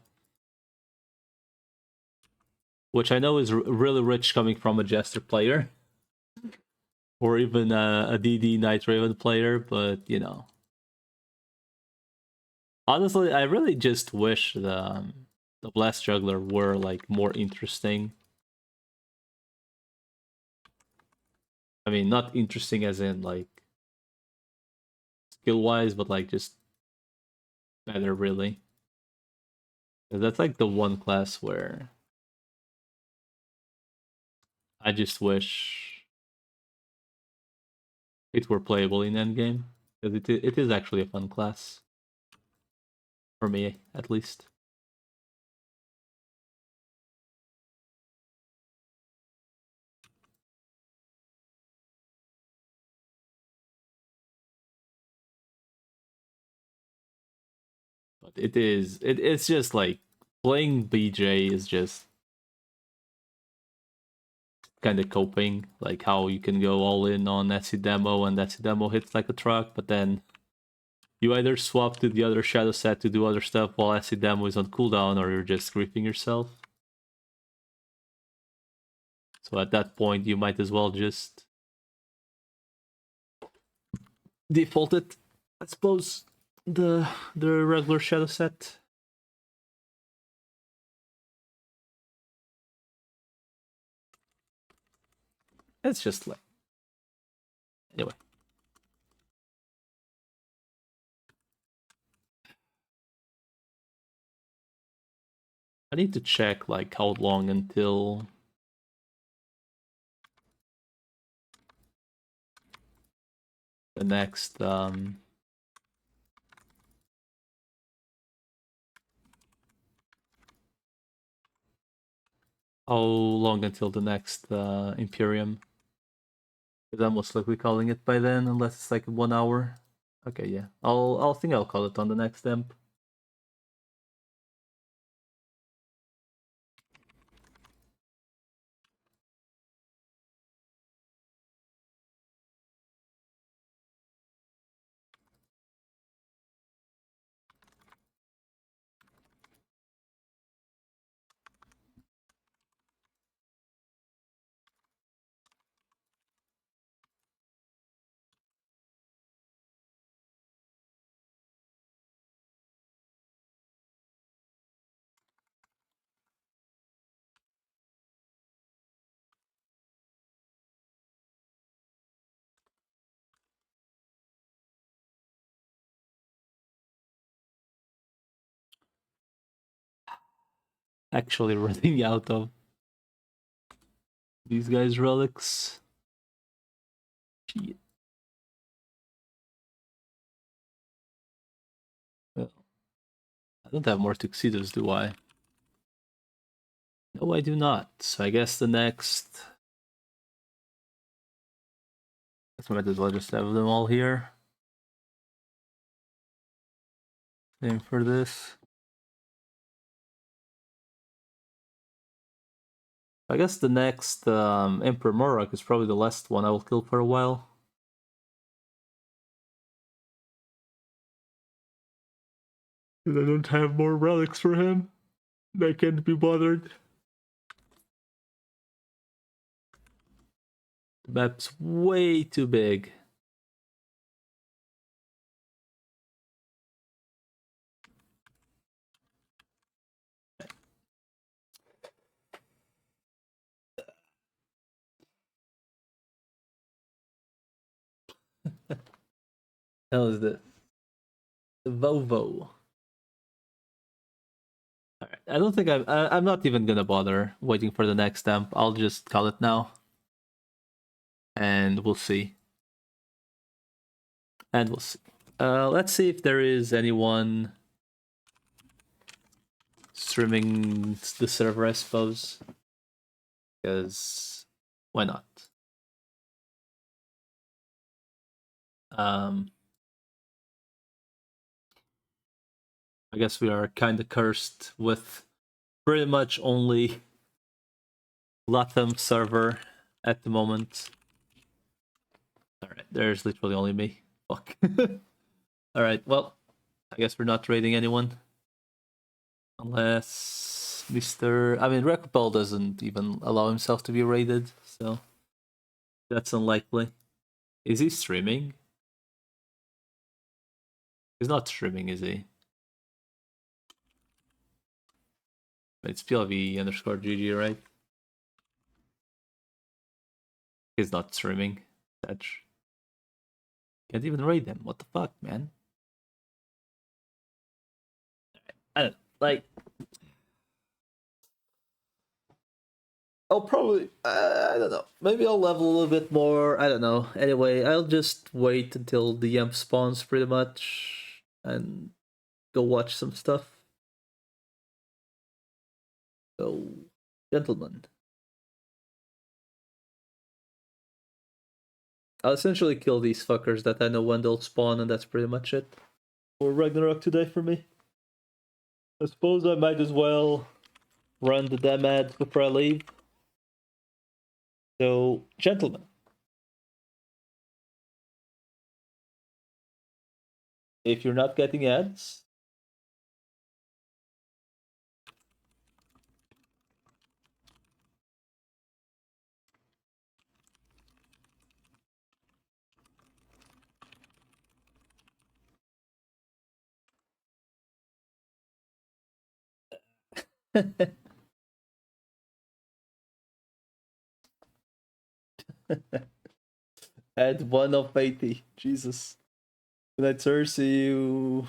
Which I know is really rich coming from a Jester player. Or even a DD Night Raven player, but you know. Honestly, I really just wish the Blast Juggler were like more interesting. I mean, not interesting as in like skill wise, but like just better, really. That's like the one class where I just wish it were playable in endgame, because it is actually a fun class for me, at least. But it's just like playing BJ is just kind of coping, like how you can go all in on Etsy demo and Etsy demo hits like a truck, but then you either swap to the other shadow set to do other stuff while Etsy demo is on cooldown, or you're just griefing yourself. So at that point, you might as well just default it, I suppose, the regular shadow set. It's just like, anyway. I need to check like how long until the next how long until the next Imperium? Because I'm most likely calling it by then, unless it's like 1 hour. Okay, yeah. I'll think I'll call it on the next imp. Actually running out of these guys' relics. Shit. Well, I don't have more tuxedos, do I? No, I do not. So I guess the next... I might as well just have them all here. Same for this. I guess the next Emperor Morroc is probably the last one I will kill for a while. Because I don't have more relics for him. I can't be bothered. The map's way too big. Hell is this? The Vovo. Alright, I don't think I'm not even gonna bother waiting for the next stamp. I'll just call it now. And we'll see. And we'll see. Let's see if there is anyone streaming the server, I suppose. Because why not? I guess we are kind of cursed with pretty much only Latam server at the moment. Alright, there's literally only me. Fuck. Alright, well, I guess we're not raiding anyone. Unless Mr. I mean, Rekapel doesn't even allow himself to be raided, so that's unlikely. Is he streaming? He's not streaming, is he? It's PLV_GG, right? He's not streaming. Touch. Can't even raid them. What the fuck, man? I don't like. I'll probably, I don't know. Maybe I'll level a little bit more. I don't know. Anyway, I'll just wait until the Yemp spawns pretty much and go watch some stuff. So, gentlemen, I'll essentially kill these fuckers that I know when they'll spawn, and that's pretty much it for Ragnarok today for me. I suppose I might as well run the dem ad before I leave. So, gentlemen, if you're not getting ads, add 1 of 80. Jesus. Can I see you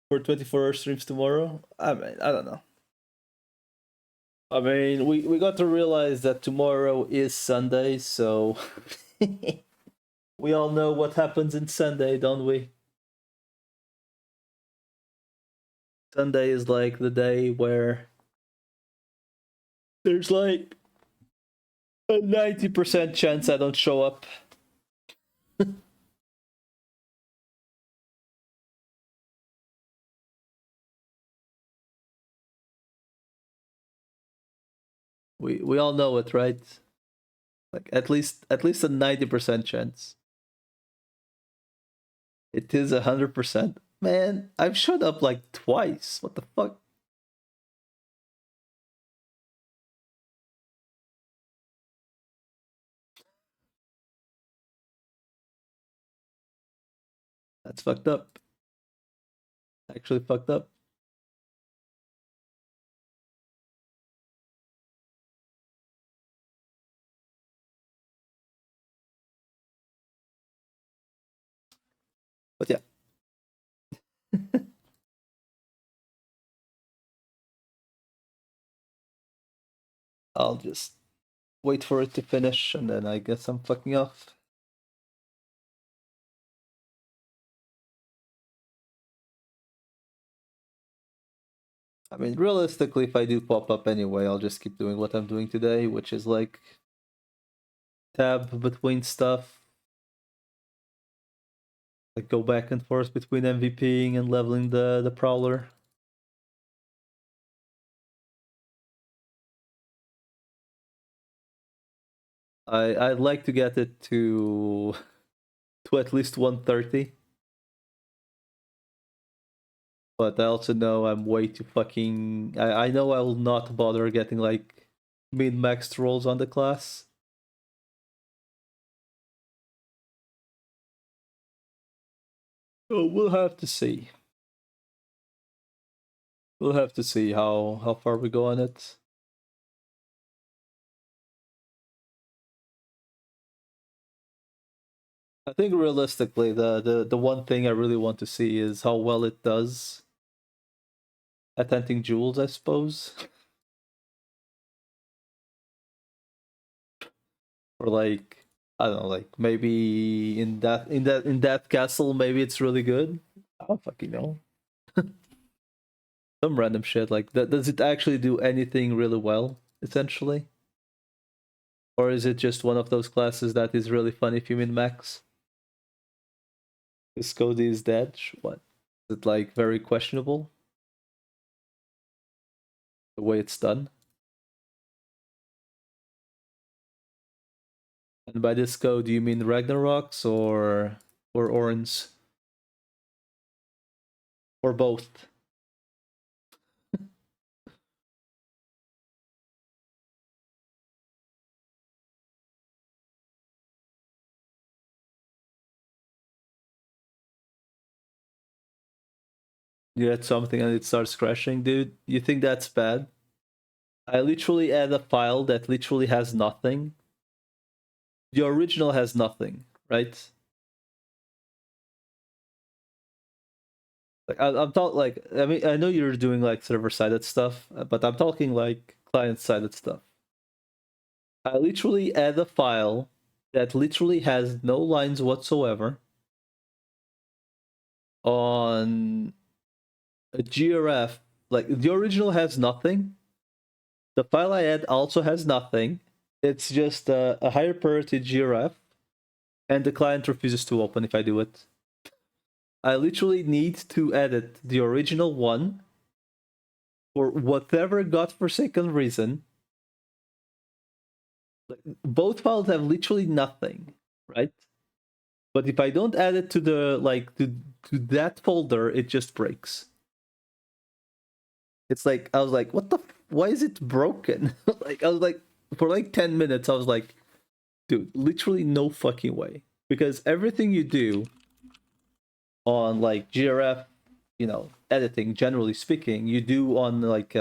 for 24-hour streams tomorrow? I mean, I don't know. I mean, we got to realize that tomorrow is Sunday, so we all know what happens in Sunday, don't we? Sunday is like the day where there's like a 90% chance I don't show up. We all know it, right? Like at least a 90% chance. It is 100%. Man, I've showed up like twice. What the fuck? That's fucked up. Actually fucked up. But yeah. I'll just wait for it to finish and then I guess I'm fucking off. I mean, realistically, if I do pop up anyway, I'll just keep doing what I'm doing today, which is like tab between stuff. Like go back and forth between MVPing and leveling the Prowler. I'd like to get it to at least 130. But I also know I'm way too fucking... I know I will not bother getting like min-maxed rolls on the class. So we'll have to see. We'll have to see how far we go on it. I think realistically, the one thing I really want to see is how well it does at hunting jewels, I suppose. Or like, I don't know, like maybe in that castle, maybe it's really good. I don't fucking know. Some random shit like that. Does it actually do anything really well, essentially? Or is it just one of those classes that is really fun if you min max? Is Cody is dead? What? Is it like very questionable? The way it's done? And by this code, do you mean Ragnaroks or Orns? Or both? You add something and it starts crashing, dude. You think that's bad? I literally add a file that literally has nothing. The original has nothing, right? Like I'm talking like I mean I know you're doing like server-sided stuff, but I'm talking like client-sided stuff. I literally add a file that literally has no lines whatsoever on a grf. Like the original has nothing. The file I add also has nothing. It's just a higher priority grf, and the client refuses to open if I do it. I literally need to edit the original one for whatever godforsaken reason. Like, both files have literally nothing, right? But if I don't add it to the to that folder, it just breaks. It's like I was like, what the? Why is it broken? Like I was like, for like 10 minutes, I was like, dude, literally no fucking way. Because everything you do on like GRF, editing, generally speaking, you do on like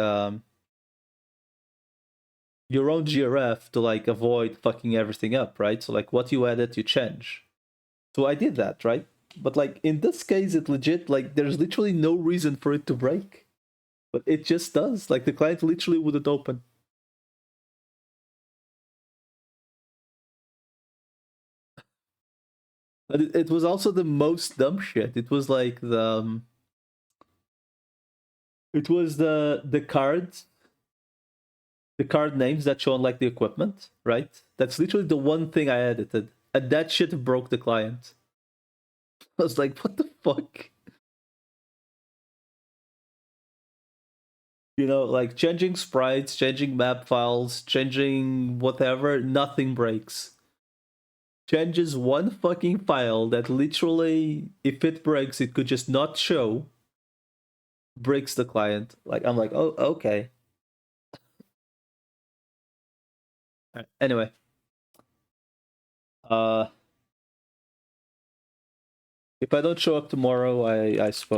your own GRF to like avoid fucking everything up, right? So like what you edit, you change. So I did that, right? But like in this case, it legit like there's literally no reason for it to break, but it just does. Like the client literally wouldn't open. But it was also the most dumb shit. It was like it was the card names that show on like the equipment, right? That's literally the one thing I edited, and that shit broke the client. I was like, what the fuck? Like changing sprites, changing map files, changing whatever, nothing breaks. Changes one fucking file that literally, if it breaks, it could just not show, breaks the client. Like, I'm like, oh, okay. Anyway, uh, if I don't show up tomorrow, I suppose